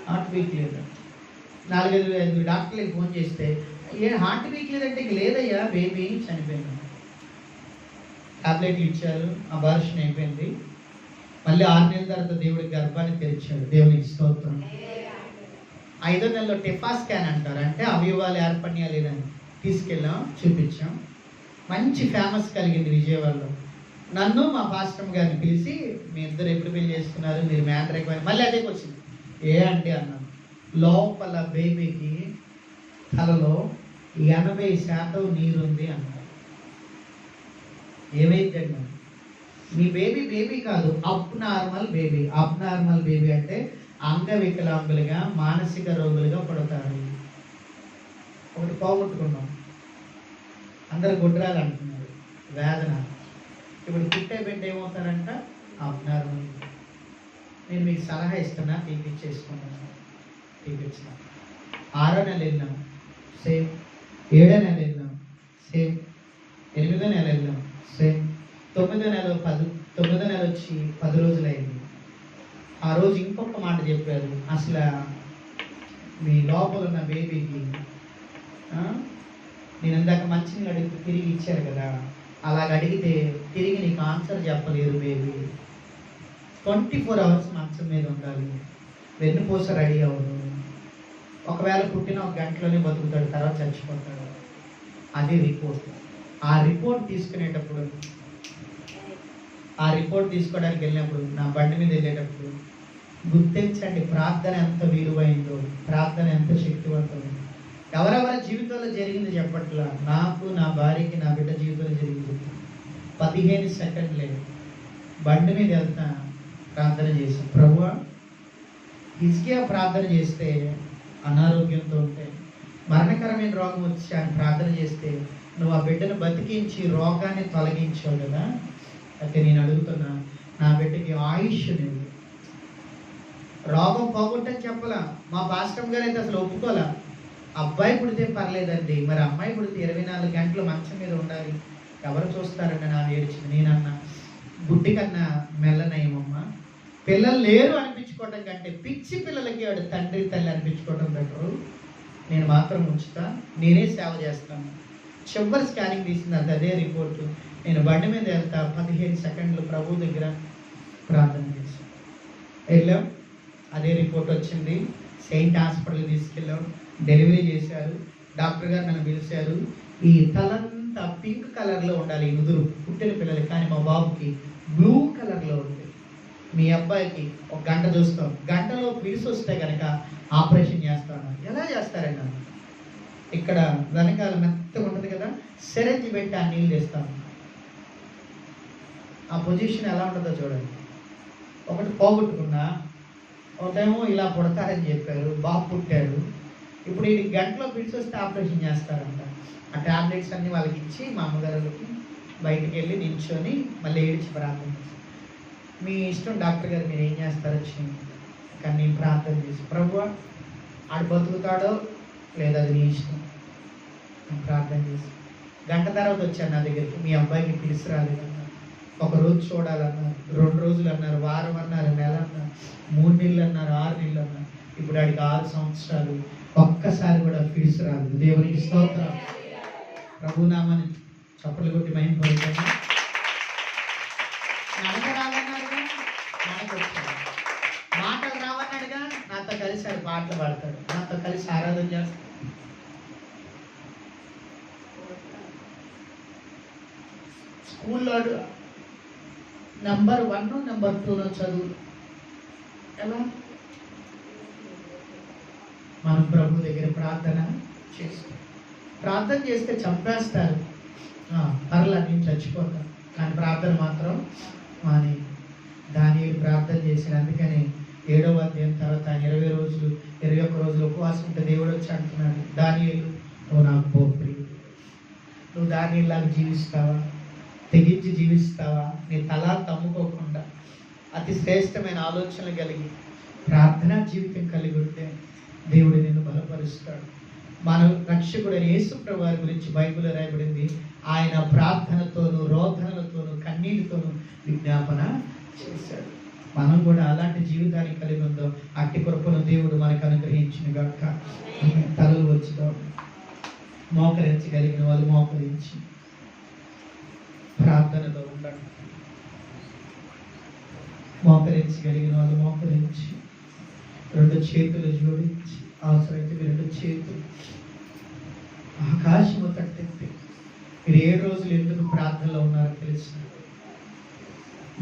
హార్ట్ బీట్ లేదు. 4-5 డాక్టర్లకి ఫోన్ చేస్తే హార్ట్ బీట్ లేదంటే ఇంక లేదయ్యా, బేబీ చనిపోయింది. టాబ్లెట్లు ఇచ్చారు, అబార్షన్ అయిపోయింది. మళ్ళీ 6 నెలల తర్వాత దేవుడికి గర్భాన్ని తెరిచాడు. దేవునికి స్తోత్రం. 5వ నెలలో టెఫా స్కాన్ అంటారు, అంటే అవయవాలు ఏర్పడినా లేదని తీసుకెళ్ళాం, చూపించాం. మంచి ఫేమస్ కలిగింది విజయవాడలో. నన్ను మా పాస్టర్ గారిని పిలిచి, మీ ఇద్దరు ఎప్పుడు పెళ్లి చేసుకున్నారు, మీరు మ్యాటర్ ఎక్కువ, మళ్ళీ అదే వచ్చింది. ఏ అంటే అన్నాను, లోపల బేబీకి తలలో 80% నీరుంది అన్నారు. ఏమైందండి, మీ బేబీ కాదు, అబ్నార్మల్ బేబీ అంటే అంగవికలాంగులుగా, మానసిక రోగులుగా పడతారు. ఒకటి పోగొట్టుకున్నాం, అందరు గుడ్రాలు అంటున్నారు, వేదన. ఇప్పుడు పుట్టే బిడ్డ ఏమవుతారంట, అబ్నార్మల్. నేను మీకు సలహా ఇస్తున్నా, తీపిచ్చేసుకున్నాను. తీపిచ్చిన 6వ నెల వెళ్ళాం, సేమ్. 7వ నెల వెళ్ళాం, సేమ్. 8వ నెల వెళ్ళాం, సేమ్. 9వ నెల వచ్చి 10 రోజులు అయింది. ఆ రోజు ఇంకొక మాట చెప్పారు, అసలు మీ లోపల ఉన్న బేబీకి నేను ఇందాక మంచిని అడిగితే తిరిగి ఇచ్చారు కదా, అలాగ అడిగితే తిరిగి నీకు ఆన్సర్ చెప్పలేరు బేబీ. 24 hours మంచం మీద ఉండాలి, వెన్నుపూస రెడీ అవ్వదు. ఒకవేళ పుట్టిన 1 గంటలోనే బతుకుతాడు, తర్వాత చచ్చిపోతాడు. అది రిపోర్ట్. ఆ రిపోర్ట్ తీసుకోవడానికి వెళ్ళినప్పుడు, నా బండి మీద వెళ్ళేటప్పుడు గుర్తించండి ప్రార్థన ఎంత విలువైందో, ప్రార్థన ఎంత శక్తివంతమైందో. ఎవరెవరి జీవితంలో జరిగింది చెప్పట్లా, నాకు, నా భార్యకి, నా బిడ్డ జీవితంలో జరిగింది. 15 సెకండ్లే బండి మీద వెళ్తా ప్రార్థన చేశాను. ప్రభువా, హిజ్కియా ప్రార్థన చేస్తే అనారోగ్యంతో ఉంటే, మరణకరమైన రోగం వచ్చి ఆయన ప్రార్థన చేస్తే నువ్వు ఆ బిడ్డను బతికించి రోగాన్ని తొలగించావు కదా. అయితే నేను అడుగుతున్నా, నా బిడ్డకి ఆయుష్ నువ్వు, రోగం పోగొట్టని చెప్పలా. మా పాస్టర్ గారు అయితే అసలు ఒప్పుకోలే. అబ్బాయి పుడితే పర్లేదండి, మరి అమ్మాయి పుడితే 24 గంటలు మంచం మీద ఉండాలి, ఎవరు చూస్తారండి నా ఏడ్చింది. నేనన్నా, గుడ్డి కన్నా మెల్లనయమమ్మ, పిల్లలు లేరు అనిపించుకోవటం కంటే పిచ్చి పిల్లలకి వాడు తండ్రి తల్లి అనిపించుకోవటం బెటరు. నేను మాత్రం ఉంచుతా, నేనే సేవ చేస్తాను. చివరి స్కానింగ్ తీసింది, అదే రిపోర్టు. నేను బండి మీద వెళ్తా, 15 సెకండ్లు ప్రభు దగ్గర ప్రార్థన చేశాను. వెళ్ళాం, అదే రిపోర్ట్ వచ్చింది. సెయింట్ హాస్పిటల్ తీసుకెళ్ళాం, డెలివరీ చేశారు. డాక్టర్ గారు నన్ను పిలిచారు. ఈ తలంతా పింక్ కలర్లో ఉండాలి ఈ నుదురు పుట్టిన పిల్లలకి, కానీ మా బాబుకి బ్లూ కలర్లో ఉంది. మీ అబ్బాయికి 1 గంట చూస్తాం, గంటలో పిలిచి వస్తే కనుక ఆపరేషన్ చేస్తాను. ఎలా చేస్తారండి? ఇక్కడ వెనకాల మెత్తగా ఉంటుంది కదా, సిరంజి పెట్టి ఆ నీళ్ళు వేస్తాను. ఆ పొజిషన్ ఎలా ఉంటుందో చూడండి. ఒకటి పోగొట్టుకున్నా, ఒకటేమో ఇలా పుడతారని చెప్పారు, బాబు పుట్టాడు. ఇప్పుడు ఈ గంటలో పిలిచి వస్తే ఆపరేషన్ చేస్తారంట. ఆ ట్యాబ్లెట్స్ అన్నీ వాళ్ళకి ఇచ్చి మా అమ్మగారులకి బయటికి వెళ్ళి నిల్చొని మళ్ళీ ఏడిచి ప్రార్థన చేస్తాను. మీ ఇష్టం డాక్టర్ గారు, మీరు ఏం చేస్తారో వచ్చింది. కానీ నేను ప్రార్థన చేసి, ప్రభువా ఆడు బతుకుతాడో లేదా అది నీ ఇష్టం. నేను ప్రార్థన చేసి గంట తర్వాత వచ్చాను నా దగ్గరికి. మీ అబ్బాయికి పిలిచి రాలేదన్నారు, 1 రోజు చూడాలన్నారు, 2 రోజులు అన్నారు, వారం అన్నారు, నెల అన్నారు, 3 నెలలు అన్నారు, 6 నెలలు అన్నారు. ఇప్పుడు ఆడికి 6 సంవత్సరాలు, ఒక్కసారి కూడా పిలిచి రాలేదు. దేవునికి స్తోత్రం. ప్రభునామాన్ని చప్పట్లు కొట్టి మహిమ పొందుతాను. నడక రావన్నాడుగా, నడక వచ్చాడు. మాటలు రావన్నాడుగా, నాతో కలిసి ఆడు పాటలు పాడతాడు, నాతో కలిసి ఆరాధన చేస్తాడు. స్కూల్లో నెంబర్ 1, నెంబర్ 2 చదువు. ఎలా? మనం ప్రభు దగ్గర ప్రార్థన చేస్తాం. ప్రార్థన చేస్తే చంపేస్తారు, పర్లా నేను చచ్చిపోతాను, కానీ ప్రార్థన మాత్రం మాని. దానియేలు ప్రార్థన చేసిన, అందుకని 7వ అధ్యాయం తర్వాత 20 రోజులు 21 రోజులు ఉపవాసం ఉంటే దేవుడు వచ్చి అంటున్నాడు, దానియేలు నువ్వు నాకు బహుప్రియుడు, నువ్వు దానియేలులాగా జీవిస్తావా, తెగించి జీవిస్తావా, నీ తల తమ్ముకోకుండా అతి శ్రేష్టమైన ఆలోచనలు కలిగి ప్రార్థనా జీవితం కలిగి ఉంటే దేవుడు నిన్ను బలపరుస్తాడు. మన రక్షకుడైన యేసు ప్రభువు వారి గురించి బైబిల్లో రాయబడింది, ఆయన ప్రార్థనతోనూ రోదనలతోనూ కన్నీటితోనూ విజ్ఞాపన చేశాడు. మనం కూడా అలాంటి జీవితాన్ని కలిగి ఉందాం. అట్టి కృపను దేవుడు మనకు అనుగ్రహించిన గాక. తలలు వచ్చుదాం. మోకరించగలిగిన వాళ్ళు మోకరించి ప్రార్థనలో ఉండండి. మోకరించగలిగిన వాళ్ళు మోకరించి రెండు చేతులు జోడించి, అవసరమైతే రెండు చేతులు ఆకాశము తట్టెత్తి మీరు 7 రోజులు ఎందుకు ప్రార్థనలో ఉన్నారో తెలుసు.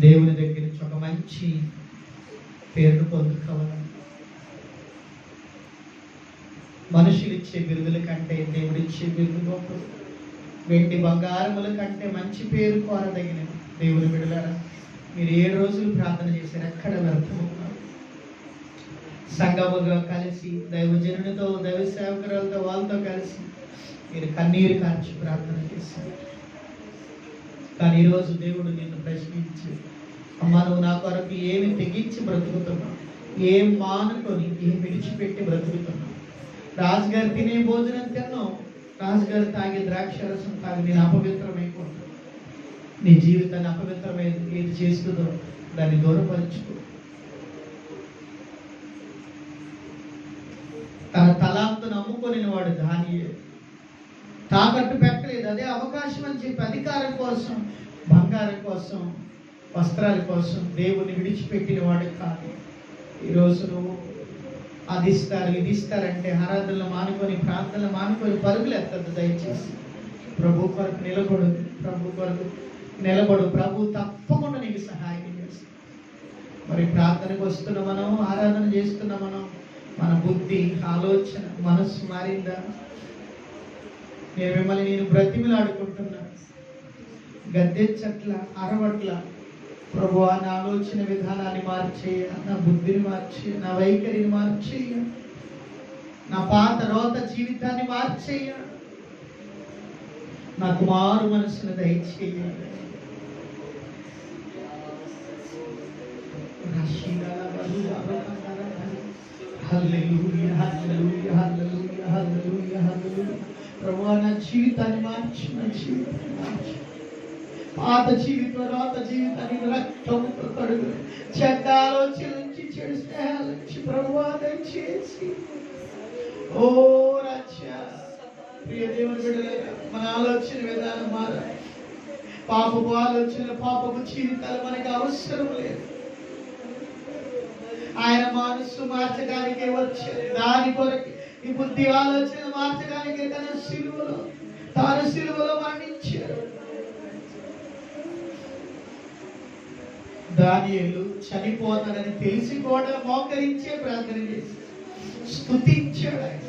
దేవుని దగ్గర నుంచి ఒక మంచి పేరును పొందుకోవాలని, మనుషులు ఇచ్చే బిరుదుల కంటే దేవుడిచ్చే బిరుదు గొప్పది. వెండి బంగారముల కంటే మంచి పేరు కోరదగినది. దేవుని బిడ్డలారా, మీరు 7 రోజులు ప్రార్థన చేశారు, ఎక్కడ వ్యర్థమవుతున్నారు? సంఘముగా కలిసి దైవజనునితో, దైవ సేవకురాలతో, వాళ్ళతో కలిసి మీరు కన్నీరు కార్చి ప్రార్థన చేశారు. కానీ ఈరోజు దేవుడు నిన్ను ప్రశ్నించి, అమ్మ నువ్వు నా కొరకు ఏమి తెగించి బ్రతుకుతున్నావు, ఏం మానుకొని ఏం విడిచిపెట్టి బ్రతుకుతున్నావు? రాజుగారు తినే భోజనం తిన్నావు, రాజుగారు తాగే ద్రాక్షరసం తాగి నేను అపవిత్రమైపోతాను. నీ జీవితాన్ని అపవిత్రమైన ఏది చేస్తుందో దాన్ని దూరపరుచుకో. తన తలాంతును నమ్ముకొని వాడు దానియేలు తాకట్టు పెట్టలేదు. అదే అవకాశం అని చెప్పి అధికారం కోసం, బంగారం కోసం, వస్త్రాల కోసం దేవుని విడిచిపెట్టిన వాడు కాదు. ఈరోజు నువ్వు అది ఇస్తారు ఇది ఇస్తారంటే ఆరాధనలు మానుకొని, ప్రార్థనలు మానుకొని పరుగులు ఎత్తద్దు. దయచేసి ప్రభు కొరకు నిలబడు, ప్రభు కొరకు నిలబడు. ప్రభు తప్పకుండా నీకు సహాయం చేస్తాడు. మరి ప్రార్థనకు వస్తున్న మనం, ఆరాధన చేస్తున్న మనం, మన బుద్ధి, ఆలోచన, మనస్సు మారిందా? నేను బ్రతిమిలాడుకుంటున్నా, గద్దెచ్చట్ల, అరవట్ల. ప్రభువా, నా ఆలోచన విధానాన్ని మార్చేయ, నా బుద్ధిని మార్చేయ, నా వైఖరిని మార్చేయ, నా పాత రోత జీవితాన్ని మార్చేయ, నాకు మారు మనసును దయచేయ. హల్లెలూయా, హల్లెలూయా, హల్లెలూయా, హల్లెలూయా, హల్లెలూయా. ప్రభువా, నా జీవితాన్ని మార్చు, నా జీవితాన్ని మార్చు. పాత జీవితం, రాత జీవితాన్ని రక్తంతో కడుగు. చెడ్డ ఆలోచన నుంచి, చెడు స్నేహాల నుంచి ప్రభువా దయచేసి. ఓ రాజ్యా, ప్రియ దేవుని బిడ్డలారా, మన ఆలోచన విధానం మారాలి. పాపపు ఆలోచన, పాపపు జీవితాలు మనకు అవసరం లేదు. ఆయన మనస్సు మార్చడానికే వచ్చాడు. దాని కొరకు ఈ బుద్ధి ఆలోచన మార్చడానికే తాను సిలువలో మరణించాడు. దానియేలు చనిపోతాడని తెలిసి కూడా మోకరించే ప్రార్థన చేసి స్తుతించాడు. ఆయన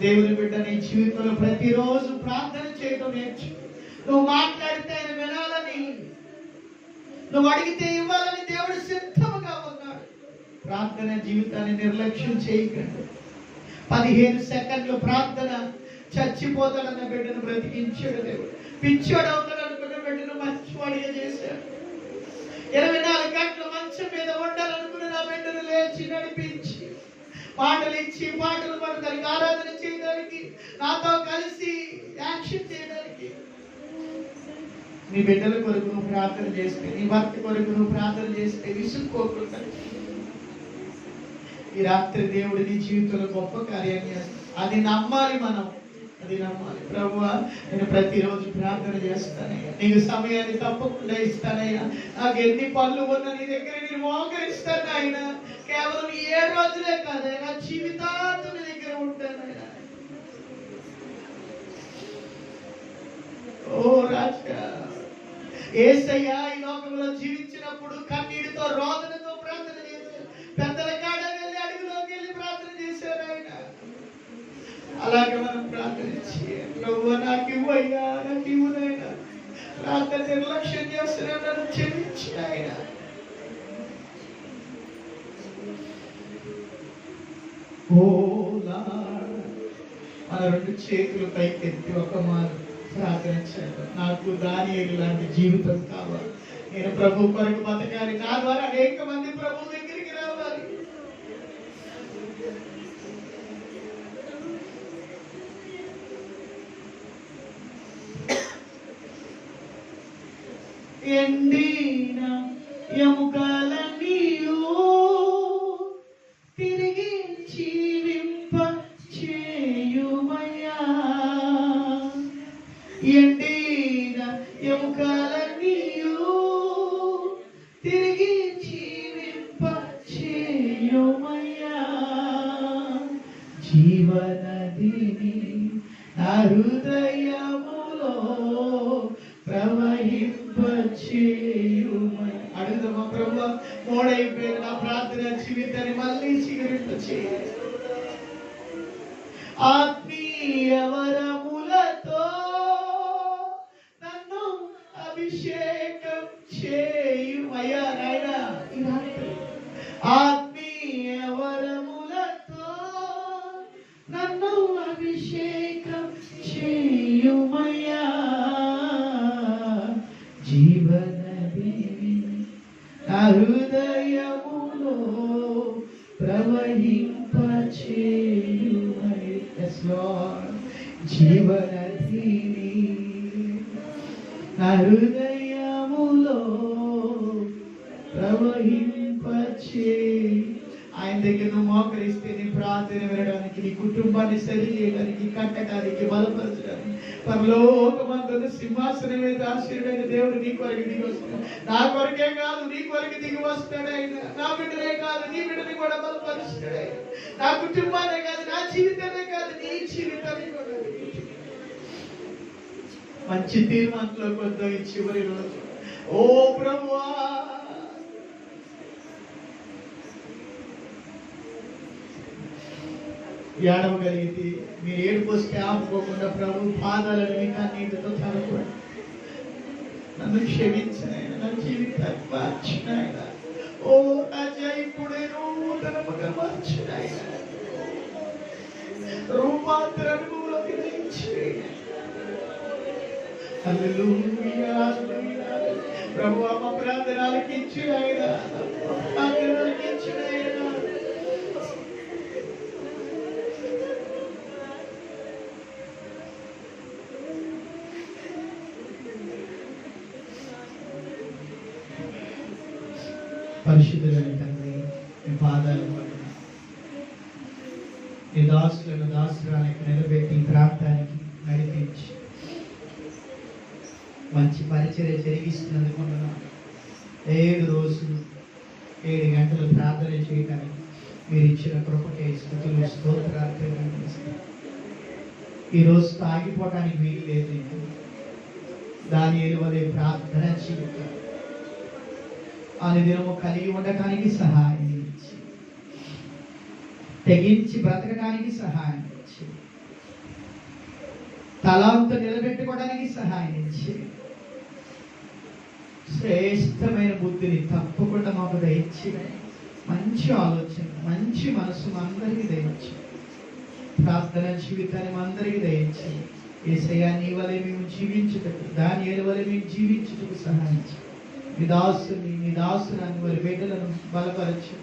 దేవుని బిడ్డ, నీ జీవితంలో ప్రతిరోజు ప్రార్థన చేయడం నేర్చు. నువ్వు మాట్లాడితే ఆయన వినాలని, నువ్వు అడిగితే ఇవ్వాలని దేవుడు సిద్ధముగా ఉన్నాడు. ప్రార్థన జీవితాన్ని నిర్లక్ష్యం చేయకండి. 15 సెకండ్లు ప్రార్థన చచ్చిపోతాడన్న బిడ్డను బ్రతికించాడు దేవుడు. పిచ్చోడు అవుతాడు అనుకున్న బిడ్డను మంచివాడిగా చేశాడు. 24 గంటలు మంచం మీద ఉండాలనుకున్న నా బిడ్డను లేచి నడిపించి, పాటలు ఇచ్చి, పాటలు పాడడానికి, ఆరాధన చేయడానికి, నాతో కలిసి యాక్షన్ చేయడానికి. నీ బిడ్డల కొరకు నువ్వు ప్రార్థన చేస్తే, నీ భర్త కొరకు నువ్వు ప్రార్థన చేస్తే విసుక్కోకుండా ఈ రాత్రి దేవుడు నీ జీవితంలో గొప్ప కార్యాన్ని చేస్తాడు. అది నమ్మాలి మనం, అది నమ్మాలి. ప్రభువా, నేను ప్రతిరోజు ప్రార్థన చేస్తానయ్యా, నీకు సమయాన్ని తప్పకుండా ఇస్తానయ్యా. నాకు ఎన్ని పనులు ఉన్నా నీ దగ్గర నేను మోకరిస్తాను ఆయన. కేవలం 7 రోజులే కాదైనా, జీవితాంతం నీ దగ్గర ఉంటానయ్యా. ఓ రాజా, యేసయ్య ఈ లోకంలో జీవించినప్పుడు కన్నీటితో, రోదనతో ప్రార్థన చేశారు. పెద్దల కాడ వెళ్ళి, అడుగులోకి వెళ్ళి ప్రార్థన చేశారు ఆయన. అలాగే మనం ప్రార్థించి, ప్రభువా నాకు ఇవ్వయ్యా, నాకు ఇవ్వనైనా, ప్రార్థన నిర్లక్ష్యం చేస్తున్నా, నన్ను క్షమించి ఆయన. ఓ లార్డ్, మన 2 చేతులు పైకెత్తి ఒక మారు ప్రార్థన చేయాలి. నాకు దానియేలు లాంటి జీవితం కావాలి. నేను ప్రభు కొరకు బతకాలి. నా ద్వారా అనేక మంది ప్రభు దగ్గరికి రావాలి. ఎండిన యము జీవనదిని నా హృదయములో ప్రవహింపచేయుమని. అడుగుదామా ప్రభువా, మోడైపోయిన నా ప్రార్థన జీవితాన్ని మళ్ళీ చిగురింపచేయాలి. ఆత్మీయ వరములతో నన్ను అభిషేకం చేయుమయ్యా నాయనా. ఆత్మీయ వరములతో నన్ను అభిషేకం చేయుమయ్యా. జీవనదిని నా హృదయములో ప్రవహింపచేయుమని. Yes, Lord. జీవనదిని నా హృదయములో ప్రవహింపచే. ఆయన దగ్గర నువ్వు మోకరిస్తే నీ ప్రార్థన వినడానికి, నీ కుటుంబాన్ని సరి చేయడానికి, కట్టడానికి, బలపరచడానికి పరలోకమందున్న సింహాసనం మీద ఆశీర్వైన దేవుడు నీ కొరకు దిగి వస్తాడు. నా కొరకే కాదు, నీ కొరకు దిగి వస్తాడు ఆయన. నా బిడ్డలే కాదు, నీ బిడ్డని కూడా బలపరుస్తాడు ఆయన. నా కుటుంబానే కాదు, నా జీవితానే కాదు, నీ జీవితాన్ని కూడా. మంచి తీర్మానంలోకి వద్దాం ఈ చివరి రోజు. ఓ ప్రభువా, ఏడవగలిగితే మీరు ఏడుపు వస్తే ఆపుకోకుండా ప్రభు పాదాలను మీ కన్నీటితో తడపండి. నన్ను క్షమించిన ఆయన, నా జీవితాన్ని మార్చిన ఆయన. ఓ రాజా, ఇప్పుడే నూతనముగా మార్చిన ఆయన. రూపాంతర అనుభవంలోకి దించిన ప్రభు మా ప్రార్థనలకు ఇచ్చిన ఆయన, ప్రార్థనలకు ఇచ్చిన ఆయన. పరిశుద్ధులైన తండ్రి, మీ పాదాలు పట్టున నీ దాసులను దాసురానికి నిలబెట్టి ప్రాంతానికి నడిపించి మంచి పరిచర్య జరిగిస్తున్నందుకు 7 రోజులు 7 గంటలు ప్రార్థన చేయడానికి మీరు ఇచ్చిన కృపకే స్తుతులు స్తోత్రాలు. ఈరోజు ఆగిపోవటానికి వీలు లేదు. దానియేలు వలె ప్రార్థన జీవితం అనుదినము కలిగి ఉండటానికి సహాయం ఇచ్చి, తెగించి బ్రతకడానికి సహాయం ఇచ్చి, తలాంతో నిలబెట్టుకోవడానికి సహాయం ఇచ్చి, శ్రేష్టమైన బుద్ధిని తప్పకుండా మాకు దయచి, మంచి ఆలోచన, మంచి మనసు అందరికీ దయచి, ప్రార్థన జీవితాన్ని అందరికీ దయచి, యేసయ్యా నీ వలె మేము జీవించుటకు, దానియేలు వలె మేము జీవించుటకు సహాయించి, మీ దాసురాన్ని వారి బిడ్డలను బలపరచు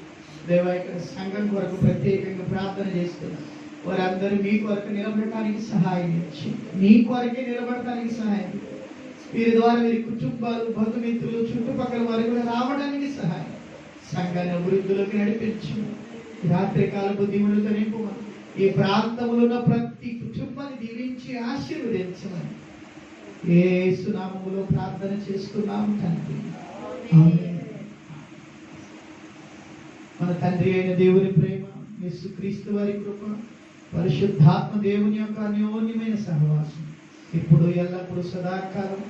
దేవా. ఇక్కడ సంఘం కొరకు ప్రత్యేకంగా ప్రార్థన చేస్తున్నాం. వారందరూ మీ కొరకు నిలబడటానికి సహాయం ఇచ్చి, మీ కొరకే నిలబడటానికి సహాయం, వీరి ద్వారా వీరి కుటుంబాలు, బంధుమిత్రులు, చుట్టుపక్కల వారు కూడా రావడానికి సహాయం, సంఘాన్ని అభివృద్ధిలోకి నడిపించు. రాత్రి కాలపు దీవులతో నింపమని, ఈ ప్రాంతంలో ఉన్న ప్రతి కుటుంబాన్ని దీవించి ఆశీర్వదించమని యేసు నామములో ప్రార్థన చేస్తున్నాము తండ్రి. మన తండ్రి అయిన దేవుని ప్రేమ, యేసుక్రీస్తు వారి కృప, పరిశుద్ధాత్మ దేవుని యొక్క అన్యోన్యమైన సహవాసం ఇప్పుడు ఎల్లప్పుడూ సదాకాలం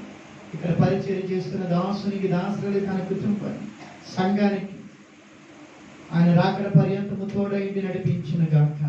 ఇక్కడ పరిచయం చేస్తున్న దాసునికి, దాసులకి, తన కుటుంబానికి, సంఘానికి ఆయన రాకడ పర్యంతము తోడైంది నడిపించును గాక.